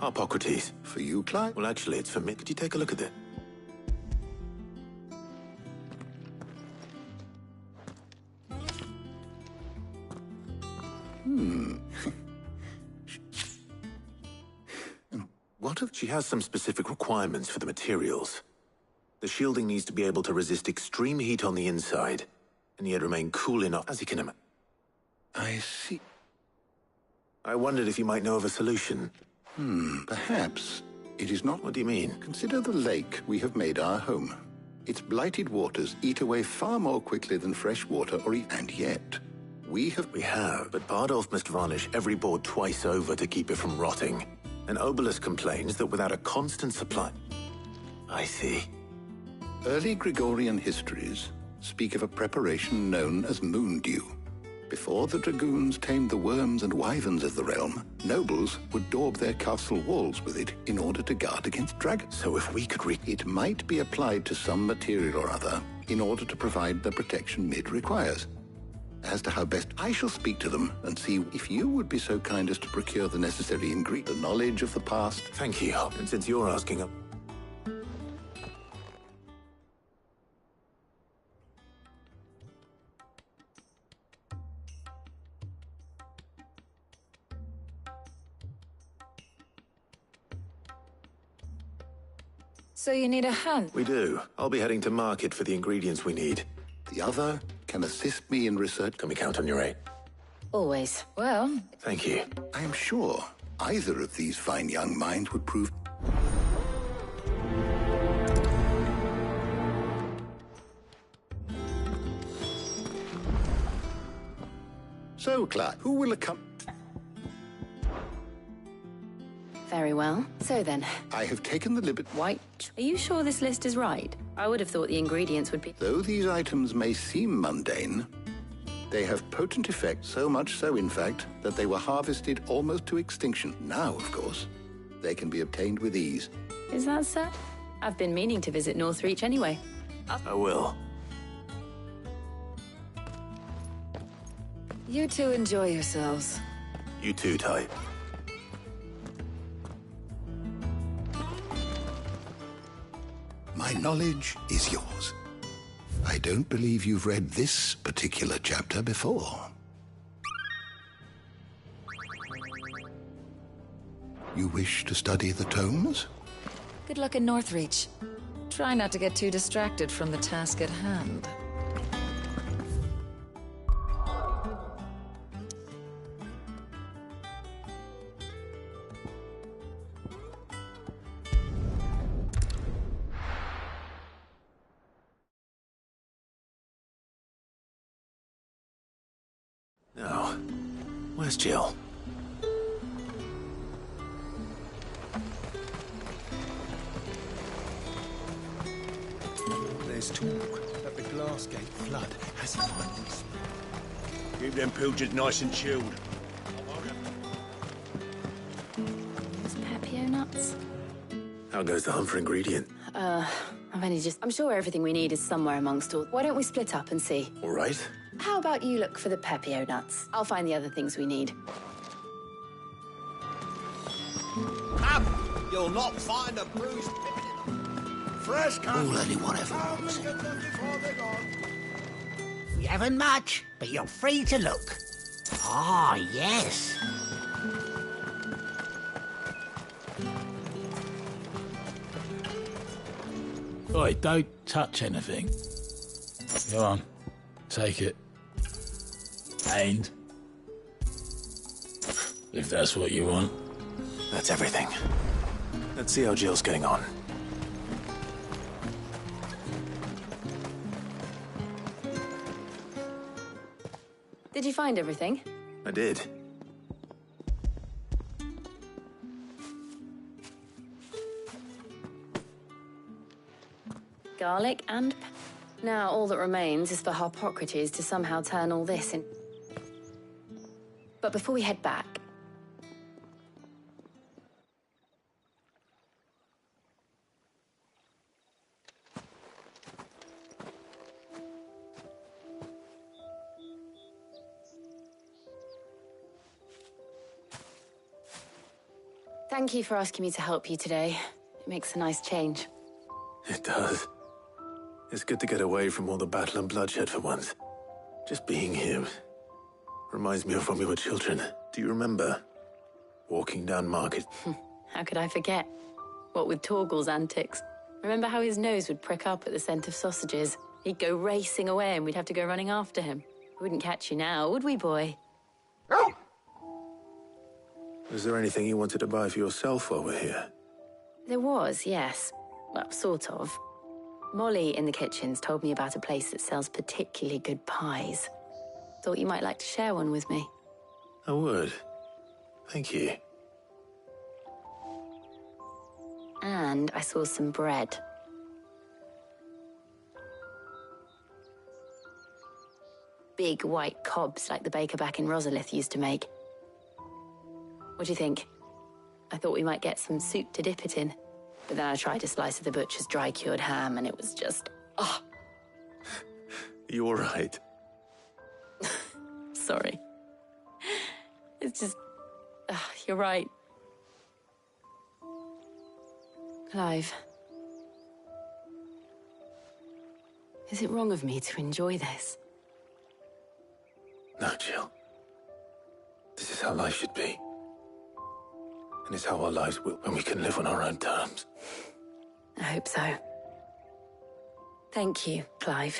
Hippocrates. For you, Clyde? Well, actually, it's for me. Could you take a look at it? What if she has some specific requirements for the materials? The shielding needs to be able to resist extreme heat on the inside, and yet remain cool enough, as you can imagine. I see. I wondered if you might know of a solution. Perhaps. It is not... What do you mean? Consider the lake we have made our home. Its blighted waters eat away far more quickly than fresh water, and yet, we have... We have, but Bardolph must varnish every board twice over to keep it from rotting. And Obelus complains that without a constant supply... I see. Early Gregorian histories speak of a preparation known as moon dew. Before the dragoons tamed the worms and wyverns of the realm, nobles would daub their castle walls with it in order to guard against dragons. So if we could it might be applied to some material or other in order to provide the protection Mid requires. As to how best, I shall speak to them and see if you would be so kind as to procure the necessary ingredient, the knowledge of the past. Thank you. And since you're asking... So you need a hand? We do. I'll be heading to market for the ingredients we need. The other can assist me in research. Can we count on your aid? Always. Well... Thank you. I am sure either of these fine young minds would prove... So, Clark, who will accompany... Very well. So then. I have taken the liberty... White. Are you sure this list is right? I would have thought the ingredients would be... Though these items may seem mundane, they have potent effects, so much so, in fact, that they were harvested almost to extinction. Now, of course, they can be obtained with ease. Is that so? I've been meaning to visit Northreach anyway. I will. You two enjoy yourselves. You too, Ty. My knowledge is yours. I don't believe you've read this particular chapter before. You wish to study the tomes? Good luck in Northreach. Try not to get too distracted from the task at hand. Now, where's Jill? There's talk that the Glassgate flood has finally spread. Keep them pilchards nice and chilled. Those Pepio nuts? How goes the hunt for ingredient? I'm sure everything we need is somewhere amongst all... Why don't we split up and see? All right. How about you look for the Pepio nuts? I'll find the other things we need. Up! You'll not find a bruised pippin in them. Fresh cut. All anyone ever wants. We haven't much, but you're free to look. Ah, yes. Oi, don't touch anything. Go on, take it. And if that's what you want. That's everything. Let's see how Jill's getting on. Did you find everything? I did. Garlic and... Now all that remains is for Harpocrates to somehow turn all this in... But before we head back... Thank you for asking me to help you today. It makes a nice change. It does. It's good to get away from all the battle and bloodshed for once. Just being here reminds me of when we were children. Do you remember? Walking down Market. How could I forget? What with Torgal's antics. Remember how his nose would prick up at the scent of sausages? He'd go racing away and we'd have to go running after him. We wouldn't catch you now, would we, boy? Is there anything you wanted to buy for yourself while we're here? There was, yes. Well, sort of. Molly in the kitchens told me about a place that sells particularly good pies. Thought you might like to share one with me. I would. Thank you. And I saw some bread. big white cobs like the baker back in Rosalith used to make. What do you think? I thought we might get some soup to dip it in. But then I tried a slice of the butcher's dry-cured ham, and it was just... oh. You all right? Sorry. It's just... you're right. Clive. Is it wrong of me to enjoy this? No, Jill. This is how life should be. And it's how our lives will when we can live on our own terms. I hope so. Thank you, Clive.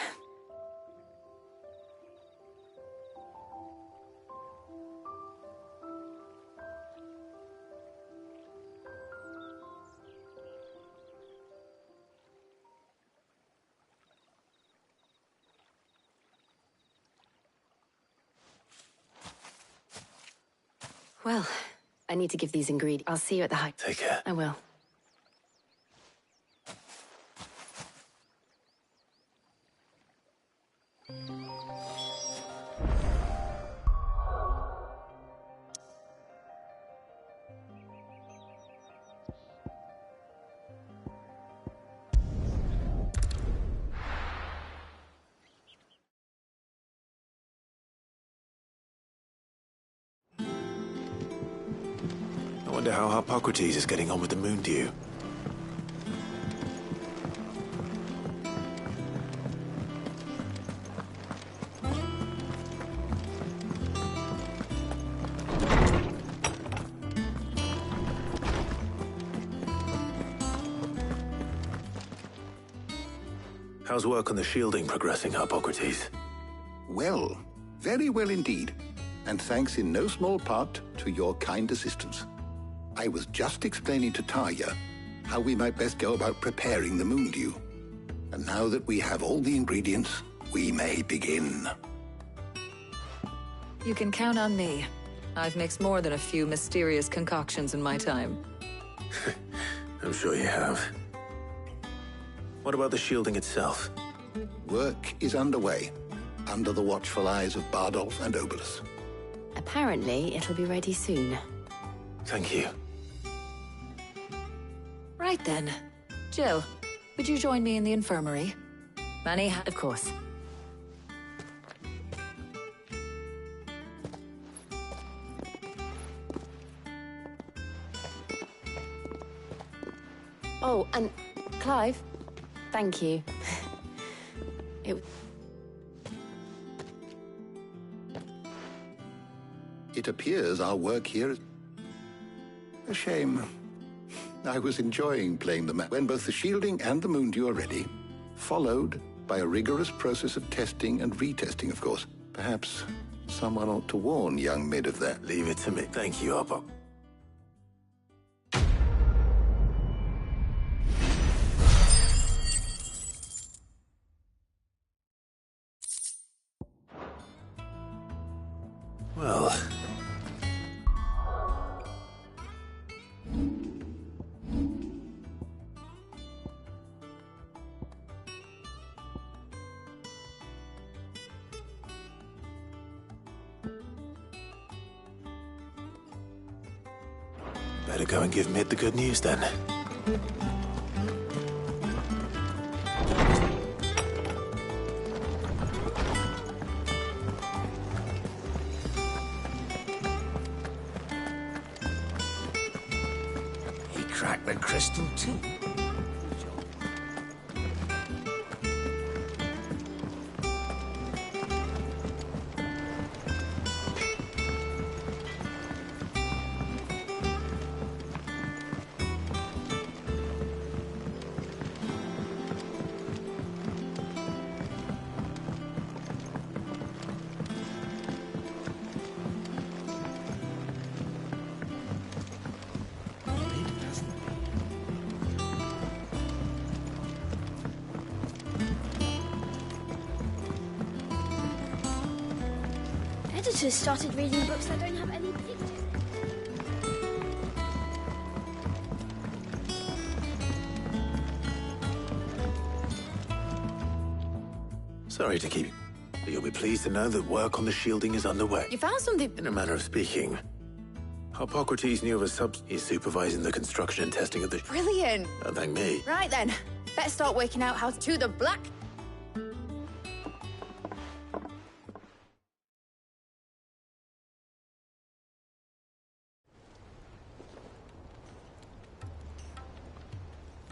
Well, I need to give these ingredients. I'll see you at the hike. Take care. I will. I wonder how Harpocrates is getting on with the moon dew. How's work on the shielding progressing, Harpocrates? Well, very well indeed. And thanks in no small part to your kind assistance. I was just explaining to Tarja how we might best go about preparing the moon dew. And now that we have all the ingredients, we may begin. You can count on me. I've mixed more than a few mysterious concoctions in my time. I'm sure you have. What about the shielding itself? Work is underway, under the watchful eyes of Bardolph and Obolus. Apparently, it'll be ready soon. Thank you. Right then. Jill, would you join me in the infirmary? Manny, of course. Oh, and Clive, thank you. It appears our work here is a shame. I was enjoying playing the map when both the shielding and the moon dew are ready, followed by a rigorous process of testing and retesting, of course. Perhaps someone ought to warn young Mid of that. Leave it to me. Thank you, Harpo. Well... better go and give Mid the good news then. He cracked the crystal too. Editors started reading books that don't have any pictures in. Sorry to keep you. You'll be pleased to know that work on the shielding is underway. You found something... In a manner of speaking. Hippocrates knew of a He's supervising the construction and testing of the... Brilliant. Don't thank me. Right then, let's start working out how to the black...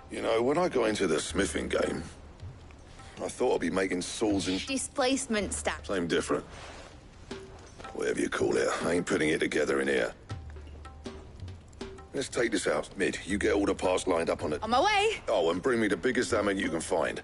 You know, when I got into the smithing game, I thought I'd be making swords and... Displacement stack. Same different. Whatever you call it, I ain't putting it together in here. Let's take this out. Mid, you get all the parts lined up on it. On my way. Oh, and bring me the biggest hammer you can find.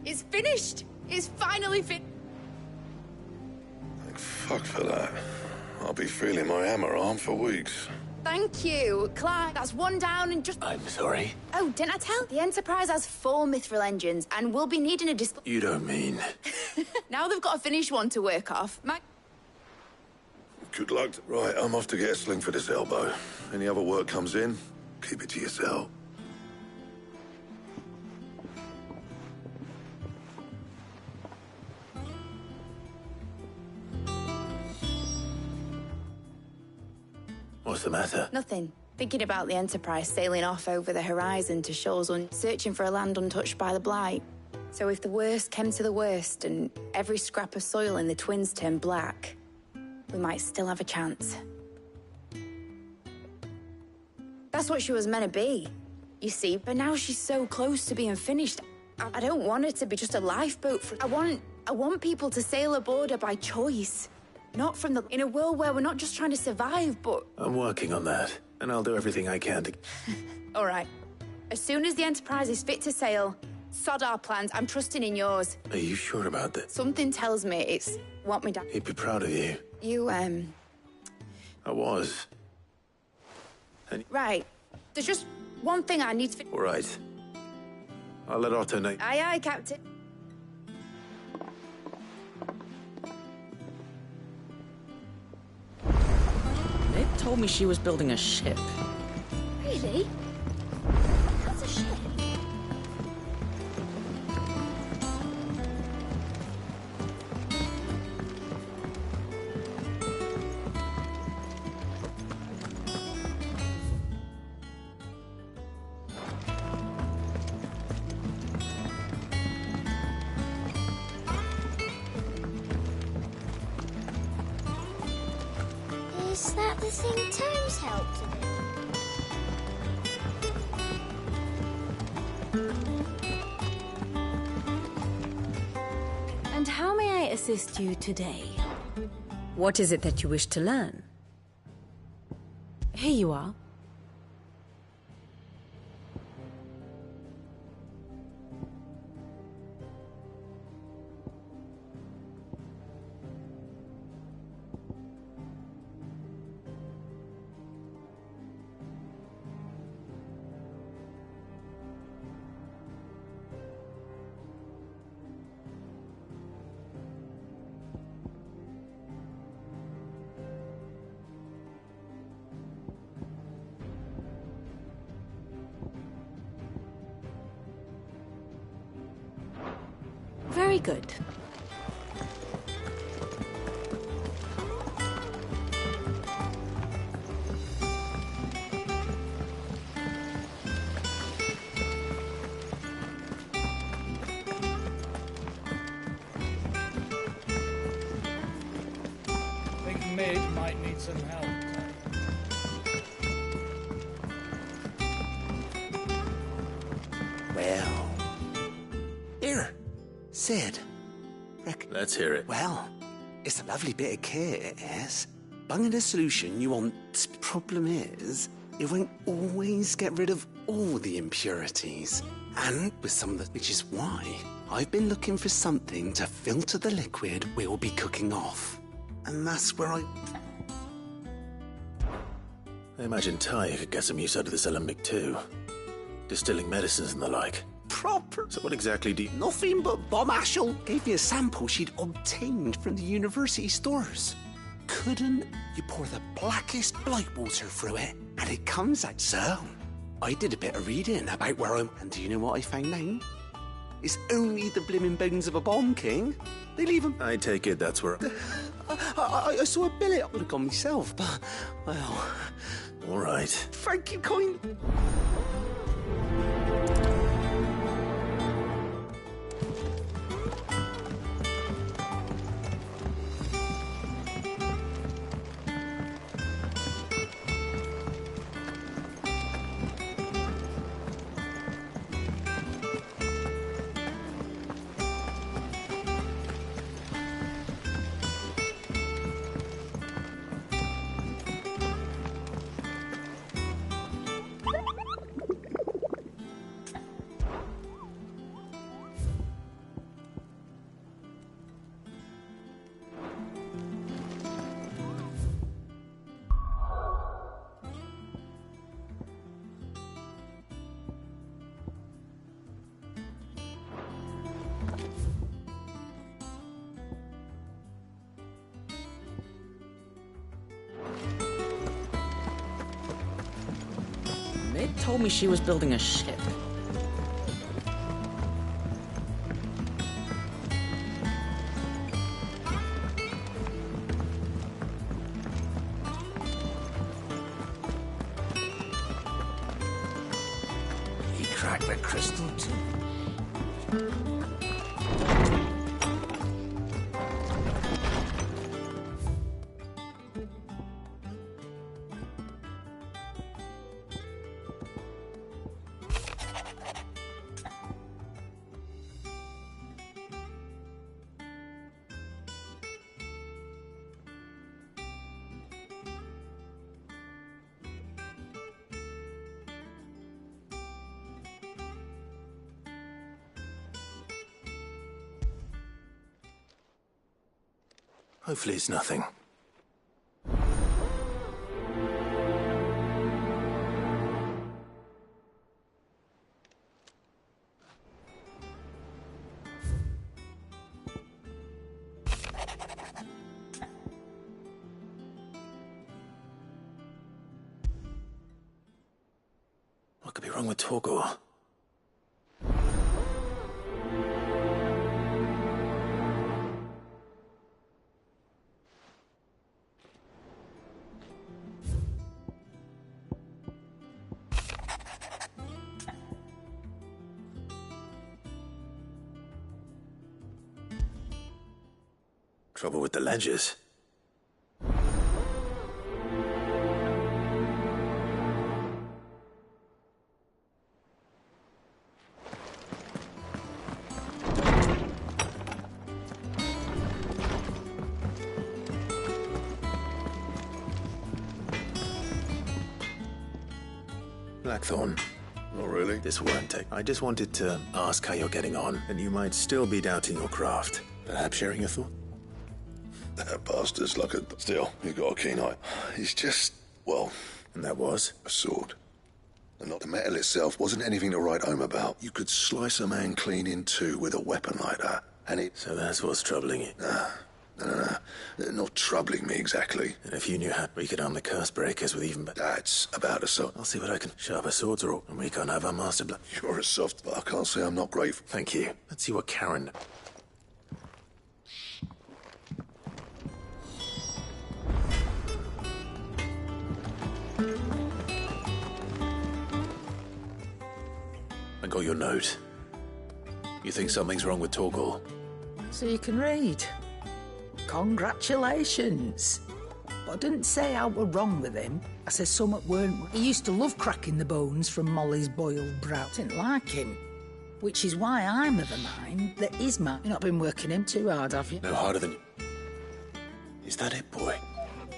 It's finished. It's finally finished. Thank fuck for that. I'll be feeling my hammer arm for weeks. Thank you, Clark. That's one down and just... I'm sorry. Oh, didn't I tell? The Enterprise has 4 mithril engines and we'll be needing a display... You don't mean... Now they've got a finished one to work off. Good luck. Right, I'm off to get a sling for this elbow. Any other work comes in, keep it to yourself. What's the matter? Nothing. Thinking about the Enterprise sailing off over the horizon to shores searching for a land untouched by the Blight. So if the worst came to the worst and every scrap of soil in the Twins turned black, we might still have a chance. That's what she was meant to be, you see, but now she's so close to being finished. I don't want her to be just a lifeboat I want people to sail aboard her by choice. Not from the... In a world where we're not just trying to survive, but... I'm working on that, and I'll do everything I can to... All right. As soon as the Enterprise is fit to sail, sod our plans. I'm trusting in yours. Are you sure about that? Something tells me it's what me dad... He'd be proud of you. You, I was. And... Right. There's just one thing I need to... All right. I'll let Otto know. Aye, aye, Captain. They told me she was building a ship. Really? What's a ship? Is that the thing Terms helped to do? And how may I assist you today? What is it that you wish to learn? Here you are. Very good. I think Mid might need some help. Well... Here, Sid. Let's hear it. Well, it's a lovely bit of kit, it is. Bunging a solution you want. Problem is, it won't always get rid of all the impurities. And with some of the... which is why I've been looking for something to filter the liquid we'll be cooking off. And that's where I imagine Ty could get some use out of this alembic too. Distilling medicines and the like. Proper. So what exactly do you... Nothing but Bomb Ashel gave me a sample she'd obtained from the university stores. Couldn't you pour the blackest blight water through it, and it comes out so? I did a bit of reading about where I'm... And do you know what I found out? It's only the blimmin' bones of a bomb king. They leave them... I take it that's where... I saw a billet. I would have gone myself, but... Well... All right. Thank you, kind... Mid told me she was building a ship. He cracked the crystal too. Hopefully it's nothing. What could be wrong with Torgor? Trouble with the ledges. Blackthorn. Oh, really? This won't take. I just wanted to ask how you're getting on, and you might still be doubting your craft. Perhaps sharing a thought? That bastard's like a... Still, you got a keen eye. He's just, well... And that was? A sword. And not the metal itself wasn't anything to write home about. You could slice a man clean in two with a weapon like that, and it... So that's what's troubling you? No. Not troubling me exactly. And if you knew how we could arm the curse breakers with even... That's about a sword. I'll see what I can. Sharper swords are all, and we can't have our master blood. You're a soft, but I can't say I'm not grateful. Thank you. Let's see what Karen... I got your note. You think something's wrong with Torgor? So you can read. Congratulations. But I didn't say how we're wrong with him. I said something weren't. He used to love cracking the bones from Molly's boiled brow. Didn't like him. Which is why I'm of the mind that his man... You've not been working him too hard, have you? No harder than... Is that it, boy?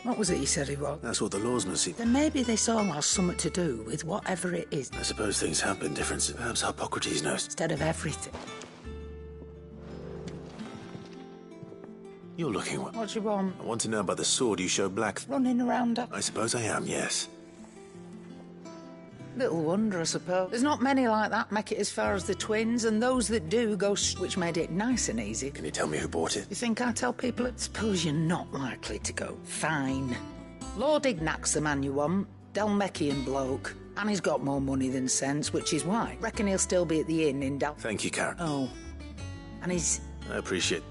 What was it you said he was? That's what the lawsman see. Then maybe this all has something to do with whatever it is. I suppose things have been different. Perhaps Hippocrates knows. Instead of everything. You're looking well. What do you want? I want to know about the sword you showed Black. Running around up. I suppose I am, yes. Little wonder, I suppose. There's not many like that make it as far as the twins, and those that do go which made it nice and easy. Can you tell me who bought it? You think I tell people it? Suppose you're not likely to go. Fine. Lord Ignac's the man you want. Dalmecian bloke. And he's got more money than sense, which is why. Reckon he'll still be at the inn in Dal... Thank you, Karen. Oh. And he's... I appreciate.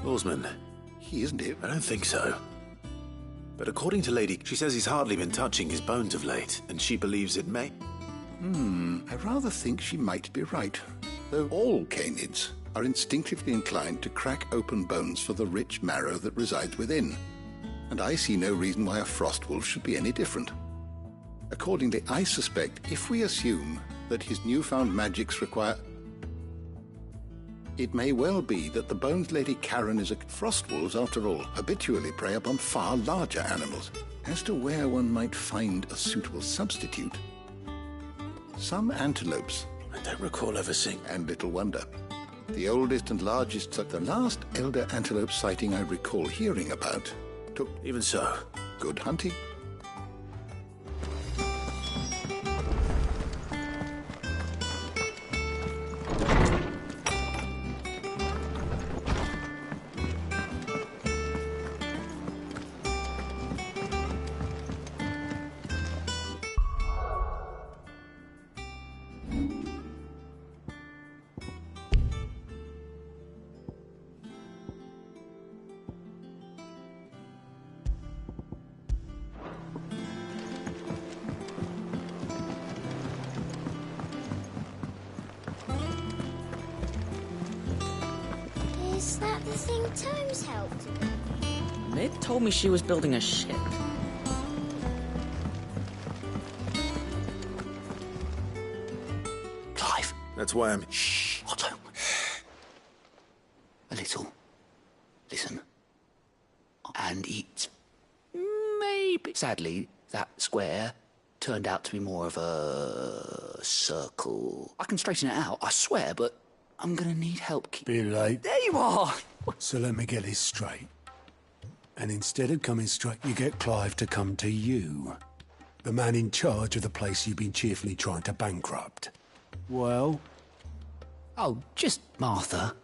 Lawsman. He isn't here. I don't think so. But according to Lady, she says he's hardly been touching his bones of late, and she believes it may... I rather think she might be right. Though all canids are instinctively inclined to crack open bones for the rich marrow that resides within. And I see no reason why a frost wolf should be any different. Accordingly, I suspect if we assume that his newfound magics require... It may well be that the Bones Lady Karen is a... Frost wolves, after all, habitually prey upon far larger animals. As to where one might find a suitable substitute, some antelopes... I don't recall ever seeing... And little wonder. The oldest and largest... The last elder antelope sighting I recall hearing about took... Even so. Good hunting. Is that the thing Tomes helped with? Mid told me she was building a ship. Clive. That's why I'm... Shh, Otto. A little. Listen. And eat. Maybe. Sadly, that square turned out to be more of a circle. I can straighten it out, I swear, but I'm gonna need help. Bit late. There you are! So let me get this straight. And instead of coming straight, you get Clive to come to you. The man in charge of the place you've been cheerfully trying to bankrupt. Well? Oh, just Martha.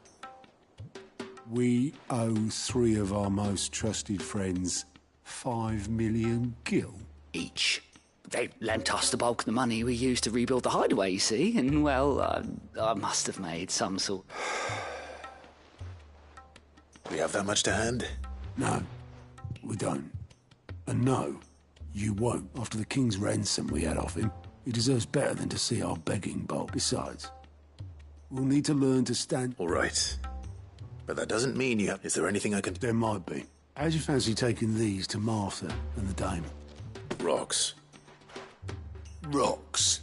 We owe 3 of our most trusted friends 5 million gil. Each. They lent us the bulk of the money we used to rebuild the hideaway, you see, and, well, I must have made some sort... We have that much to hand? No, we don't. And no, you won't. After the king's ransom we had off him, he deserves better than to see our begging bowl. Besides, we'll need to learn to stand... All right. But that doesn't mean you have... Is there anything I can... There might be. How'd you fancy taking these to Martha and the dame? Rocks. Rocks?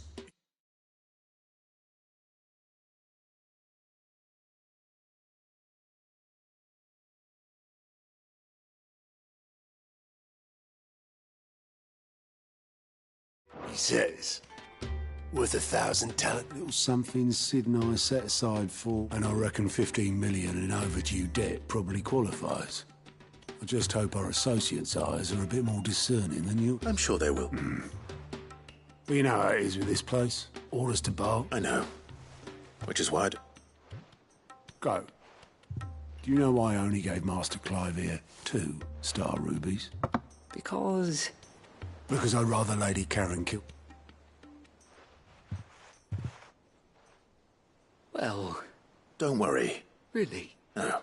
He says. Worth 1,000 talent. Little something Sid and I set aside for, and I reckon 15 million in overdue debt probably qualifies. I just hope our associates' eyes are a bit more discerning than you. I'm sure they will. But you know how it is with this place. Orders to bar. I know. Which is why Go. Do you know why I only gave Master Clive here 2 star rubies? Because I'd rather Lady Karen kill... Well... Don't worry. Really? No.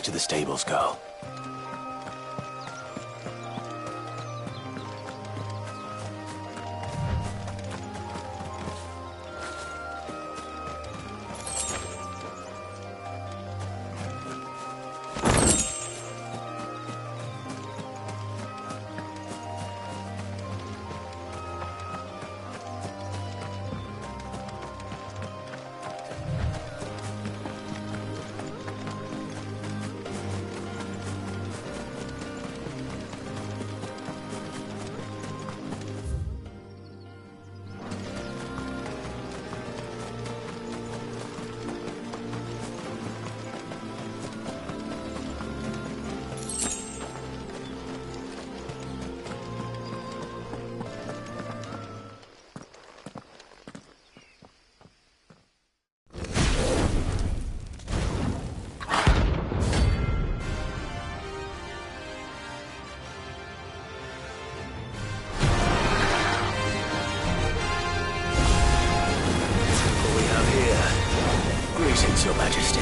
back to the stables, girl. Greetings, Your Majesty.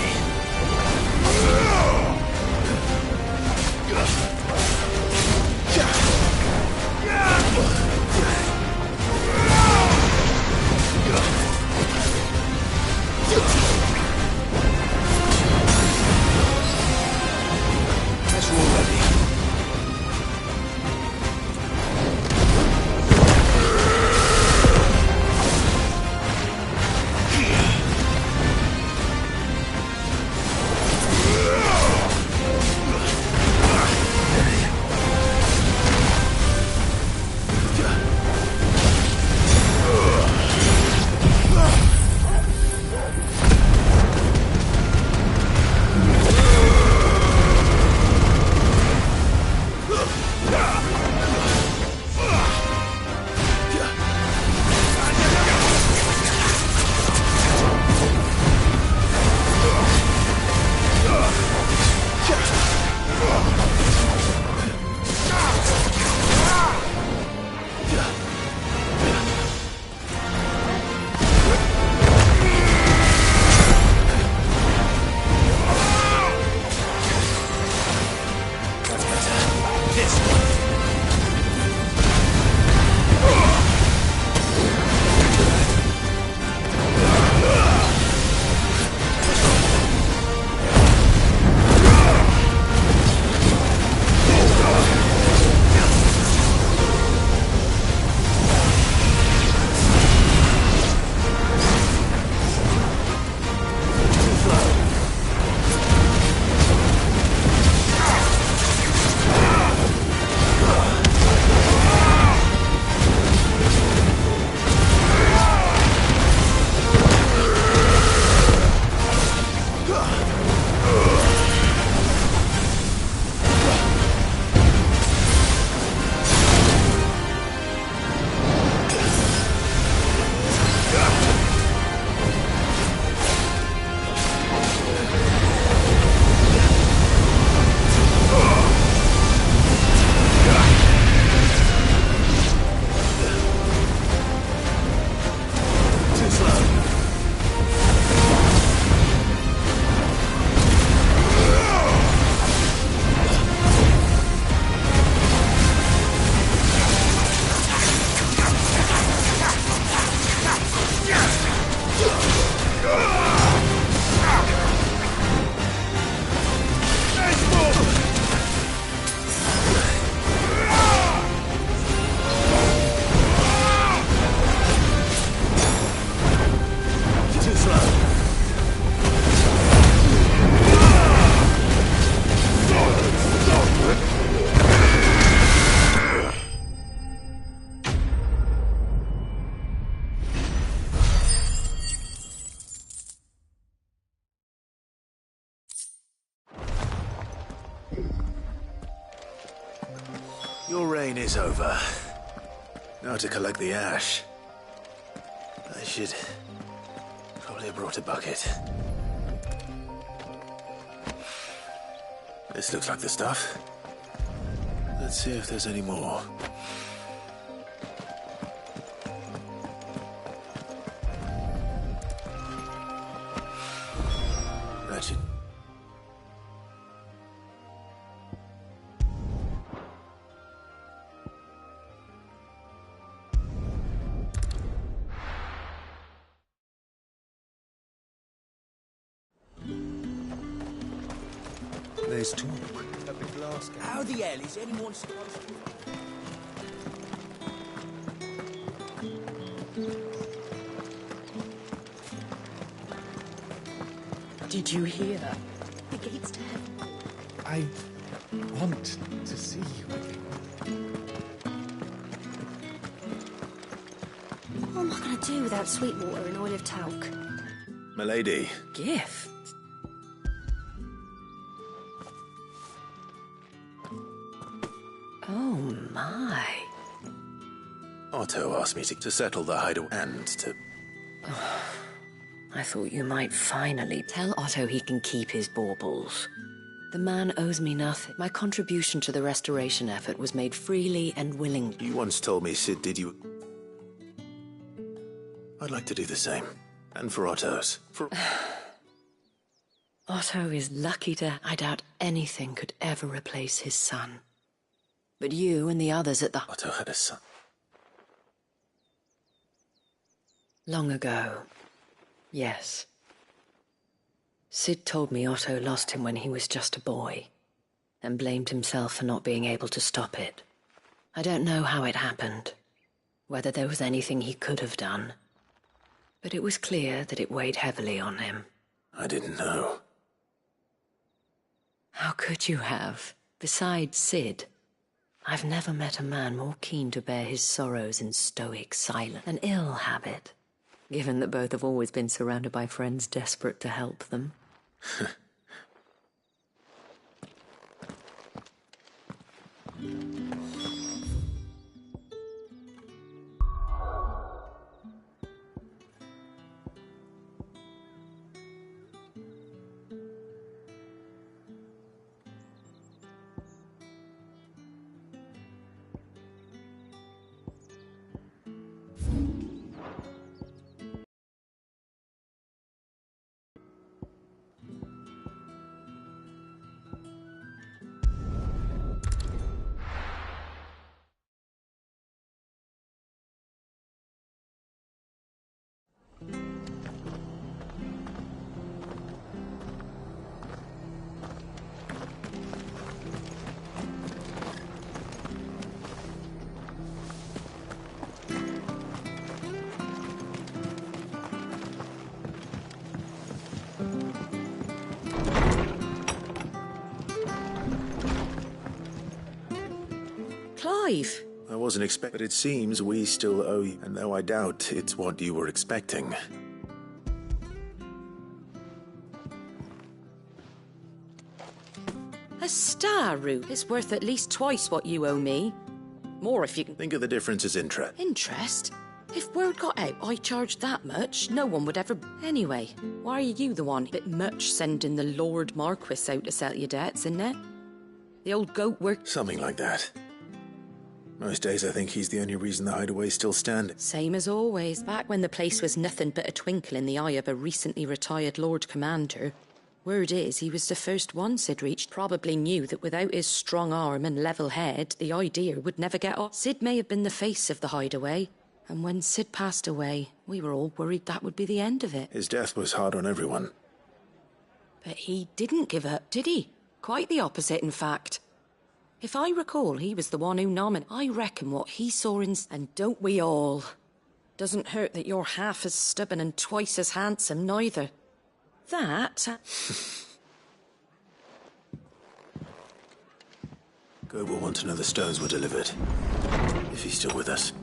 Guess we're all ready. Your reign is over. Now to collect the ash. I should probably have brought a bucket. This looks like the stuff. Let's see if there's any more. Ratchet. There's talk at the glass. How the hell is anyone supposed to... Did you hear? The gates to heaven. I want to see you again. What am I going to do without sweet water and oil of talc? Milady. Gift? Oh, my. Otto asked me to settle the hideaway and to... I thought you might finally tell Otto he can keep his baubles. The man owes me nothing. My contribution to the restoration effort was made freely and willingly. You once told me, Sid, did you... I'd like to do the same. And for Otto's. For... Otto is lucky I doubt anything could ever replace his son. But you and the others at the... Otto had a son. Long ago. Yes. Sid told me Otto lost him when he was just a boy, and blamed himself for not being able to stop it. I don't know how it happened, whether there was anything he could have done, but it was clear that it weighed heavily on him. I didn't know. How could you have? Besides Sid, I've never met a man more keen to bear his sorrows in stoic silence. An ill habit, given that both have always been surrounded by friends desperate to help them. Clive! I wasn't expecting, but it seems we still owe you, and though I doubt it's what you were expecting. A star root is worth at least twice what you owe me. More if you can... Think of the difference as interest. Interest? If word got out I charged that much, no one would ever... Anyway, why are you the one? Bit much sending the Lord Marquis out to settle your debts, isn't it? The old goat worked... Something like that. Most days I think he's the only reason the hideaway's still standing. Same as always. Back when the place was nothing but a twinkle in the eye of a recently retired Lord Commander. Word is, he was the first one Sid reached. Probably knew that without his strong arm and level head, the idea would never get off. Sid may have been the face of the hideaway, and when Sid passed away, we were all worried that would be the end of it. His death was hard on everyone. But he didn't give up, did he? Quite the opposite, in fact. If I recall, he was the one who nominated. I reckon what he saw in... And don't we all? Doesn't hurt that you're half as stubborn and twice as handsome, neither. That... Gob will want to know the stones were delivered. If he's still with us.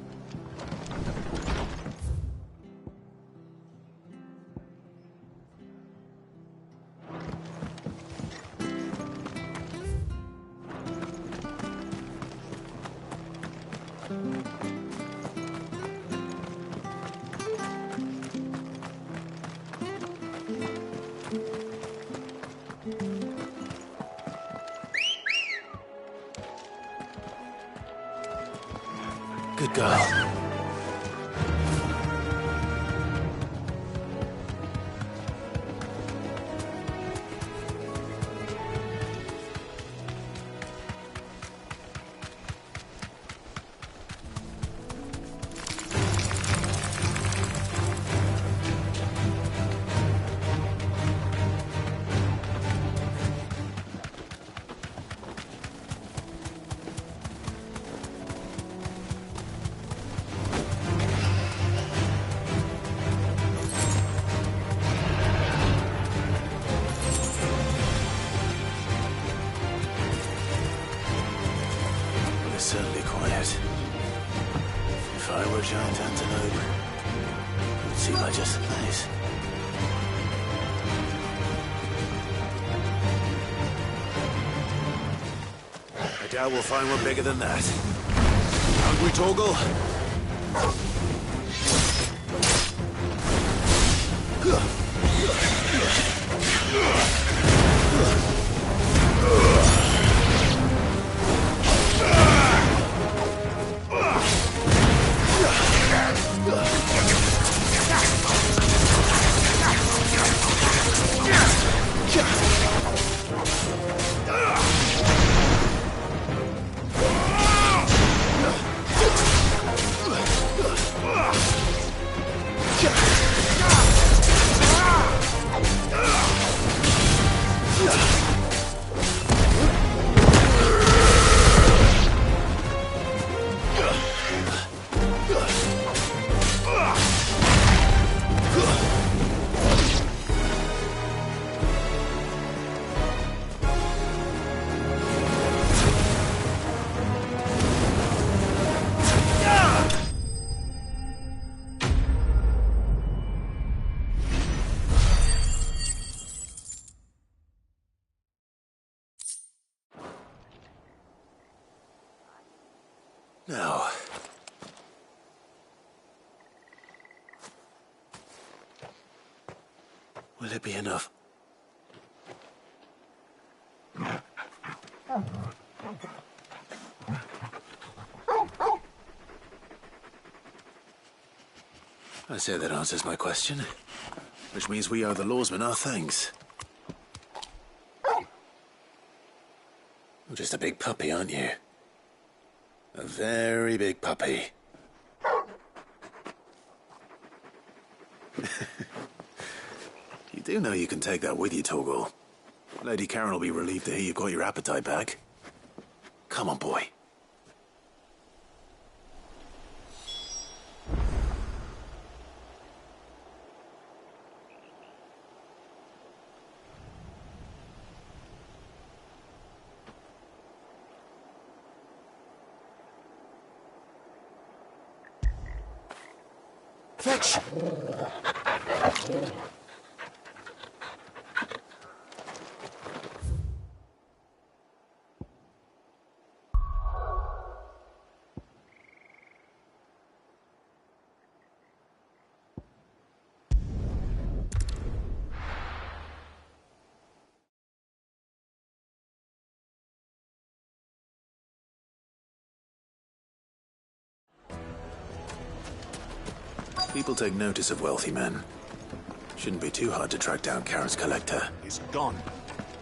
Good girl. I were a giant antelope, it would seem like just the place. I doubt we'll find one bigger than that. Hungry, Torgal? Now, will it be enough? I say that answers my question, which means we owe the lawsmen our thanks. You're just a big puppy, aren't you? A very big puppy. You do know you can take that with you, Torgal. Lady Karen will be relieved to hear you've got your appetite back. Come on, boy. Fetch! People take notice of wealthy men. Shouldn't be too hard to track down Karen's collector. He's gone.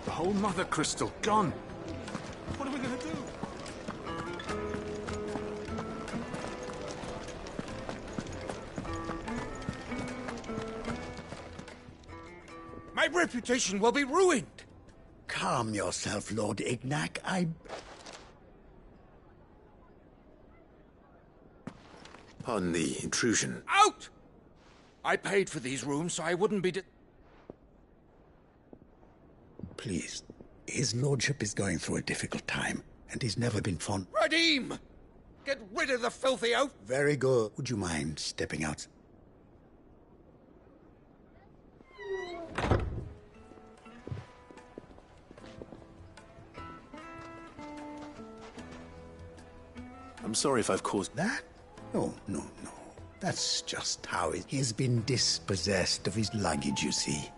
The whole mother crystal gone. What are we gonna do? My reputation will be ruined. Calm yourself, Lord Ignac. Pardon the intrusion. Out! I paid for these rooms so I wouldn't be Please. His lordship is going through a difficult time, and he's never been fond... Redeem! Get rid of the filthy oaf! Very good. Would you mind stepping out? I'm sorry if I've caused... That? No. That's just how he has been dispossessed of his luggage, you see.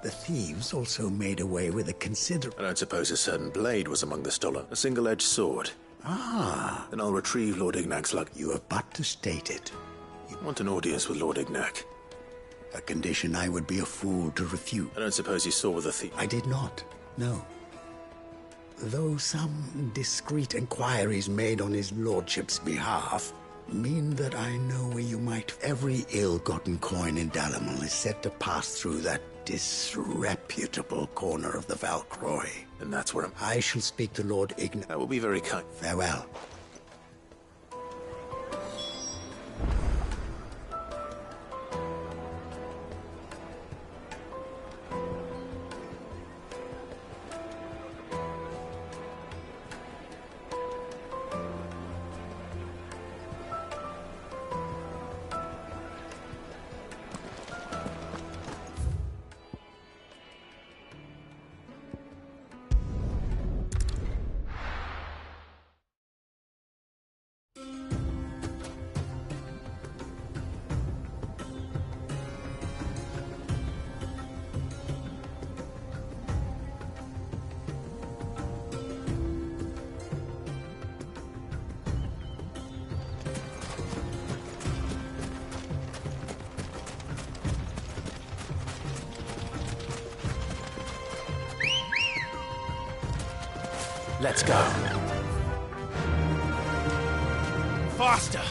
The thieves also made away with a considerable... I don't suppose a certain blade was among the stolen. A single-edged sword. Ah. Then I'll retrieve Lord Ignac's luggage. You have but to state it. I want an audience with Lord Ignac. A condition I would be a fool to refute. I don't suppose you saw the thief. I did not, no. Though some discreet inquiries made on his lordship's behalf mean that I know where you might... Every ill-gotten coin in Dalamon is set to pass through that disreputable corner of the Valcroy. And that's where I shall speak to Lord Ignac. That will be very kind. Farewell. Let's go. Faster!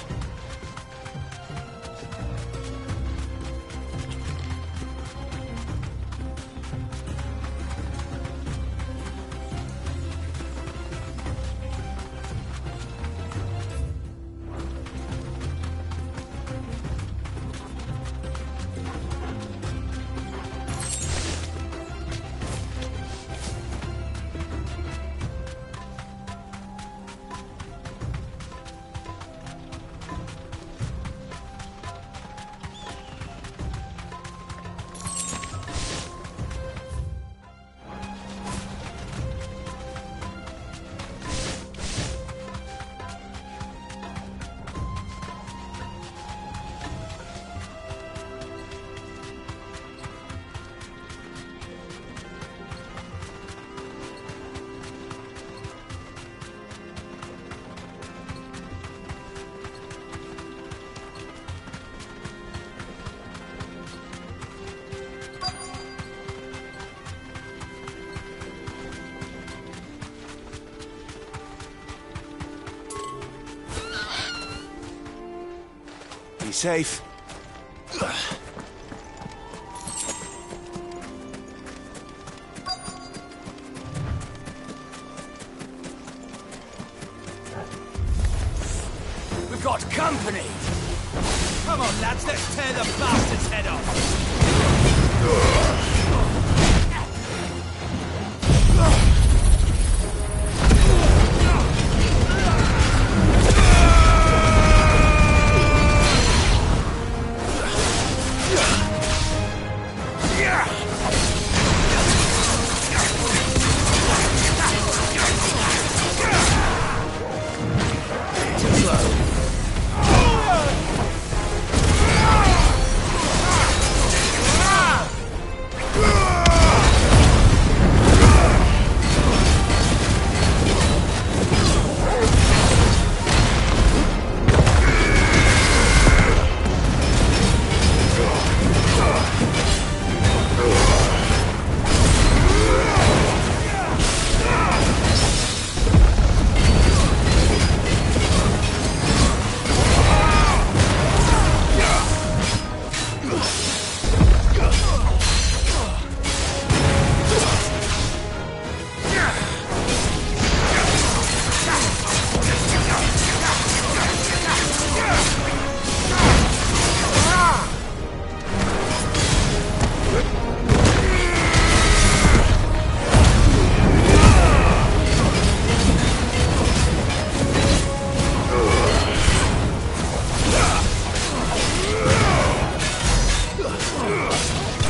Be safe. We've got company! Come on, lads, let's tear the bastard's head off!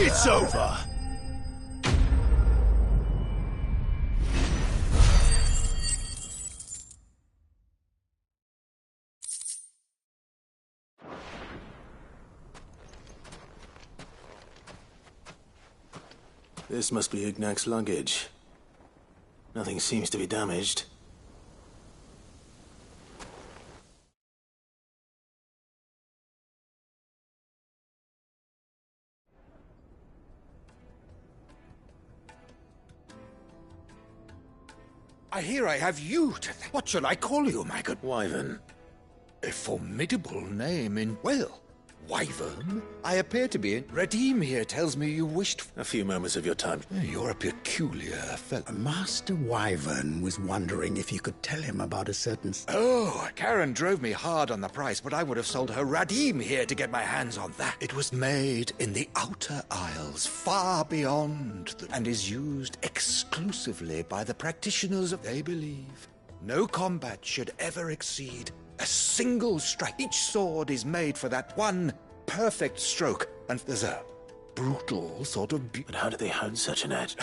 It's over! This must be Ignac's luggage. Nothing seems to be damaged. I hear I have you to thank. What shall I call you, my good Wyvern? A formidable name in... Well, Wyvern? I appear to be in... Redeem here tells me you wished... A few moments of your time. You're a peculiar fellow. Master Wyvern was wondering if you could tell him about a certain... Oh, Karen drove me hard on the price, but I would have sold her Radim here to get my hands on that. It was made in the Outer Isles, far beyond, and is used exclusively by the practitioners of... They believe no combat should ever exceed a single strike. Each sword is made for that one perfect stroke, and there's a brutal sort of... But how do they hone such an edge?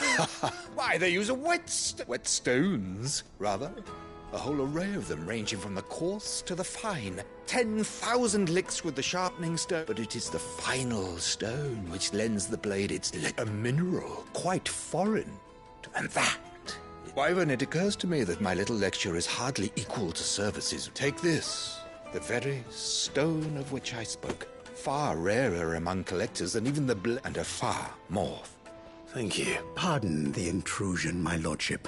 Why, they use wet stones, rather. A whole array of them, ranging from the coarse to the fine. 10,000 licks with the sharpening stone. But it is the final stone which lends the blade its a mineral, quite foreign. And that... Wyvern, it occurs to me that my little lecture is hardly equal to services. Take this, the very stone of which I spoke. Far rarer among collectors than even the and a far more. Thank you. Pardon the intrusion, my lordship.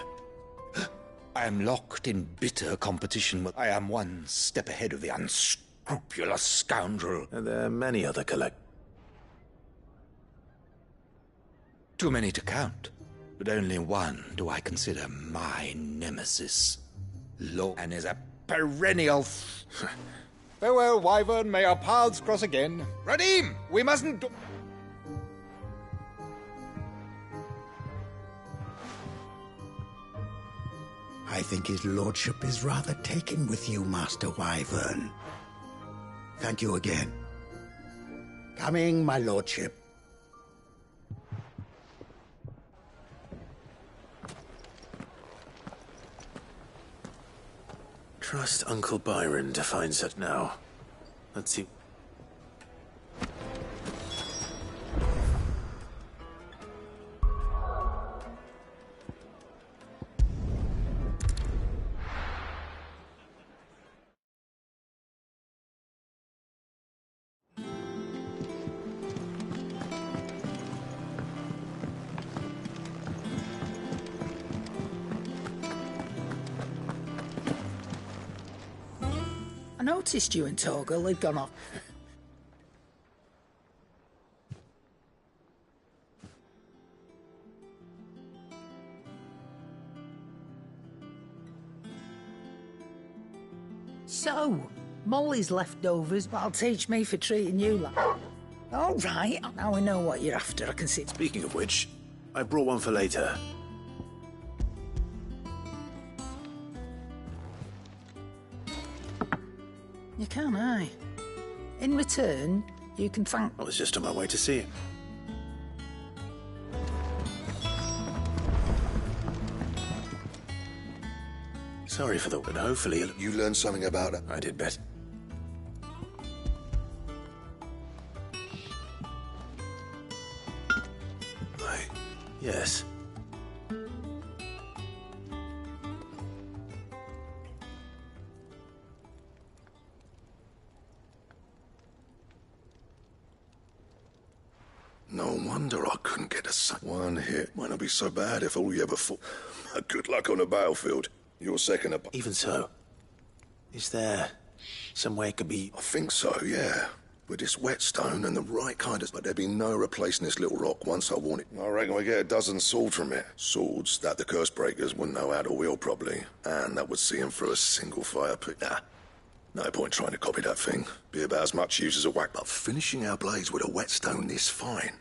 I am locked in bitter competition with... I am one step ahead of the unscrupulous scoundrel. And there are many other Too many to count, but only one do I consider my nemesis. And is a perennial... Farewell, Wyvern. May our paths cross again. Radim! We mustn't... I think his lordship is rather taken with you, Master Wyvern. Thank you again. Coming, my lordship. Trust Uncle Byron to find such now. Let's see. I noticed you and Torgal had gone off. So, Molly's leftovers, that'll teach me for treating you like... All right, now we know what you're after, I can see... Speaking of which, I brought one for later. You can, aye. In return, you can thank... I was just on my way to see him. Sorry for the... but hopefully... You learned something about it. I did better. Yes. No wonder I couldn't get a one hit. Might not be so bad if all you ever fought. Good luck on the battlefield. You're second up. Even so, is there some way it could be... I think so, yeah. With this whetstone and the right kind of... But there'd be no replacing this little rock once I want it. I reckon we get a dozen swords from it. Swords that the curse breakers wouldn't know how to wield properly. And that would see them through a single fire pit. Nah. No point trying to copy that thing. Be about as much use as a whack. But finishing our blades with a whetstone this fine.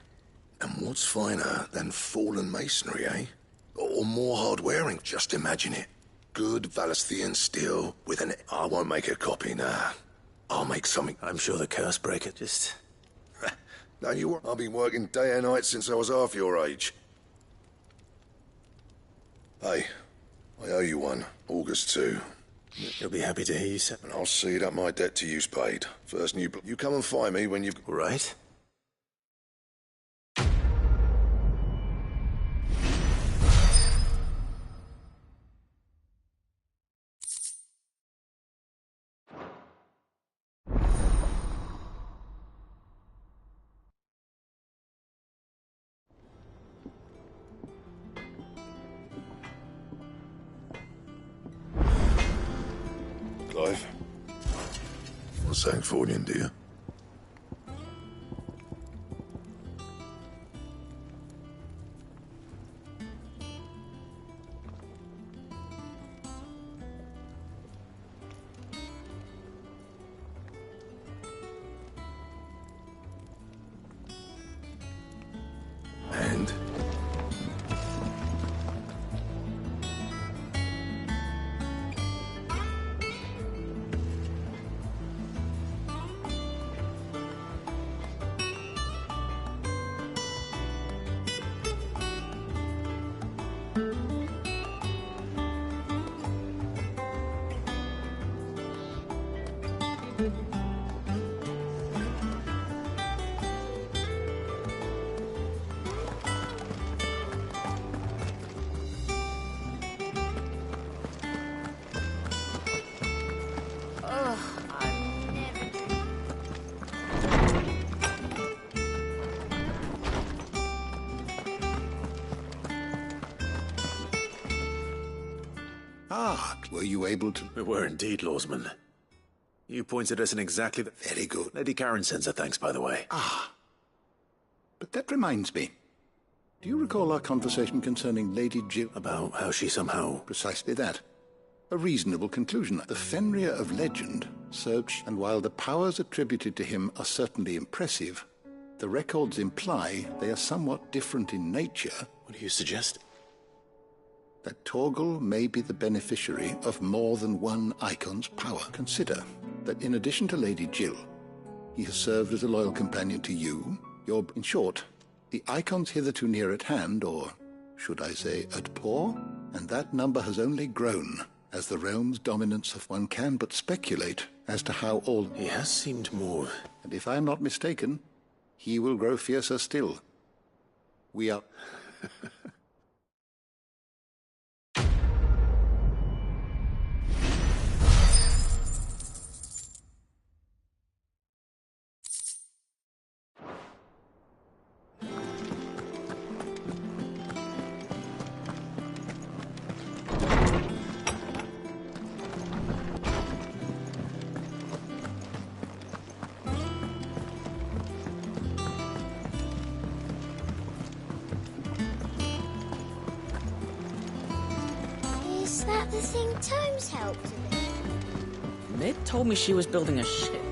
And what's finer than fallen masonry, eh? Or more hard-wearing, just imagine it. Good Valisthian steel with an... I won't make a copy, nah. I'll make something. I'm sure the curse breaker just... Don't you worry. I've been working day and night since I was half your age. Hey, I owe you one. August 2. You'll be happy to hear you say... And I'll see that my debt to you's paid. First new... You come and find me when you've... Right. Clive? What's saying for you, dear? And? park. Were you able to... We were indeed, Lawsman. You pointed us in exactly the... Very good. Lady Karen sends her thanks, by the way. Ah. But that reminds me. Do you recall our conversation concerning Lady Jill? About how she somehow... Precisely that. A reasonable conclusion. The Fenrir of legend served, and while the powers attributed to him are certainly impressive, the records imply they are somewhat different in nature. What do you suggest? That Torgal may be the beneficiary of more than one Icon's power. Consider that in addition to Lady Jill, he has served as a loyal companion to you. In short, the Icons hitherto near at hand, or should I say at paw, and that number has only grown as the realm's dominance of one can but speculate as to how all... He has seemed more... And if I am not mistaken, he will grow fiercer still. We are... Is that the thing Tomes helped with? Mid told me she was building a ship.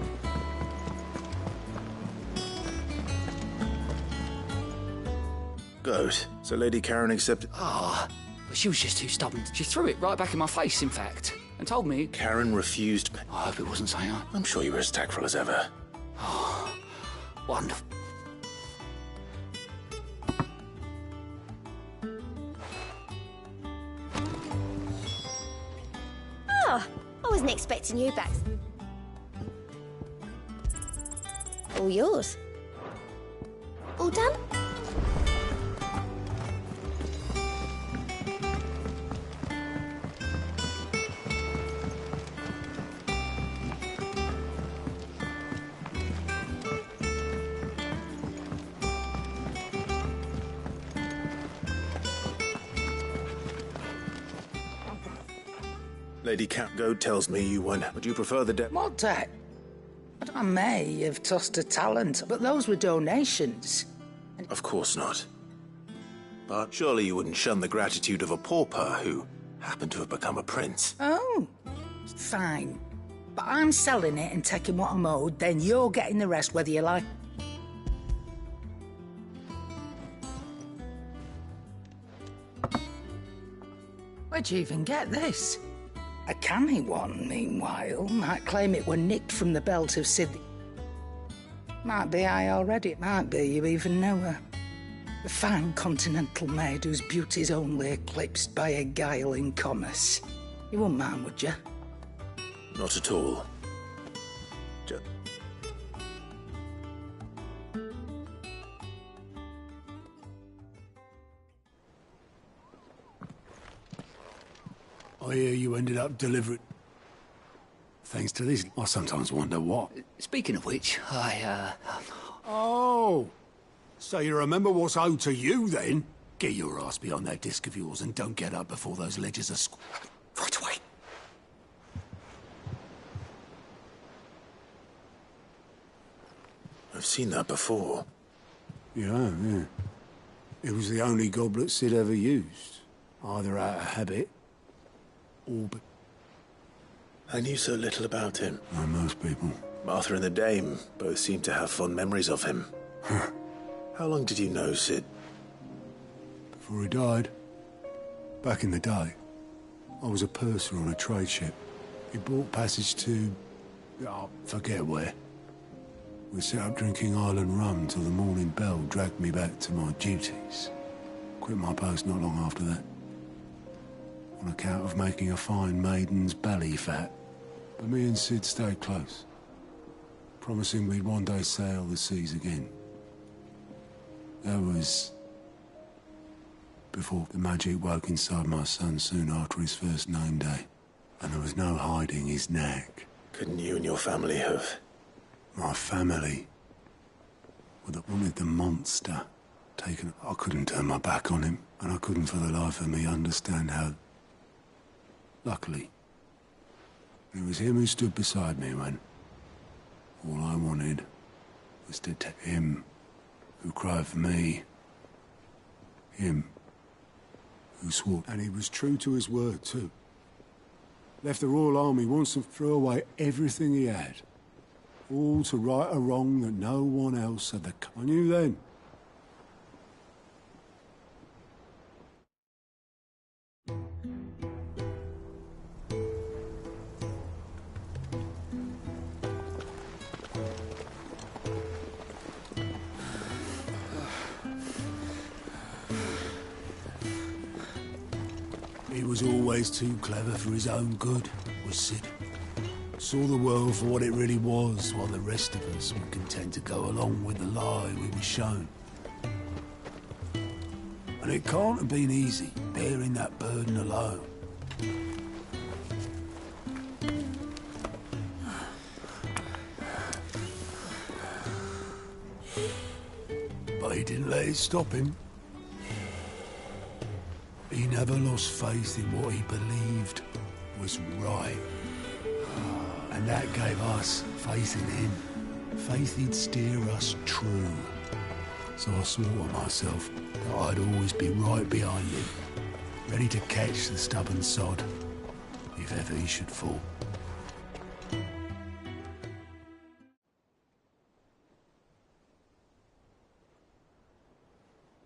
Good. So Lady Karen accepted... Ah, but she was just too stubborn. She threw it right back in my face, in fact, and told me... Karen refused... I hope it wasn't saying that. I'm sure you were as tactful as ever. Oh, wonderful. Oh, I wasn't expecting you back. All yours. All done? Lady Catgoat tells me you won. Would you prefer the What debt? I may have tossed a talent, but those were donations. Of course not. But surely you wouldn't shun the gratitude of a pauper who happened to have become a prince. Oh, fine. But I'm selling it and taking what I'm owed, then you're getting the rest whether you like. Where'd you even get this? A canny one, meanwhile, might claim it were nicked from the belt of Sid. Might be I already, it might be you even know her. A fine continental maid whose beauty's only eclipsed by a guile in commerce. You wouldn't mind, would you? Not at all. I hear you ended up delivering... Thanks to this, I sometimes wonder what. Speaking of which, Oh! So you remember what's owed to you, then? Get your ass behind that disc of yours and don't get up before those ledgers are right away. I've seen that before. Yeah. It was the only goblet Sid ever used. Either out of habit, or... I knew so little about him. Like most people. Martha and the Dame both seem to have fond memories of him. How long did you know Sid? Before he died. Back in the day, I was a purser on a trade ship. He bought passage to... oh, forget where. We set up drinking island rum till the morning bell dragged me back to my duties. Quit my post not long after that. On account of making a fine maiden's belly fat. But me and Sid stayed close, promising we'd one day sail the seas again. That was... before the magic woke inside my son soon after his first name day. And there was no hiding his knack. Couldn't you and your family have... My family? Well, that wanted the monster taken. I couldn't turn my back on him, and I couldn't for the life of me understand how Luckily, it was him who stood beside me when all I wanted was to tell him who cried for me. Him who swore, and he was true to his word too. Left the Royal Army once and threw away everything he had. All to right a wrong that no one else had the... I knew then. He was always too clever for his own good, was Sid. Saw the world for what it really was, while the rest of us were content to go along with the lie we were shown. And it can't have been easy, bearing that burden alone. But he didn't let it stop him. He never lost faith in what he believed was right. And that gave us faith in him. Faith he'd steer us true. So I swore to myself that I'd always be right behind him, ready to catch the stubborn sod, if ever he should fall.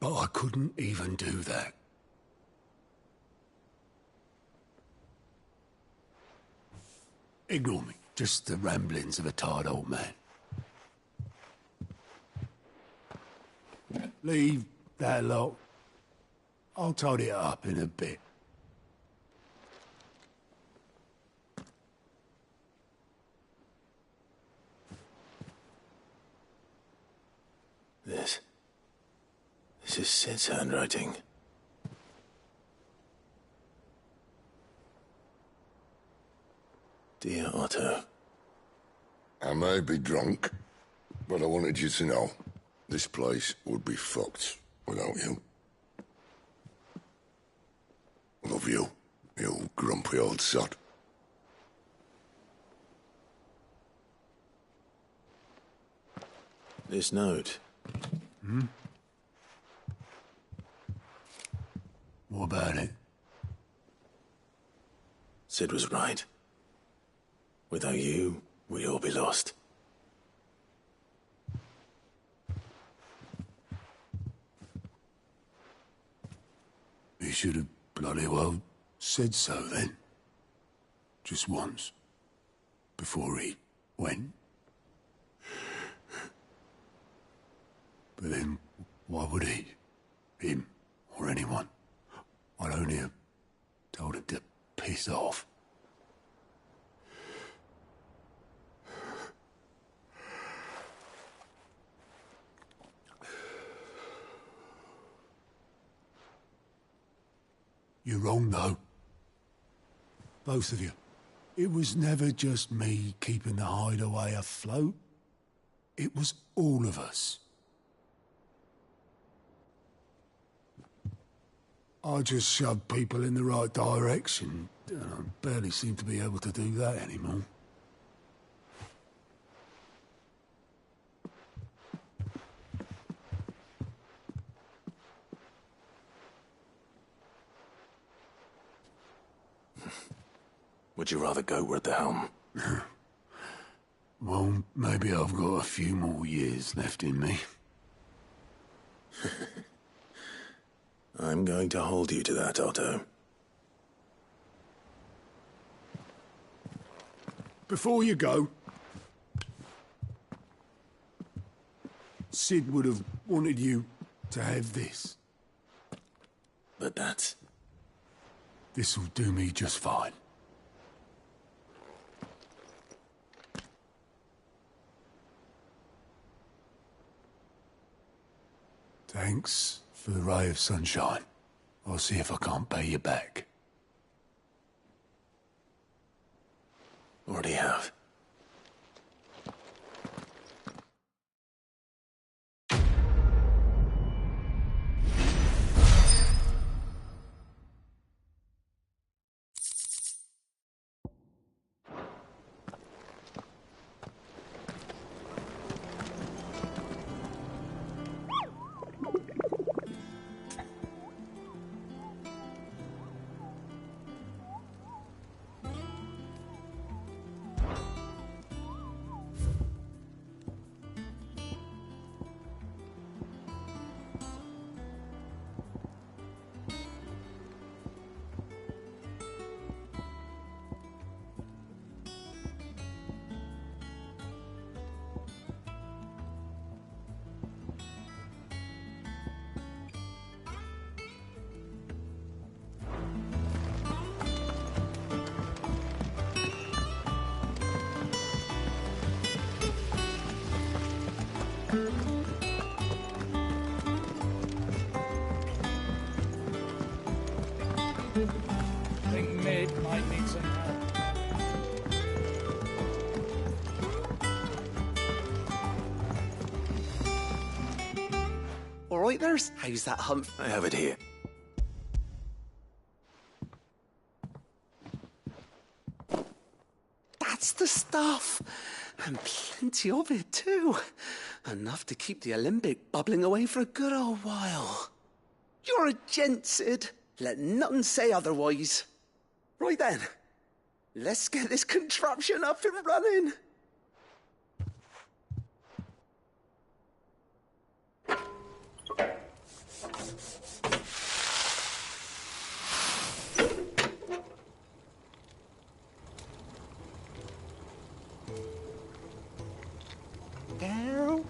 But I couldn't even do that. Ignore me. Just the ramblings of a tired old man. Leave that lot. I'll tidy it up in a bit. This is Sid's handwriting. Dear Otto. I may be drunk, but I wanted you to know this place would be fucked without you. Love you, you grumpy old sod. This note. Hmm? What about it? Sid was right. Without you, we'd all be lost. He should have bloody well said so then. Just once. Before he went. But then, why would he? Him, or anyone? I'd only have told him to piss off. You're wrong, though. Both of you. It was never just me keeping the hideaway afloat. It was all of us. I just shoved people in the right direction, and I barely seem to be able to do that anymore. Would you rather go at the helm? Well, maybe I've got a few more years left in me. I'm going to hold you to that, Otto. Before you go, Sid would have wanted you to have this. But that's... This'll do me just fine. Thanks for the ray of sunshine. I'll see if I can't pay you back. Already have. Reuters? How's that hump? I have it here. That's the stuff. And plenty of it, too. Enough to keep the Olympic bubbling away for a good old while. You're a gent, Sid. Let nothing say otherwise. Right then, let's get this contraption up and running. Girl.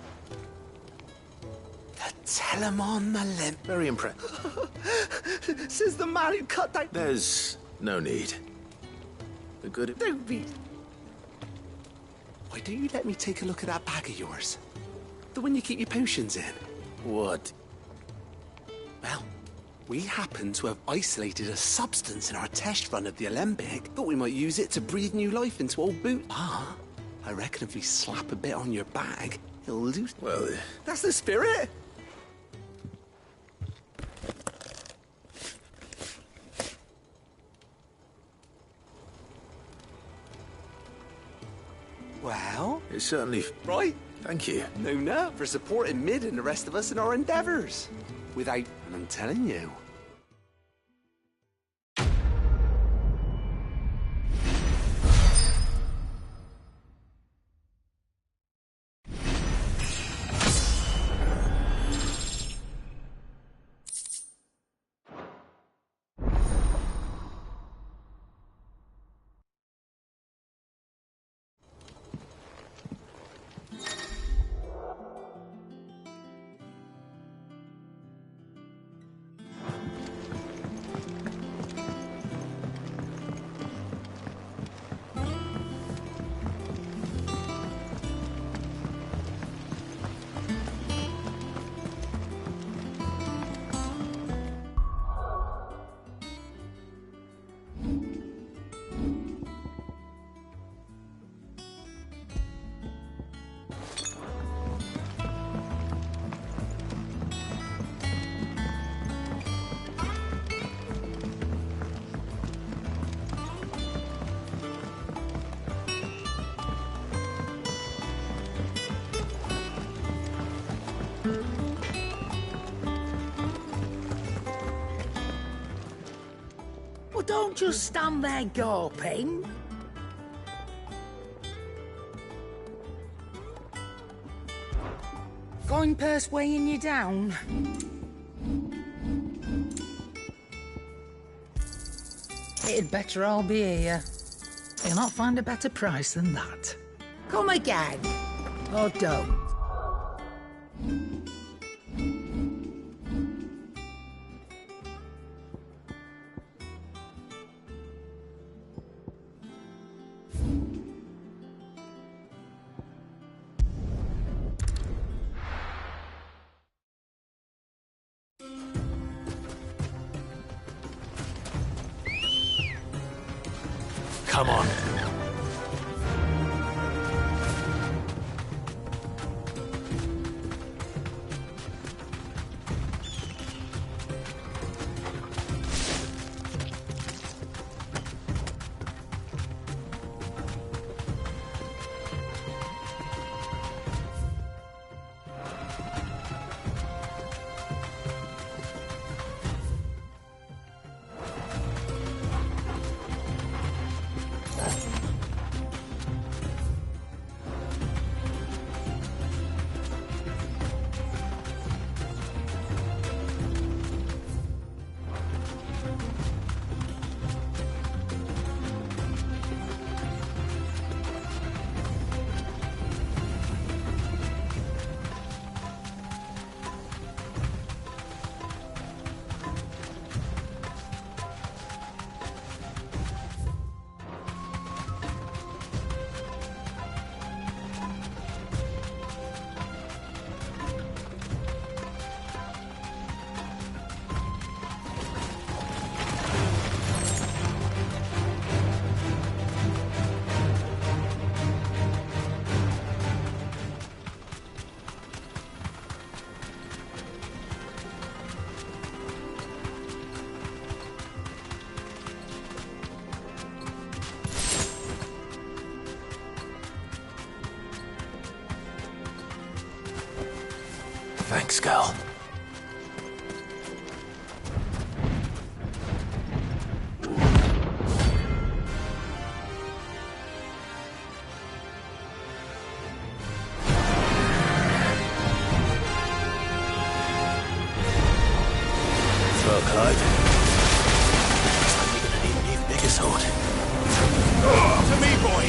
The Telemon Olymp. Very impressed. Says the man who cut that. There's no need. The good. Don't be. Why don't you let me take a look at that bag of yours? The one you keep your potions in. What? Well, we happen to have isolated a substance in our test run of the Olympic. Thought we might use it to breathe new life into old boot. Ah, I reckon if we slap a bit on your bag, it'll lose. Well, that's the spirit. Well, it's certainly... Right. Thank you. No, for supporting Mid and the rest of us in our endeavours. Without... And I'm telling you... Well, don't just stand there gawping. Coin purse weighing you down. It'd better all be here. You'll not find a better price than that. Come again. Or don't. Come on. Thanks, girl. Well, Clyde. Looks like you're gonna need an even bigger sword. To me, boy!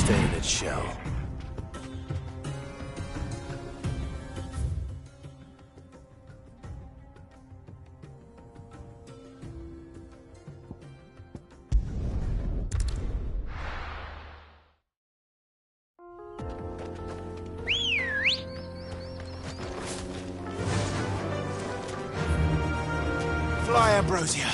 Stay in its shell. Fly, Ambrosia.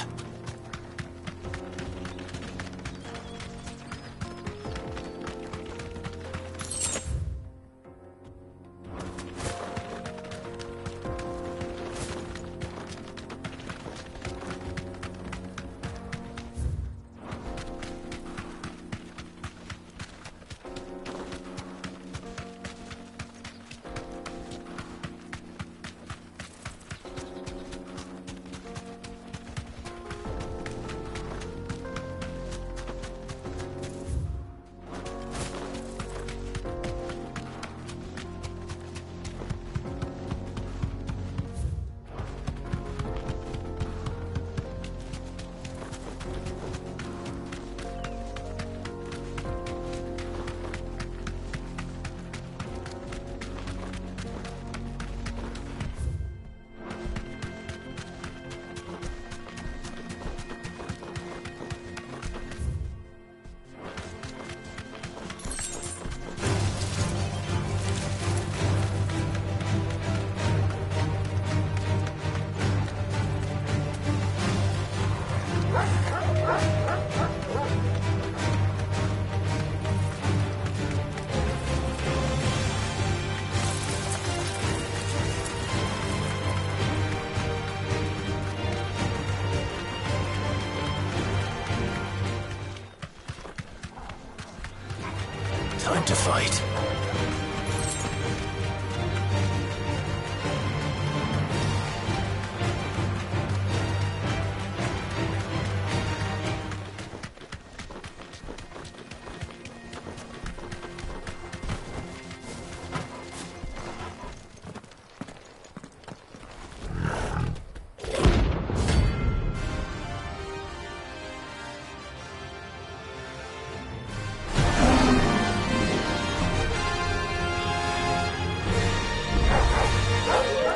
want to fight.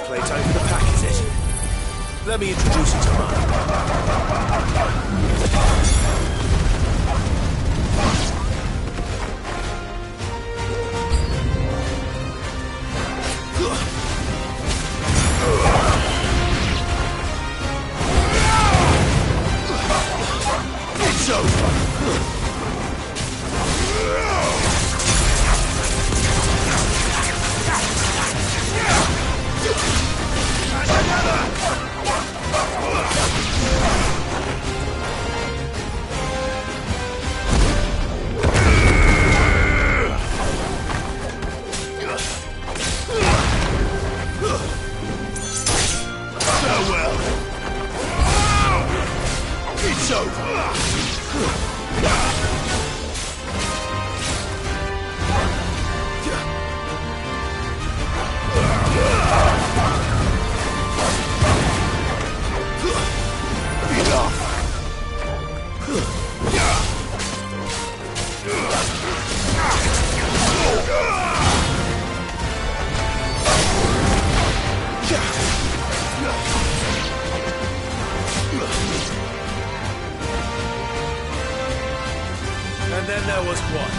Playtime for the pack, is it? Let me introduce you to mine. It's over! Farewell! It's over! And then there was one.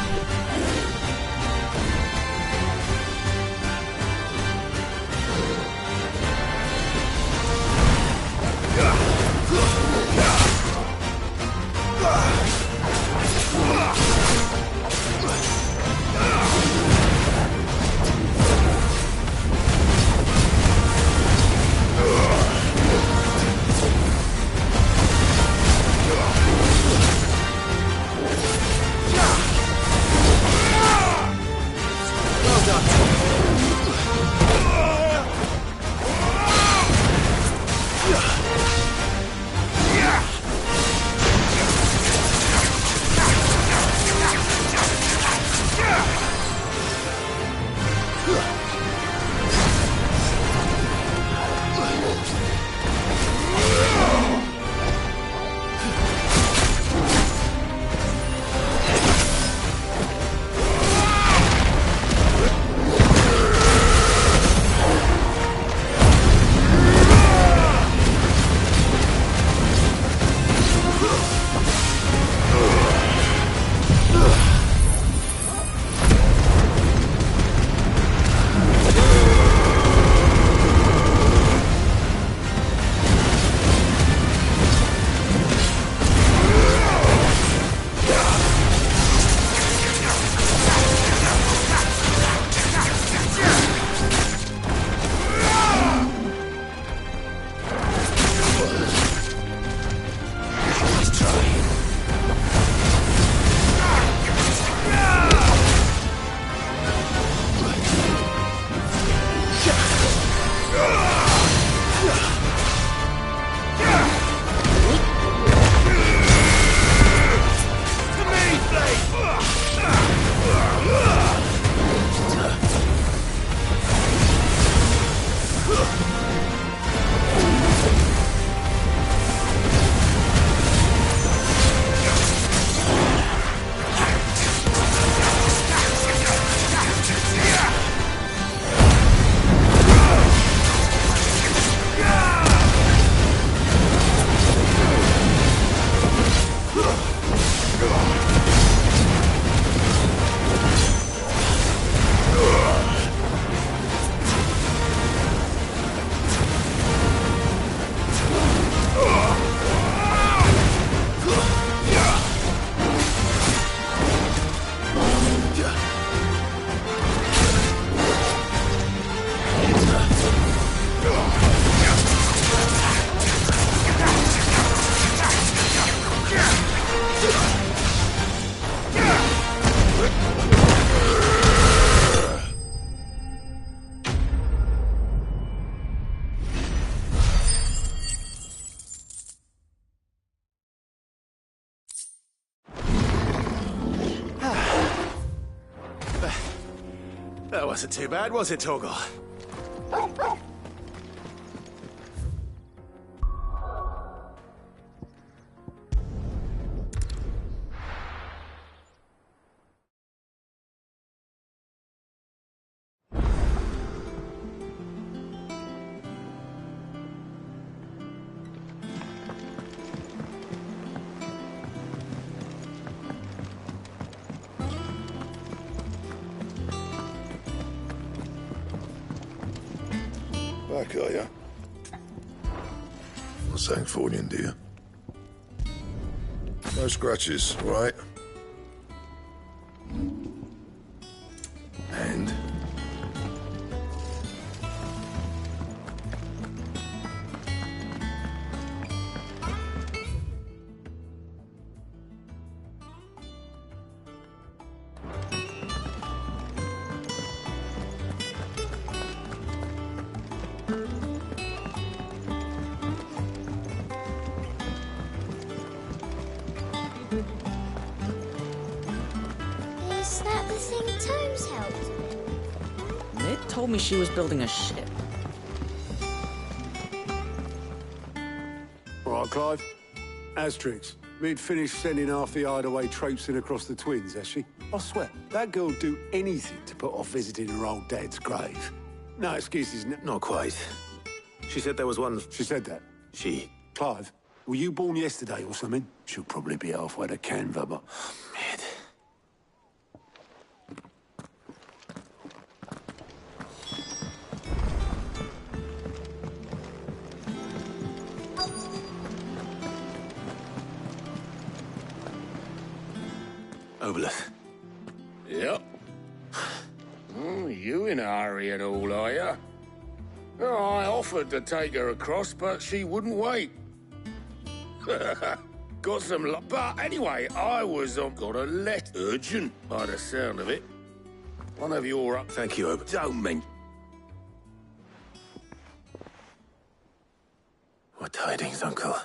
That wasn't too bad, was it, Torgal? Back, are you? Not saying Fornian, do you? No scratches, right? And? Is that the thing Tomes helped? Mid told me she was building a ship. All right, Clive. Asterix, Mid finished sending half the hideaway traipsing across the twins, has she? I swear, that girl'd do anything to put off visiting her old dad's grave. No excuses, Not quite. She said there was one... She said that? She... Clive, were you born yesterday or something? She'll probably be halfway to Canva, but... Mid. Obelith. Yep. You in a hurry and all, are you? Oh, I offered to take her across, but she wouldn't wait. Got some luck. But anyway, I was got a letter. Urgent, by the sound of it. One of your up. Thank you, Obelith. Don't mean. What tidings, Uncle?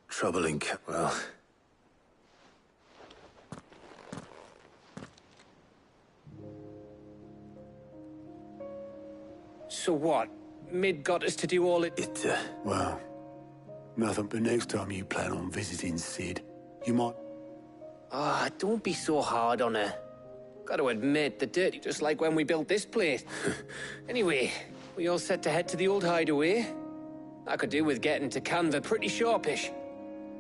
Troubling, well... So what? Mid got us to do all it... Well, nothing but next time you plan on visiting Sid, you might... Ah, don't be so hard on her. Got to admit, the dirty just like when we built this place. Anyway, we all set to head to the old hideaway. I could do with getting to Canva pretty sharpish.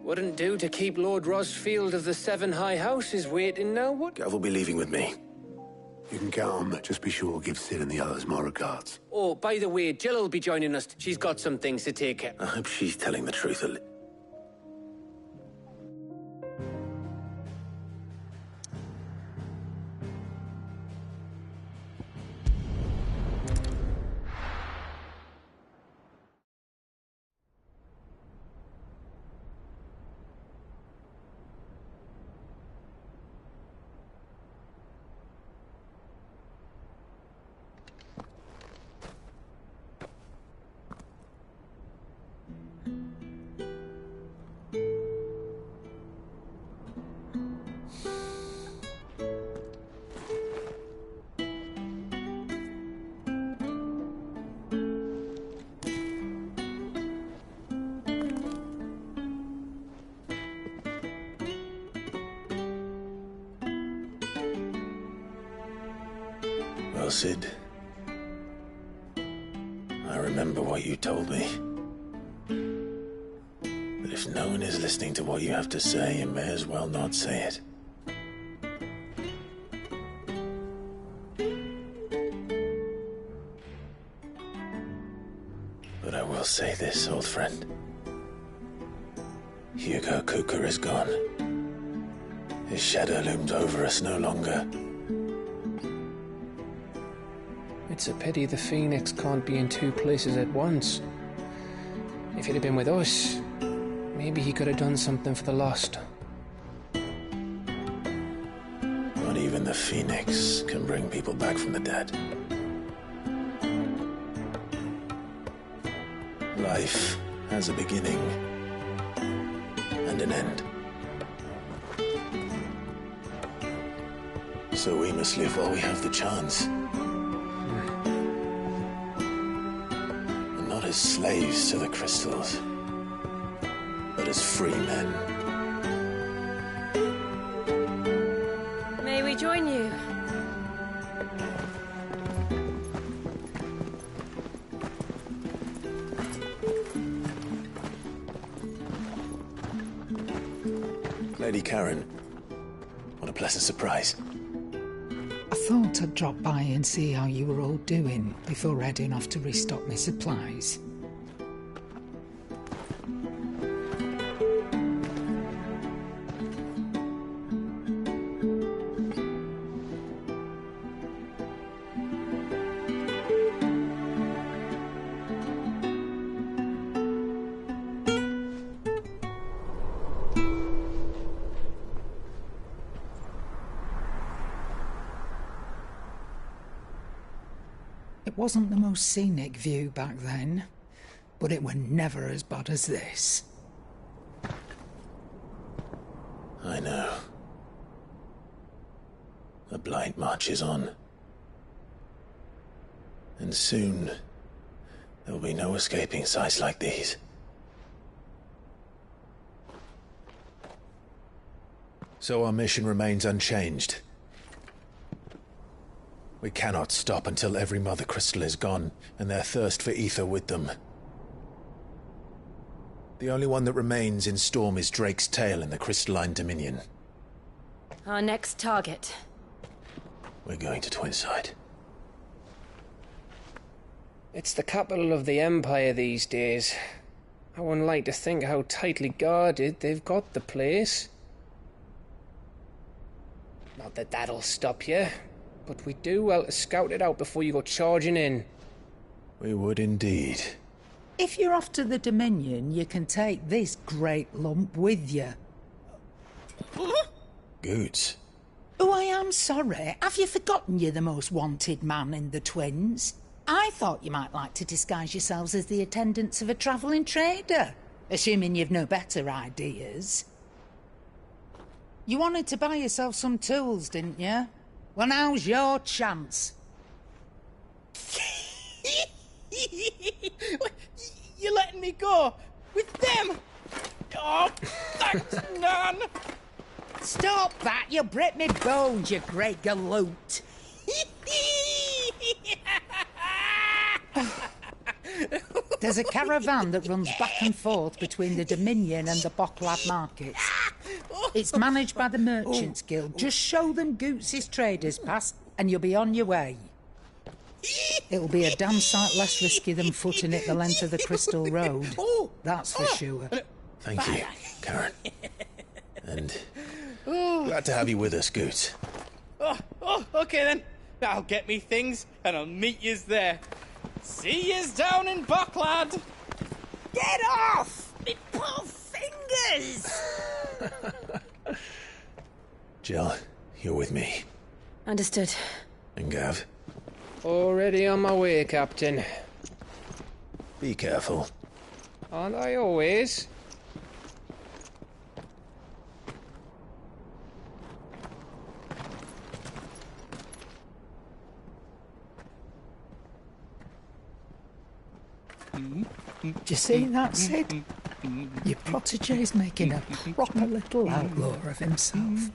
Wouldn't do to keep Lord Rosfield of the Seven High Houses waiting now, would? Gav will be leaving with me. You can count on that. Just be sure to give Sid and the others my regards. Oh, by the way, Jill will be joining us. She's got some things to take care. I hope she's telling the truth a little. Well, Sid, I remember what you told me. But if no one is listening to what you have to say, you may as well not say it. say this, old friend. Hugo Kuka is gone. His shadow looms over us no longer. It's a pity the Phoenix can't be in two places at once. If he'd have been with us, maybe he could have done something for the lost. Not even the Phoenix can bring people back from the dead. Life has a beginning and an end. So we must live while we have the chance. And not as slaves to the crystals, but as free men. May we join you? Lady Karen, what a pleasant surprise. I thought I'd drop by and see how you were all doing before heading off to restock my supplies. It wasn't the most scenic view back then, but it were never as bad as this. I know. The Blight marches on. And soon, there'll be no escaping sights like these. So our mission remains unchanged. We cannot stop until every Mother Crystal is gone, and their thirst for ether with them. The only one that remains in Storm is Drake's tail in the Crystalline Dominion. Our next target. We're going to Twinside. It's the capital of the Empire these days. I wouldn't like to think how tightly guarded they've got the place. Not that that'll stop you, but we do well to scout it out before you go charging in. We would indeed. If you're off to the Dominion, you can take this great lump with you. Goods. Oh, I am sorry. Have you forgotten you're the most wanted man in the Twins? I thought you might like to disguise yourselves as the attendants of a travelling trader, assuming you've no better ideas. You wanted to buy yourself some tools, didn't you? Well, now's your chance. You're letting me go with them? Oh, thanks, Nan. Stop that! You'll break me bones, you great galoot. There's a caravan that runs back and forth between the Dominion and the Bocklad markets. It's managed by the Merchants Guild. Just show them Goots' traders pass, and you'll be on your way. It'll be a damn sight less risky than footing it the length of the Crystal Road. That's for sure. Thank you, Karen. And glad to have you with us, Goots. Okay then. I'll get me things, and I'll meet yous there. See yous down in Bocklad. Get off! Me poor fingers! Jill, you're with me. Understood. And Gav? Already on my way, Captain. Be careful. Aren't I always? Do you see that, Sid? Your protégé's making a proper little outlaw of himself.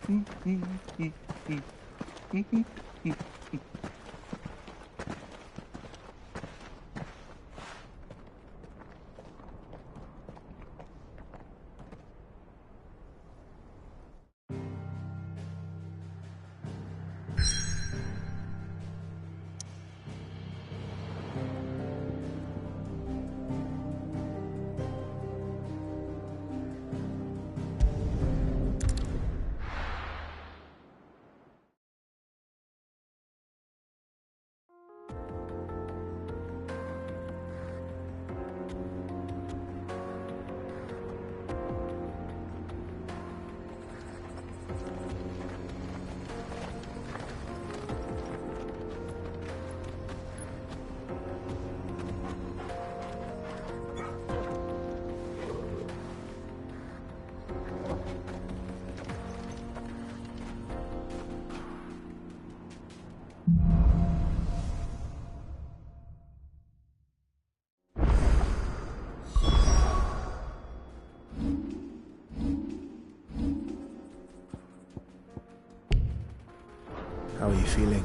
How are you feeling?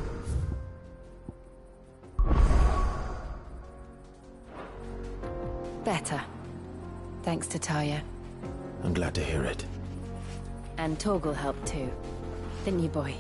Better. Thanks to Taya. I'm glad to hear it. And Torgal helped too. Didn't you, boy?